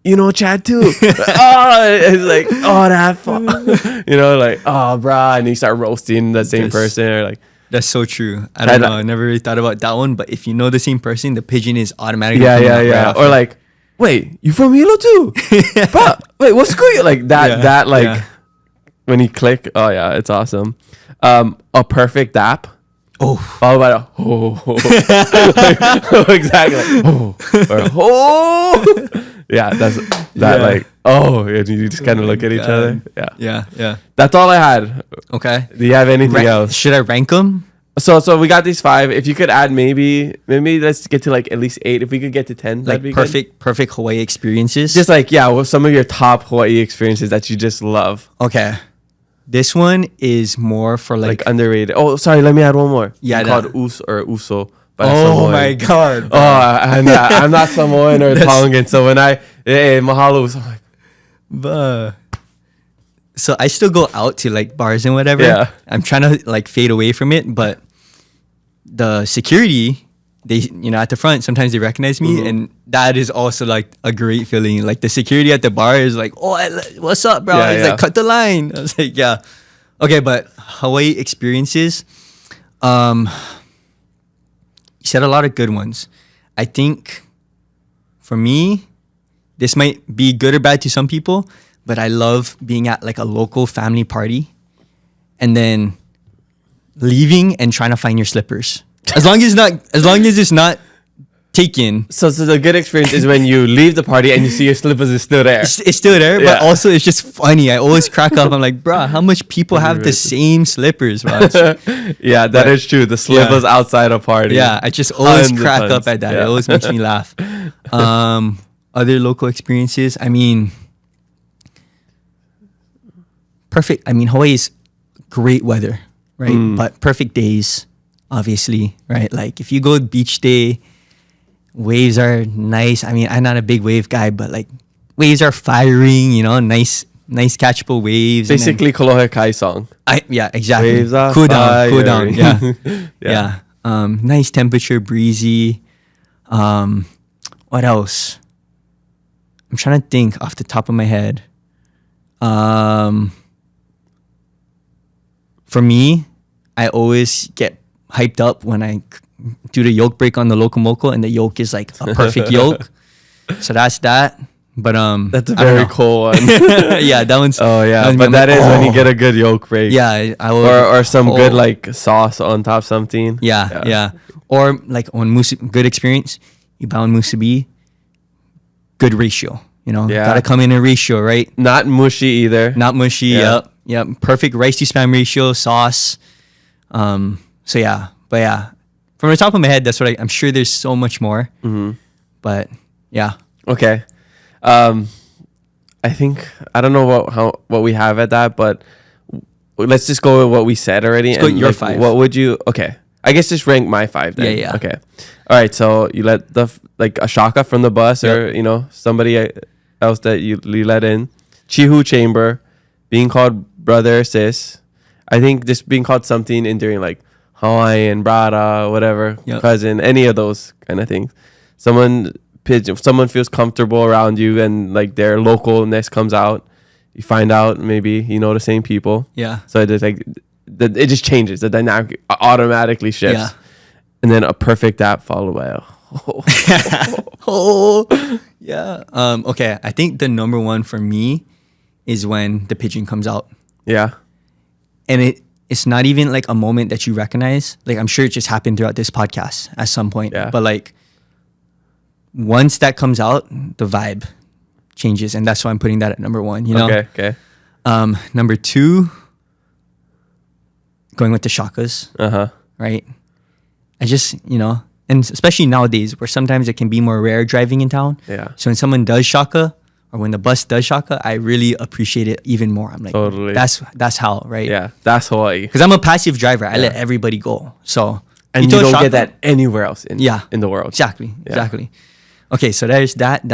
you know Chad too. It's like, that fun. Like, bruh, and you start roasting the same Yes. person, or like, That's so true. I don't know. I never really thought about that one, but if you know the same person, the pigeon is automatically coming out right yeah. after. Or like, wait, you from Hilo too? Bruh, wait, what's school? Like that, when you click, it's awesome. A perfect dap. Oh. Followed by exactly. Yeah, that's that. Yeah. Like, you just kind of look at each other. Yeah. Yeah. That's all I had. Okay. Do you have anything else? Should I rank them? So we got these 5. If you could add maybe let's get to like at least 8. If we could get to 10, Like that'd be good. perfect Hawaii experiences. Just like some of your top Hawaii experiences that you just love, okay. This one is more for like like underrated. Oh, sorry, let me add one more. Yeah, It's called Us or Uso. by oh Samoan. my god. Oh, I'm not Samoan or Tongan, so when mahalo was like, Buh. So I still go out to like bars and whatever. Yeah. I'm trying to like fade away from it, but the security, they at the front, sometimes they recognize me, and that is also like a great feeling. Like the security at the bar is like, oh, what's up, bro? Yeah, He's like, cut the line. I was like, yeah. Okay, but Hawaii experiences, you said a lot of good ones. I think for me, this might be good or bad to some people, but I love being at like a local family party and then leaving and trying to find your slippers. As long as it's not taken. So the good experience is when you leave the party and you see your slippers is still there. It's still there, Yeah. but also it's just funny. I always crack up. I'm like, bruh, how much people have the same slippers, bro? Yeah, that is true. The slippers outside a party. Yeah, I just always Tons and crack tons. up at that. Yeah. It always makes me laugh. Other local experiences, I mean, perfect. I mean, Hawaii is great weather, right? But perfect days, obviously, right? Like if you go beach day, waves are nice. I mean, I'm not a big wave guy, but like waves are firing, nice catchable waves. and then- Basically, Kolohe Kai song. yeah, exactly. Waves are Cool down, firing. yeah. Yeah. Yeah. Nice temperature, breezy. What else? I'm trying to think off the top of my head. For me, I always get hyped up when I do the yoke break on the locomoco, and the yoke is like a perfect yoke. So that's that. But That's a I don't very know. cool one. Yeah, that one's. Oh yeah, one's but that is when you get oh. a good yolk break. Yeah, I will. Or some good oh. like sauce on top something. Yeah. Or like on good experience, you bound musubi, good ratio. Yeah. Gotta come in a ratio, right? Not mushy either. Not mushy. Yeah. Yep. Perfect rice to spam ratio, sauce. So yeah, but yeah, from the top of my head, that's what I'm sure. There's so much more. But yeah. Okay. I think I don't know what we have at that, but let's just go with what we said already. Let's go with your like, 5. What would you? Okay, I guess just rank my 5 then. Yeah. Okay. All right. So you let a shaka from the bus, or somebody else that you let in. Chihu chamber, being called brother or sis. I think just being called something enduring like Hawaiian, brada, whatever, Yep. cousin, any of those kind of things. Someone pigeon, someone feels comfortable around you and like their localness comes out. You find out maybe the same people. Yeah. So it's like it just changes. The dynamic automatically shifts. Yeah. And then a perfect app followed by a Oh, yeah. Okay. I think the number one for me is when the pigeon comes out, yeah. and it's not even like a moment that you recognize. Like, I'm sure it just happened throughout this podcast at some point. Yeah. But like, once that comes out, the vibe changes, and that's why I'm putting that at number one. You know. Okay. Number two, going with the shakas, right? I just, and especially nowadays where sometimes it can be more rare driving in town. Yeah. So when someone does shaka or when the bus does shaka, I really appreciate it even more. I'm like, Totally. That's how, right? Yeah. That's Hawaii. Because I'm a passive driver. I let everybody go. So And you do a don't shaka- get that anywhere else in the world. Exactly. Okay, so there's that.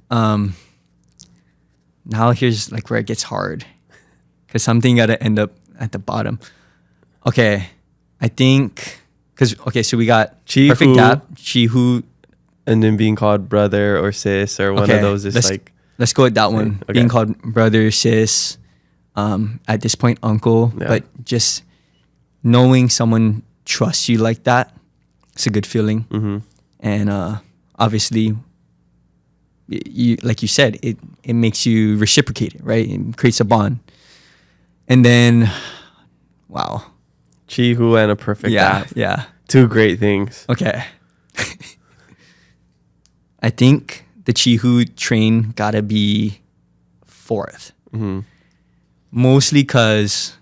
Now here's like where it gets hard. Because something got to end up at the bottom. Okay, I think... so we got Chihu. perfect dap, chihu. And then being called brother or sis or one of those is Let's go with that one. Okay. Being called brother, sis, at this point, uncle. Yeah. But just knowing someone trusts you like that, it's a good feeling. Mm-hmm. And obviously, you like you said, it makes you reciprocate it, right? It creates a bond. And then, wow. Chihu and a perfect app. Yeah. Two great things. Okay. I think the Chihu train gotta be fourth. Mm-hmm. Mostly because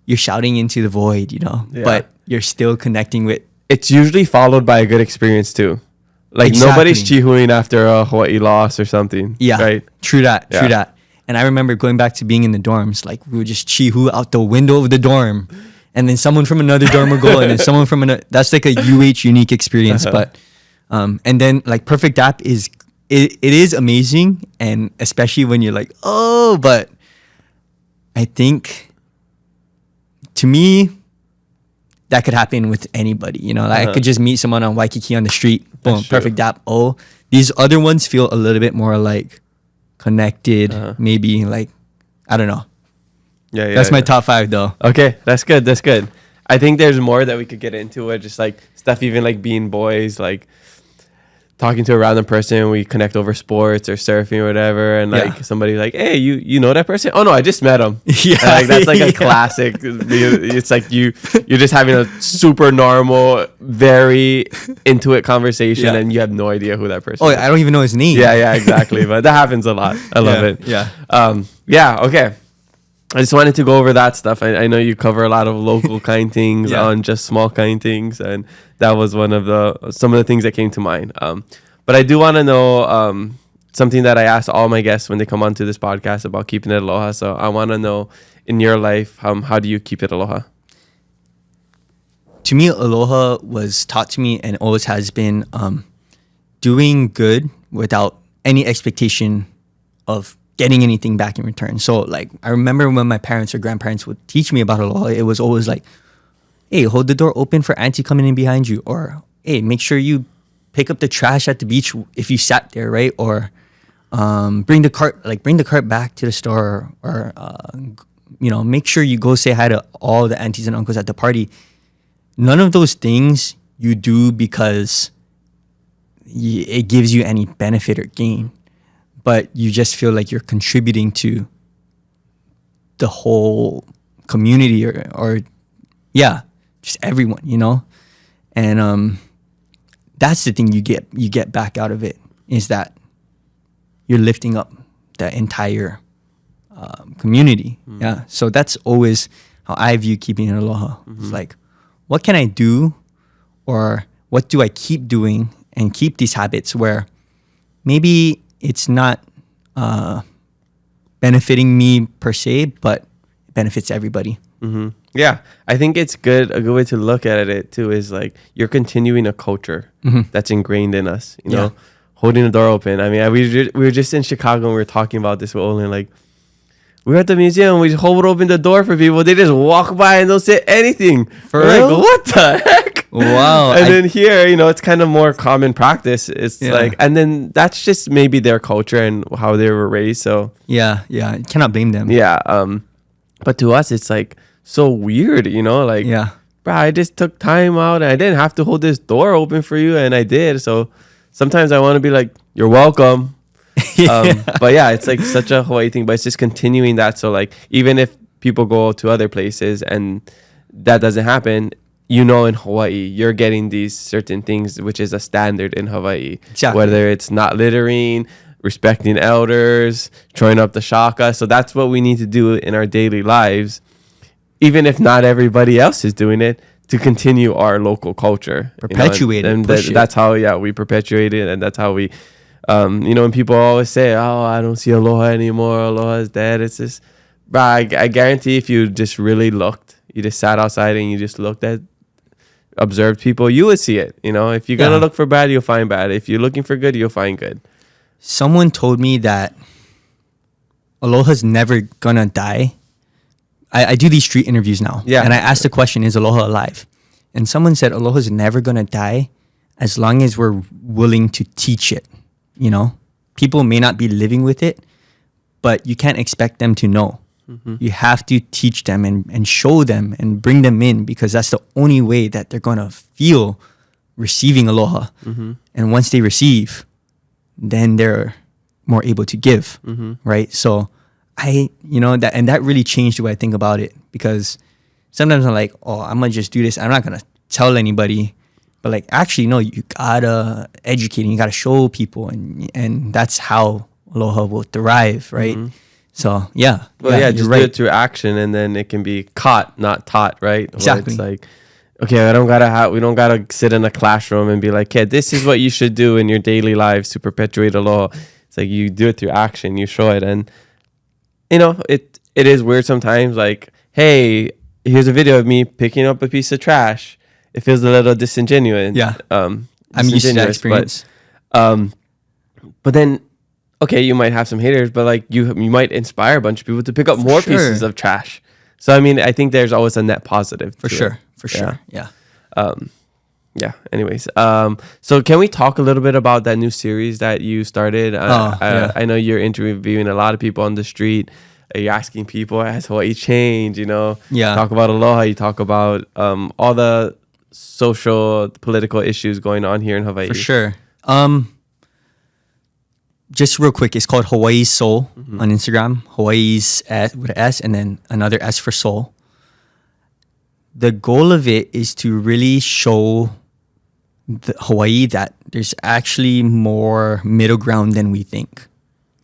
you're shouting into the void, Yeah. but you're still connecting with. It's usually followed by a good experience too. Like Exactly. nobody's chihuing after a Hawaii loss or something. Yeah. Right. True that. Yeah. And I remember going back to being in the dorms, like we would just Chihu out the window of the dorm. And then someone from another dorm would go, and then someone from another. That's like a unique experience. But, and then like perfect app it is amazing, and especially when you're like, oh, but I think to me that could happen with anybody. Like I could just meet someone on Waikiki on the street, boom, That's true. perfect app. Oh, these other ones feel a little bit more like connected, maybe like I don't know. Yeah. That's my top 5 though. Okay, that's good. I think there's more that we could get into it. Just like stuff, even like being boys, like talking to a random person, we connect over sports or surfing or whatever, and like somebody like, hey, you know that person? Oh no, I just met him. Yeah, And, like that's like a classic. It's like you're just having a super normal, very into it conversation, Yeah. and you have no idea who that person. Oh, is. I don't even know his name. Yeah, exactly. But that happens a lot. I love it. Yeah. Okay. I just wanted to go over that stuff. I know you cover a lot of local kind things on just small kind things, and that was some of the things that came to mind. But I do want to know something that I ask all my guests when they come onto this podcast about keeping it aloha. So I want to know, in your life, how do you keep it aloha? To me, aloha was taught to me and always has been doing good without any expectation of getting anything back in return. So like I remember when my parents or grandparents would teach me about aloha, it was always like, hey, hold the door open for auntie coming in behind you, or hey, make sure you pick up the trash at the beach if you sat there, right? Or bring the cart back to the store, or make sure you go say hi to all the aunties and uncles at the party. None of those things you do because it gives you any benefit or gain, but you just feel like you're contributing to the whole community or just everyone, and that's the thing you get back out of it, is that you're lifting up the entire community. Yeah, so that's always how I view keeping it aloha. It's like, what can I do, or what do I keep doing and keep these habits where maybe it's not benefiting me per se, but it benefits everybody. Mm-hmm. Yeah, I think it's good. A good way to look at it too is like you're continuing a culture that's ingrained in us. You know, holding the door open. I mean, we were just in Chicago and we were talking about this with Olin. Like, we were at the museum. We just hold open the door for people. They just walk by and don't say anything. For We're real? like, what the heck? Wow. And then here, it's kind of more common practice. It's Yeah. like, and then that's just maybe their culture and how they were raised. So yeah. You cannot blame them. yeah. But to us, it's like so weird, like, Yeah. bro, I just took time out and I didn't have to hold this door open for you. And I did. So sometimes I want to be like, you're welcome. But yeah, it's like such a Hawaii thing, but it's just continuing that. So like, even if people go to other places and that doesn't happen, in Hawaii, you're getting these certain things, which is a standard in Hawaii. Exactly. Whether it's not littering, respecting elders, throwing up the shaka. So that's what we need to do in our daily lives, even if not everybody else is doing it, to continue our local culture. Perpetuate it, And push it. that's how, we perpetuate it. And that's how we, when people always say, oh, I don't see Aloha anymore, Aloha is dead. It's just, bro, I guarantee if you just really looked, you just sat outside and you just observed people, you would see it. If you're gonna look for bad, you'll find bad. If you're looking for good, you'll find good. Someone told me that Aloha's never gonna die. I do these street interviews now. Yeah. And I asked the question, is Aloha alive? And someone said Aloha's never gonna die as long as we're willing to teach it. People may not be living with it, but you can't expect them to know. Mm-hmm. You have to teach them and show them and bring them in, because that's the only way that they're gonna feel receiving Aloha. Mm-hmm. And once they receive, then they're more able to give, right? So that really changed the way I think about it, because sometimes I'm like, oh, I'm gonna just do this. I'm not gonna tell anybody, but like, actually, no, you gotta educate and you gotta show people, and that's how Aloha will thrive, right? Mm-hmm. So yeah, just do it through action, and then it can be caught, not taught, right? Exactly. Where it's like, okay, we don't gotta sit in a classroom and be like, hey, this is what you should do in your daily lives to perpetuate Aloha. It's like you do it through action, you show it, and it is weird sometimes. Like, hey, here's a video of me picking up a piece of trash. It feels a little disingenuous. Yeah, I'm used to that experience. But then, okay, you might have some haters, but like you might inspire a bunch of people to pick up more pieces of trash. So I mean, I think there's always a net positive. For sure. Yeah. Anyways, so can we talk a little bit about that new series that you started? I know you're interviewing a lot of people on the street. You're asking people, has Hawaii changed? Yeah. Talk about Aloha. You talk about all the social, political issues going on here in Hawaii. For sure. Just real quick, it's called Hawaii's Soul on Instagram. Hawaii's with an S and then another S for soul. The goal of it is to really show Hawaii that there's actually more middle ground than we think.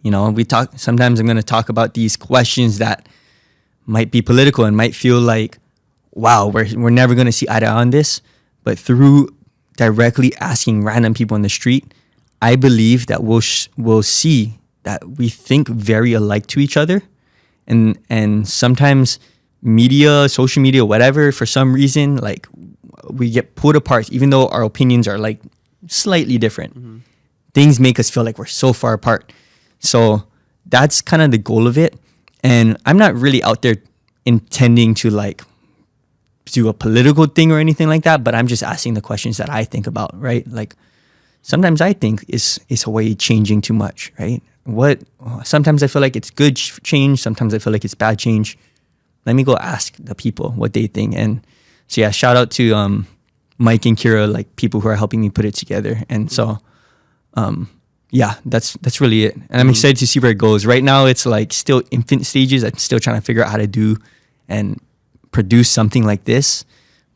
Sometimes I'm going to talk about these questions that might be political and might feel like, wow, we're never going to see eye to eye on this. But through directly asking random people on the street, I believe that we'll see that we think very alike to each other, and sometimes media, social media, whatever, for some reason, like we get pulled apart, even though our opinions are like slightly different. Mm-hmm. Things make us feel like we're so far apart. So that's kind of the goal of it. And I'm not really out there intending to like do a political thing or anything like that, but I'm just asking the questions that I think about, right? Like, sometimes I think, is Hawaii changing too much, right? Sometimes I feel like it's good change. Sometimes I feel like it's bad change. Let me go ask the people what they think. And so yeah, shout out to Mike and Kira, like people who are helping me put it together. And so that's really it. And I'm excited to see where it goes. Right now it's like still infant stages. I'm still trying to figure out how to do and produce something like this,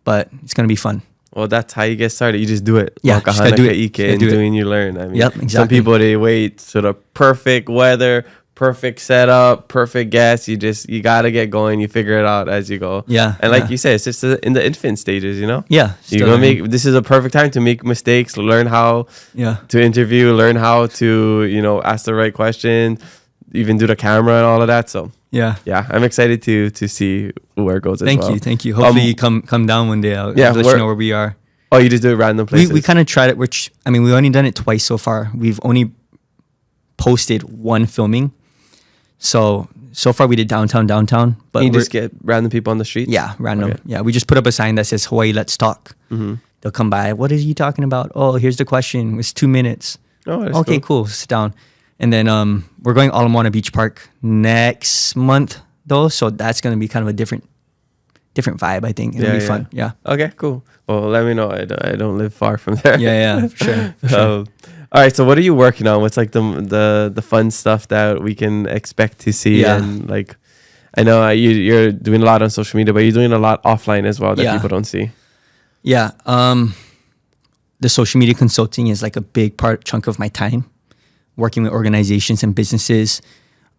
but it's gonna be fun. Well, that's how you get started. You just do it. Yeah, just gotta do it. And doing, you learn. I mean, yep, exactly. Some people, they wait to the perfect weather, perfect setup, perfect guests. You got to get going. You figure it out as you go. Yeah. And like you said, it's just in the infant stages, Yeah. You're gonna this is a perfect time to make mistakes, learn how to interview, learn how to, ask the right question, even do the camera and all of that. So yeah, I'm excited to see where it goes. Thank you. Hopefully you come down one day. I'll let you know where we are. Oh, you just do it random places. We kind of tried it. We've only done it twice so far. We've only posted one filming. So far we did downtown. But you just get random people on the street. Yeah, random. Okay. Yeah, we just put up a sign that says Hawaii, let's talk. Mm-hmm. they'll come by. What is he talking about? Oh, here's the question. It's 2 minutes. Oh, that's Okay, cool. Sit down. And then we're going Aloha Beach Park next month though, so that's gonna be kind of a different vibe. I think it'll be fun. Yeah. Okay, cool. Well, let me know. I don't live far from there. Yeah, for sure. For sure. All right. So, what are you working on? What's like the fun stuff that we can expect to see? Yeah. And like, I know you're doing a lot on social media, but you're doing a lot offline as well that people don't see. Yeah. The social media consulting is like a big chunk of my time, working with organizations and businesses,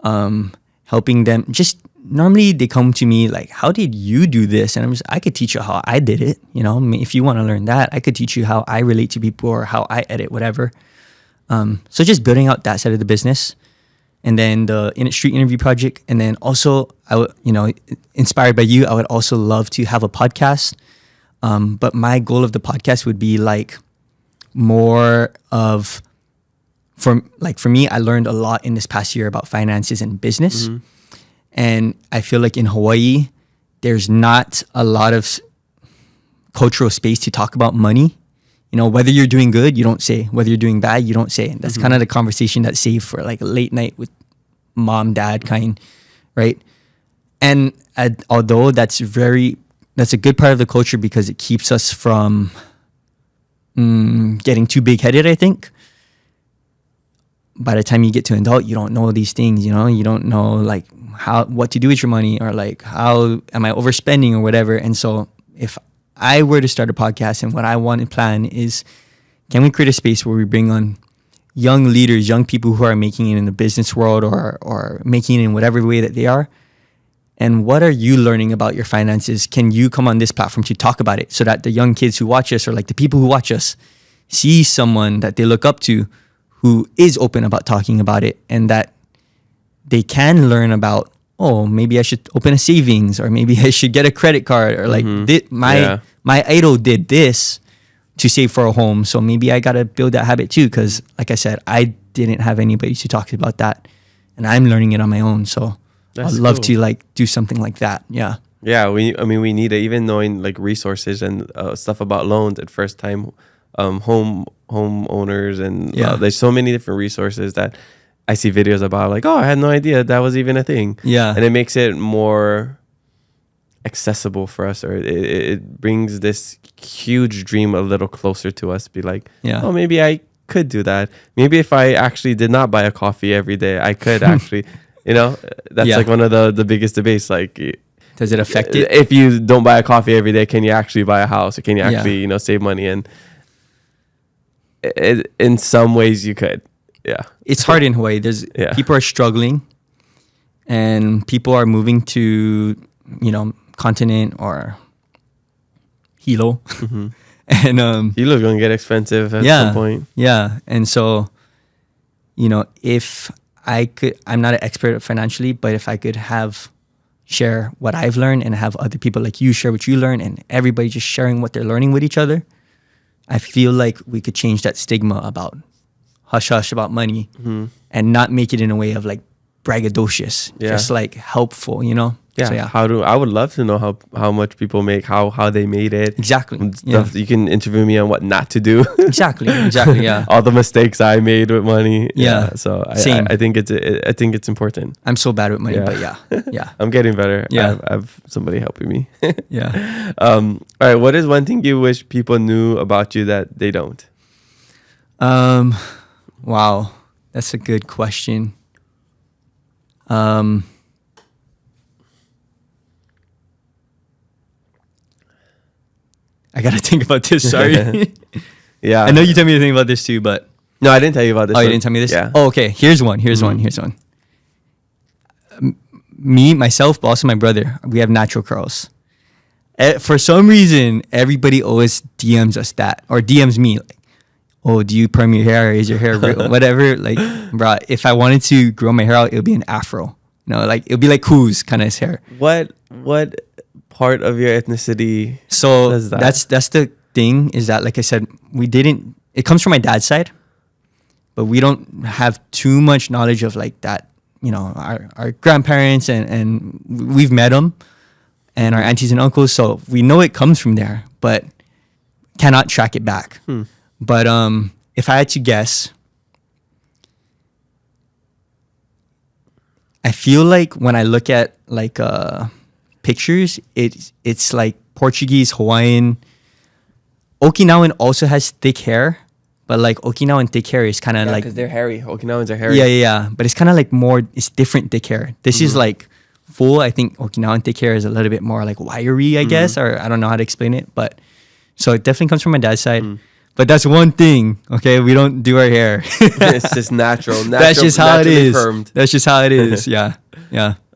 helping them. Just normally they come to me like, how did you do this? And I could teach you how I did it. You know, I mean, if you want to learn that, I could teach you how I relate to people or how I edit, whatever. So just building out that side of the business. And then the street interview project. And then also, I would, inspired by you, I would also love to have a podcast. But my goal of the podcast would be like more of, for me, I learned a lot in this past year about finances and business. Mm-hmm. And I feel like in Hawaii, there's not a lot of cultural space to talk about money. You know, whether you're doing good, you don't say. Whether you're doing bad, you don't say. And that's kind of the conversation that's saved for like a late night with mom, dad, kind, right? And although that's a good part of the culture because it keeps us from getting too big-headed, I think. By the time you get to an adult, you don't know these things, you know? You don't know like what to do with your money or like how am I overspending or whatever. And so if I were to start a podcast and what I want to plan is, can we create a space where we bring on young leaders, young people who are making it in the business world or making it in whatever way that they are? And what are you learning about your finances? Can you come on this platform to talk about it so that the young kids who watch us or like the people who watch us see someone that they look up to who is open about talking about it and that they can learn about, oh, maybe I should open a savings or maybe I should get a credit card or like my idol did this to save for a home. So maybe I got to build that habit too. Cause like I said, I didn't have anybody to talk about that and I'm learning it on my own. So I'd love to like do something like that. Yeah. Yeah. We need it, even knowing like resources and stuff about loans at first time, homeowners and there's so many different resources that I see videos about like, oh, I had no idea that was even a thing. Yeah. And it makes it more accessible for us, or it brings this huge dream a little closer to us. Be like, oh, maybe I could do that. Maybe if I actually did not buy a coffee every day, I could actually, that's like one of the biggest debates. Like, does it affect it? If you don't buy a coffee every day, can you actually buy a house? Or can you actually, save money? And in some ways you could. Yeah. It's hard in Hawaii. People are struggling and people are moving to, continent or Hilo. Mm-hmm. And Hilo's going to get expensive at some point. Yeah. And so, if I could, I'm not an expert financially, but if I could share what I've learned and have other people like you share what you learn and everybody just sharing what they're learning with each other, I feel like we could change that stigma about hush-hush about money and not make it in a way of like braggadocious, just like helpful, Yeah. So I would love to know how much people make, how they made it. Exactly. Stuff. You can interview me on what not to do. Exactly. Yeah. All the mistakes I made with money. Yeah. So I think it's important. I'm so bad with money, but yeah. I'm getting better. Yeah. I have somebody helping me. Yeah. All right. What is one thing you wish people knew about you that they don't? Wow. That's a good question. I gotta think about this. Sorry. Yeah. I know you tell me to think about this too, but no, I didn't tell you about this. Oh, you didn't tell me this? Yeah. Oh, okay. Here's one. Me, myself, but also my brother, we have natural curls. For some reason, everybody always DMs us that, or DMs me, like, oh, do you perm your hair? Is your hair real? Whatever. Like, bro, if I wanted to grow my hair out, it would be an afro. Like, it would be like Kuz kind of his hair. What part of your ethnicity does that? That's the thing, is that, like I said, it comes from my dad's side, but we don't have too much knowledge of like that, our grandparents and we've met them and our aunties and uncles. So we know it comes from there, but cannot track it back. But if I had to guess, I feel like when I look at like pictures, it's like Portuguese, Hawaiian. Okinawan also has thick hair, but like Okinawan thick hair is kind of like, because they're hairy. Okinawans are hairy. yeah. But it's kind of like more, it's different thick hair. This is like full. I think Okinawan thick hair is a little bit more like wiry, I guess, or I don't know how to explain it. But so it definitely comes from my dad's side. But that's one thing, okay? We don't do our hair. It's just natural. That's just how it naturally is. permed. That's just how it is. Yeah.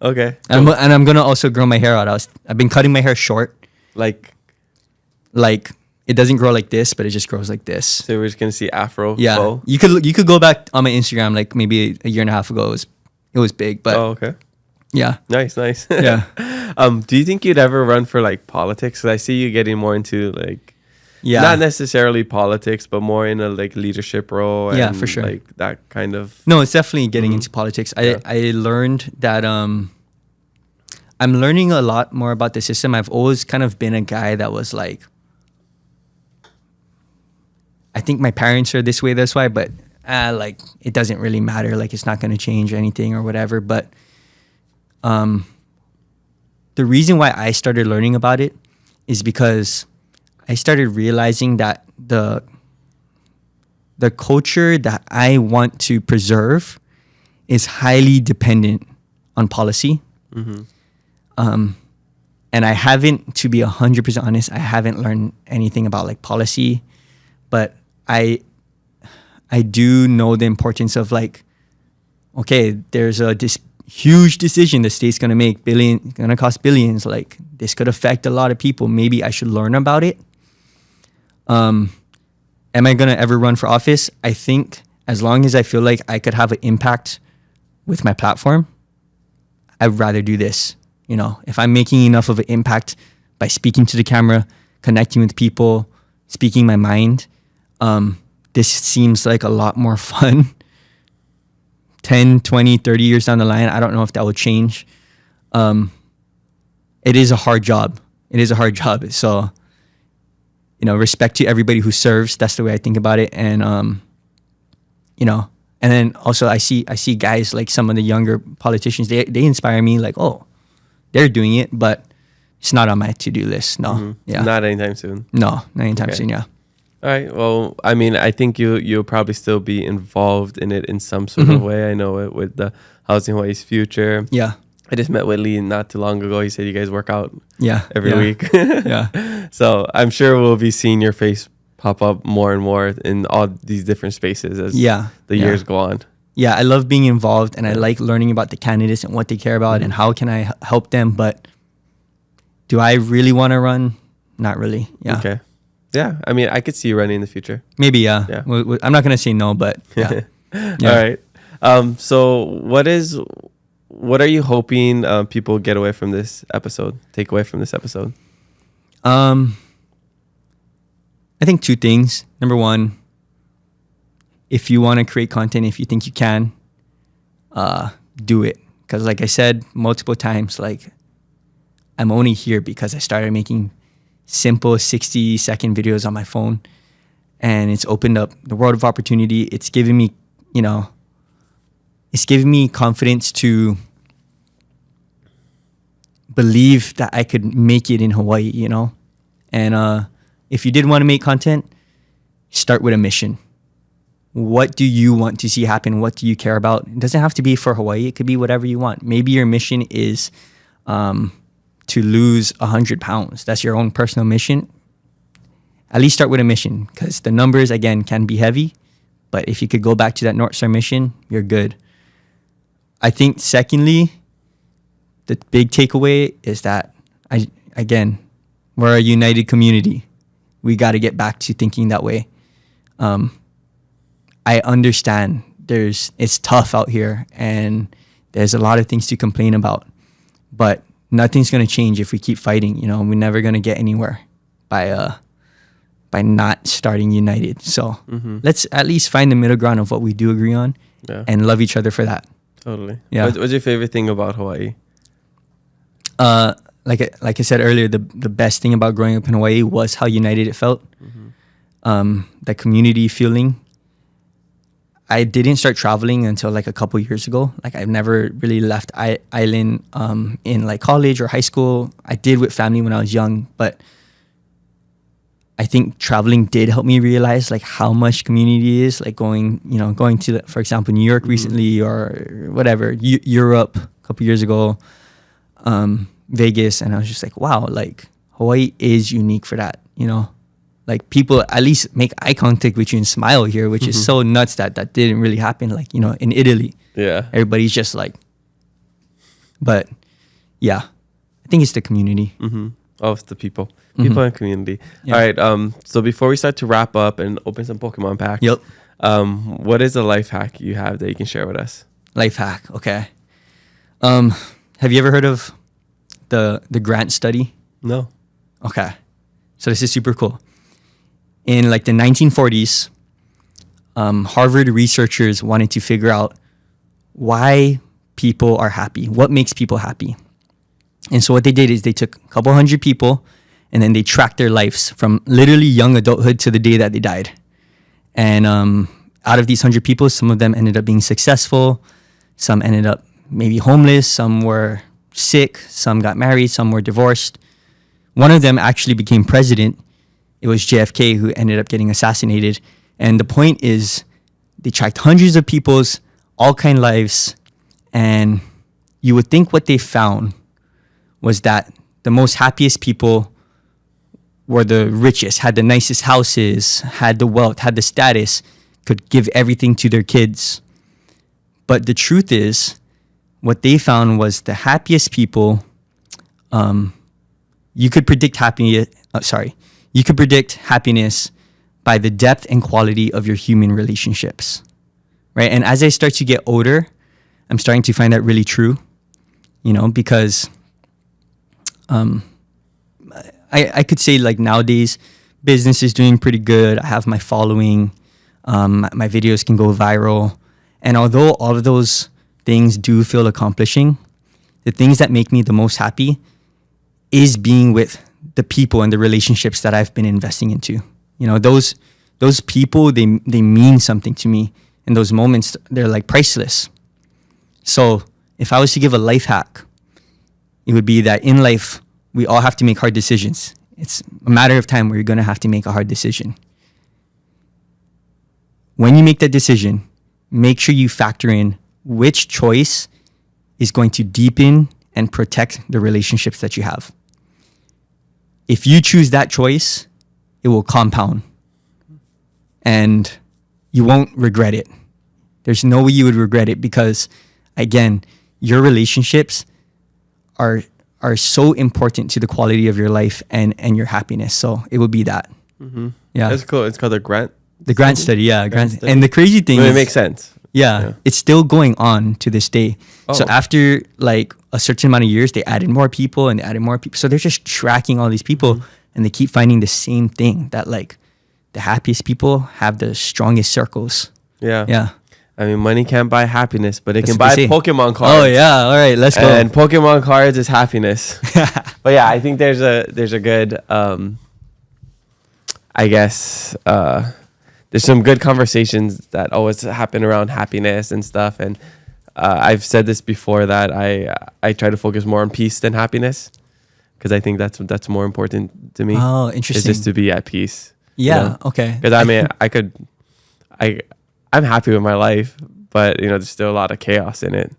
Okay. And I'm gonna also grow my hair out. I've been cutting my hair short. Like, Like it doesn't grow like this, but it just grows like this. so we're just gonna see afro. Yeah. bow? You could go back on my Instagram like maybe a year and a half ago. It was big, but Oh, okay. yeah. Nice. Yeah. Do you think you'd ever run for like politics? 'Cause I see you getting more into like, Yeah. not necessarily politics, but more in a like leadership role. Yeah, and, for sure. Like that kind of. No, it's definitely getting into politics. I learned that I'm learning a lot more about the system. I've always kind of been a guy that was like, I think my parents are this way, that's why, but like it doesn't really matter. Like it's not going to change anything or whatever. But the reason why I started learning about it is because I started realizing that the culture that I want to preserve is highly dependent on policy. And I haven't, to be 100% honest, I haven't learned anything about like policy, but I do know the importance of like, okay, there's this huge decision the state's gonna make, gonna cost billions. Like this could affect a lot of people. Maybe I should learn about it. Am I gonna ever run for office? I think as long as I feel like I could have an impact with my platform, I'd rather do this. You know, if I'm making enough of an impact by speaking to the camera, connecting with people, speaking my mind, this seems like a lot more fun. 10, 20, 30 years down the line, I don't know if that will change. It is a hard job. So, you know, respect to everybody who serves. That's the way I think about it. And, you know, and then also I see guys like some of the younger politicians, they inspire me like, oh, they're doing it, but it's not on my to-do list. No. Yeah. Not anytime soon. No, not anytime Okay. soon. Yeah. All right. Well, I mean, I think you'll probably still be involved in it in some sort of way. I know it with the Housing Hawaii's Future. Yeah. I just met Whitley not too long ago. He said you guys work out Yeah. every yeah. week. Yeah. So I'm sure we'll be seeing your face pop up more and more in all these different spaces as Yeah. the Yeah. years go on. Yeah, I love being involved and I like learning about the candidates and what they care about and how can I help them. But do I really want to run? Not really. Yeah. Okay. Yeah. I mean, I could see you running in the future. Maybe, yeah. Yeah. I'm not going to say no, but yeah. Yeah. All right. So what are you hoping people get away from this episode? Take away from this episode? I think two things. Number one, if you want to create content, if you think you can, do it. Because like I said multiple times, like I'm only here because I started making simple 60-second videos on my phone, and it's opened up the world of opportunity. It's given me, you know, it's given me confidence to believe that I could make it in Hawaii, you know? And if you did want to make content, start with a mission. What do you want to see happen? What do you care about? It doesn't have to be for Hawaii. It could be whatever you want. Maybe your mission is to lose 100 pounds. That's your own personal mission. At least start with a mission, because the numbers, again, can be heavy. But if you could go back to that North Star mission, you're good. I think, secondly, the big takeaway is that, we're a united community. We got to get back to thinking that way. I understand it's tough out here and there's a lot of things to complain about, but nothing's going to change if we keep fighting. You know, we're never going to get anywhere by not starting united. So let's at least find the middle ground of what we do agree on and love each other for that. Totally. Yeah. What's your favorite thing about Hawaii? Like I said earlier, the best thing about growing up in Hawaii was how united it felt. that community feeling. I didn't start traveling until like a couple years ago. Like I've never really left island in like college or high school. I did with family when I was young, but I think traveling did help me realize like how much community is. Like going to, for example, New York recently or whatever, Europe a couple years ago, Vegas, and I was just like, wow, like Hawaii is unique for that, Like people at least make eye contact with you and smile here, which is so nuts that didn't really happen. Like, in Italy, everybody's just like, but yeah, I think it's the community. Oh, it's the people and community. Yeah. All right. So before we start to wrap up and open some Pokemon packs, what is a life hack you have that you can share with us? Life hack. Okay. Have you ever heard of the Grant study? No. Okay. So this is super cool. In like the 1940s, Harvard researchers wanted to figure out why people are happy, what makes people happy. And so what they did is they took a couple hundred people and then they tracked their lives from literally young adulthood to the day that they died. And out of these 100 people, some of them ended up being successful. Some ended up maybe homeless. Some were sick. Some got married. Some were divorced. One of them actually became president. It was JFK, who ended up getting assassinated. And the point is, they tracked hundreds of people's all kind lives, and you would think what they found was that the most happiest people were the richest, had the nicest houses, had the wealth, had the status, could give everything to their kids. But the truth is, what they found was the happiest people, you could predict happiness by the depth and quality of your human relationships, right? And as I start to get older, I'm starting to find that really true, because I could say like nowadays, business is doing pretty good. I have my following, my videos can go viral. And although all of those things do feel accomplishing, the things that make me the most happy is being with the people and the relationships that I've been investing into. Those people, they mean something to me. And those moments, they're like priceless. So if I was to give a life hack, it would be that in life, we all have to make hard decisions. It's a matter of time where you're going to have to make a hard decision. When you make that decision, make sure you factor in which choice is going to deepen and protect the relationships that you have. If you choose that choice, it will compound and you won't regret it. There's no way you would regret it because, again, your relationships are so important to the quality of your life and your happiness. So it would be that. Yeah. That's cool. It's called the Grant study. Yeah. Grant study. And the crazy thing it is, makes sense. Yeah, it's still going on to this day. So after like a certain amount of years, they added more people and they added more people. So they're just tracking all these people and they keep finding the same thing, that like the happiest people have the strongest circles. Yeah. Yeah. I mean, money can't buy happiness, but it That's can what buy they say. Pokemon cards. Oh yeah, all right, let's go. And Pokemon cards is happiness. But yeah, I think there's a good, there's some good conversations that always happen around happiness and stuff. And I've said this before that I try to focus more on peace than happiness because I think that's more important to me. Oh, Is interesting. just to be at peace. Yeah. Okay. Because I mean, I'm happy with my life, but there's still a lot of chaos in it.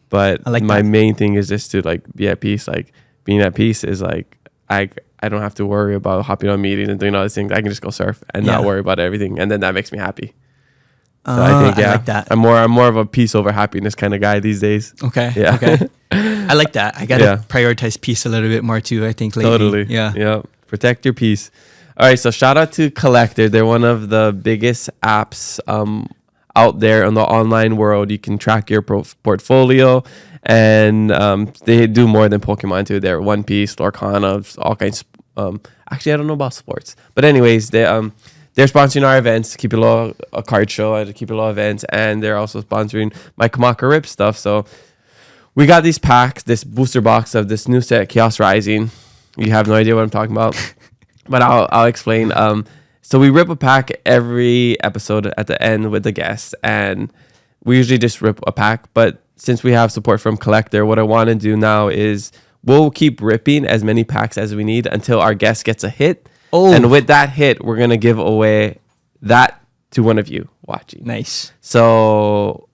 But I like my that. main thing is just to like be at peace. Like being at peace is like I don't have to worry about hopping on meetings and doing all these things. I can just go surf and not worry about everything, and then that makes me happy. So I think I like that. I'm more of a peace over happiness kind of guy these days. Okay. Yeah. Okay. I like that. I gotta Yeah. prioritize peace a little bit more too, I think, lately. Totally. Yeah. Protect your peace. All right. So shout out to Collector. They're one of the biggest apps out there in the online world. You can track your portfolio, and they do more than Pokemon too. They're One Piece, Lorcana, all kinds. Actually, I don't know about sports, but anyways, they're sponsoring our events, Keep It Low, a card show at Keep It Low events, and they're also sponsoring my Kamaka Rip stuff. So we got these packs, this booster box of this new set, Chaos Rising. You have no idea what I'm talking about, but I'll explain. So we rip a pack every episode at the end with the guests, and we usually just rip a pack. But since we have support from Collector, what I want to do now is we'll keep ripping as many packs as we need until our guest gets a hit. Oh. And with that hit, we're going to give away that to one of you watching. Nice. So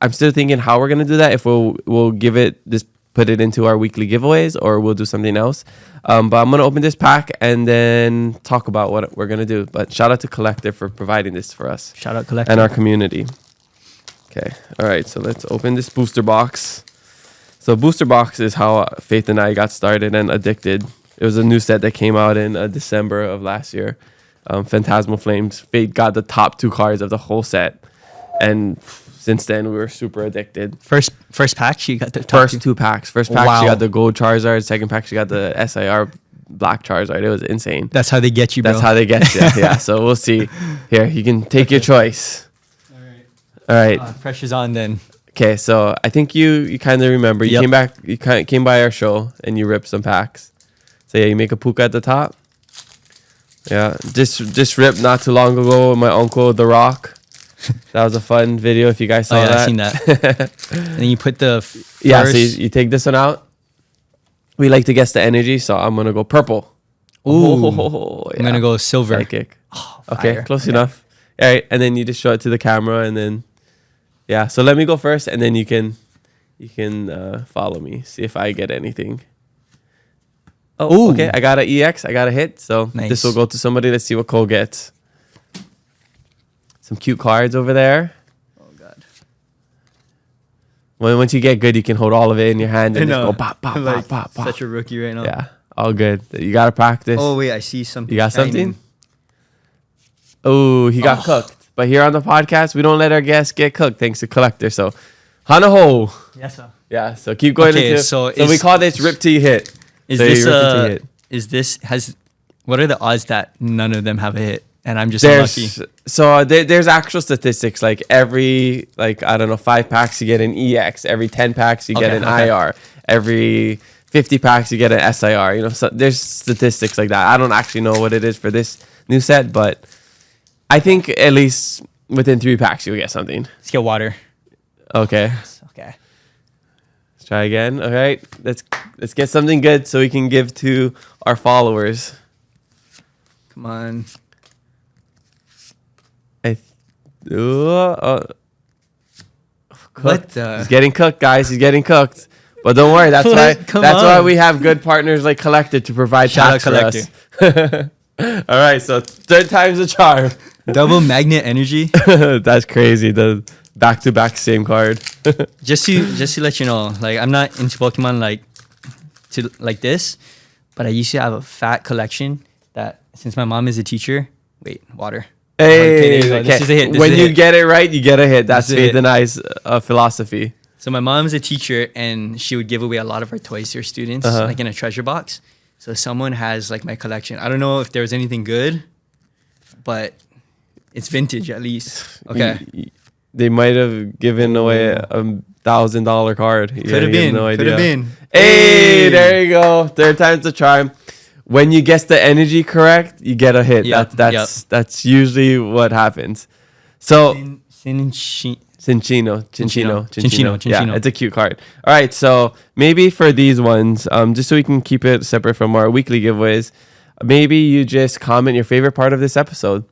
I'm still thinking how we're going to do that. If we'll give it, just put it into our weekly giveaways, or we'll do something else. But I'm going to open this pack and then talk about what we're going to do. But shout out to Collector for providing this for us. Shout out Collector. And our community. Okay. All right. So let's open this booster box. So booster box is how Faith and I got started and addicted. It was a new set that came out in December of last year. Phantasmal Flames. Faith got the top 2 cards of the whole set. And since then, we were super addicted. First pack, she got the top First 2 packs. First pack, Wow. she got the gold Charizard. Second pack, she got the SIR black Charizard. It was insane. That's how they get you, bro. That's how they get you. Yeah, so we'll see. Here, you can take your choice. All right. Pressure's on then. Okay, so I think you kind of remember. You Yep. came by our show and you ripped some packs. So yeah, you make a puka at the top. Yeah, just ripped not too long ago with my uncle, The Rock. That was a fun video if you guys saw that. I seen that. And then you put the first. Yeah, so you take this one out. We like to guess the energy, so I'm going to go purple. Ooh. Yeah. I'm gonna go silver. Psychic. Okay, fire. close Okay. enough. All right, and then you just show it to the camera, and then yeah. So let me go first, and then you can follow me. See if I get anything. Oh, Ooh. okay. I got an EX. I got a hit. So Nice. this will go to somebody. Let's see what Cole gets. Some cute cards over there. Oh god. Once you get good, you can hold all of it in your hand and just go pop, pop, Like, pop, pop, pop. Such a rookie right now. Yeah, all good. You gotta practice. Oh wait, I see something. You got shining. something? Oh, he got cooked. But here on the podcast, we don't let our guests get cooked thanks to Collector. So, Hanaho. Yes, sir. Yeah, so keep going Okay, into so we is- call this rip till you hit. Is So you this rip it till you hit. is this has what are the odds that none of them have a hit and I'm just There's unlucky? so there's actual statistics like every I don't know 5 packs you get an EX, every 10 packs you get Okay, an okay. IR, every 50 packs you get an SIR. You know, so there's statistics like that. I don't actually know what it is for this new set, but I think at least within 3 packs you'll get something. Let's get water. Okay, Okay. let's try again. All right, let's get something good so we can give to our followers. Come on. Cooked. What the- He's getting cooked, guys. He's getting cooked. But don't worry, that's why Come that's why on. we have good partners like Collector to provide Shout packs out for us. All right, so 3rd time's a charm. Double magnet energy. That's crazy. The back-to-back same card. just to let you know, like I'm not into Pokemon like this, but I used to have a fat collection that since my mom is a teacher. Wait, water. Hey, there you go. This is a hit. This when is a you hit. get it right, you get a hit. That's This is a Faith hit. and I's philosophy. So my mom's a teacher, and she would give away a lot of her toys to her students, like in a treasure box. So someone has like my collection. I don't know if there was anything good, but it's vintage at least. Okay, They might have given away a $1,000 card. Yeah, could have you have been. no Could idea. have been. Hey, there you go. 3rd time's the charm. When you guess the energy correct, you get a hit. Yep, That's usually what happens. So Cinchino. Cinchino. Yeah, Cinchino. it's a cute card. All right, so maybe for these ones, just so we can keep it separate from our weekly giveaways, maybe you just comment your favorite part of this episode,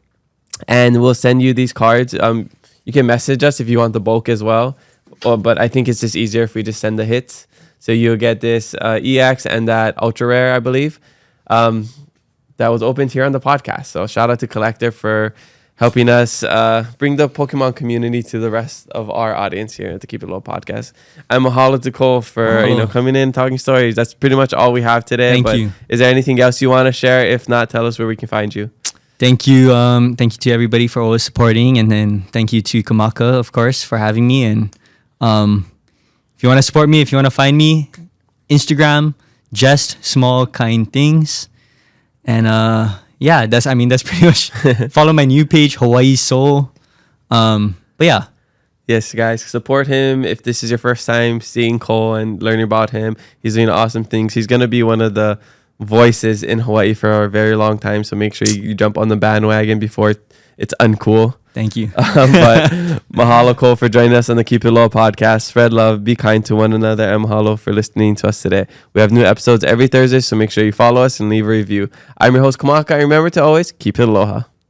and we'll send you these cards. You can message us if you want the bulk as well, but I think it's just easier if we just send the hits. So you'll get this EX and that ultra rare, I believe, that was opened here on the podcast. So shout out to Collector for helping us bring the Pokemon community to the rest of our audience here at the Keep It Low podcast. And mahalo to Cole for coming in, talking stories. That's pretty much all we have today. Thank but you. Is there anything else you want to share? If not, tell us where we can find you. Thank you to everybody for always supporting, and then thank you to Kamaka, of course, for having me. And if you want to support me, if you want to find me, Instagram, just small kind things, and yeah, that's pretty much. Follow my new page, Hawaii Soul. But yeah, Yes, guys, support him. If this is your first time seeing Cole and learning about him, he's doing awesome things. He's going to be one of the voices in Hawaii for a very long time. So make sure you jump on the bandwagon before it's uncool. Thank you. But mahalo, Cole, for joining us on the Keep It Low podcast. Spread love, be kind to one another, and mahalo for listening to us today. We have new episodes every Thursday, so make sure you follow us and leave a review. I'm your host, Kamaka, and remember to always keep it aloha.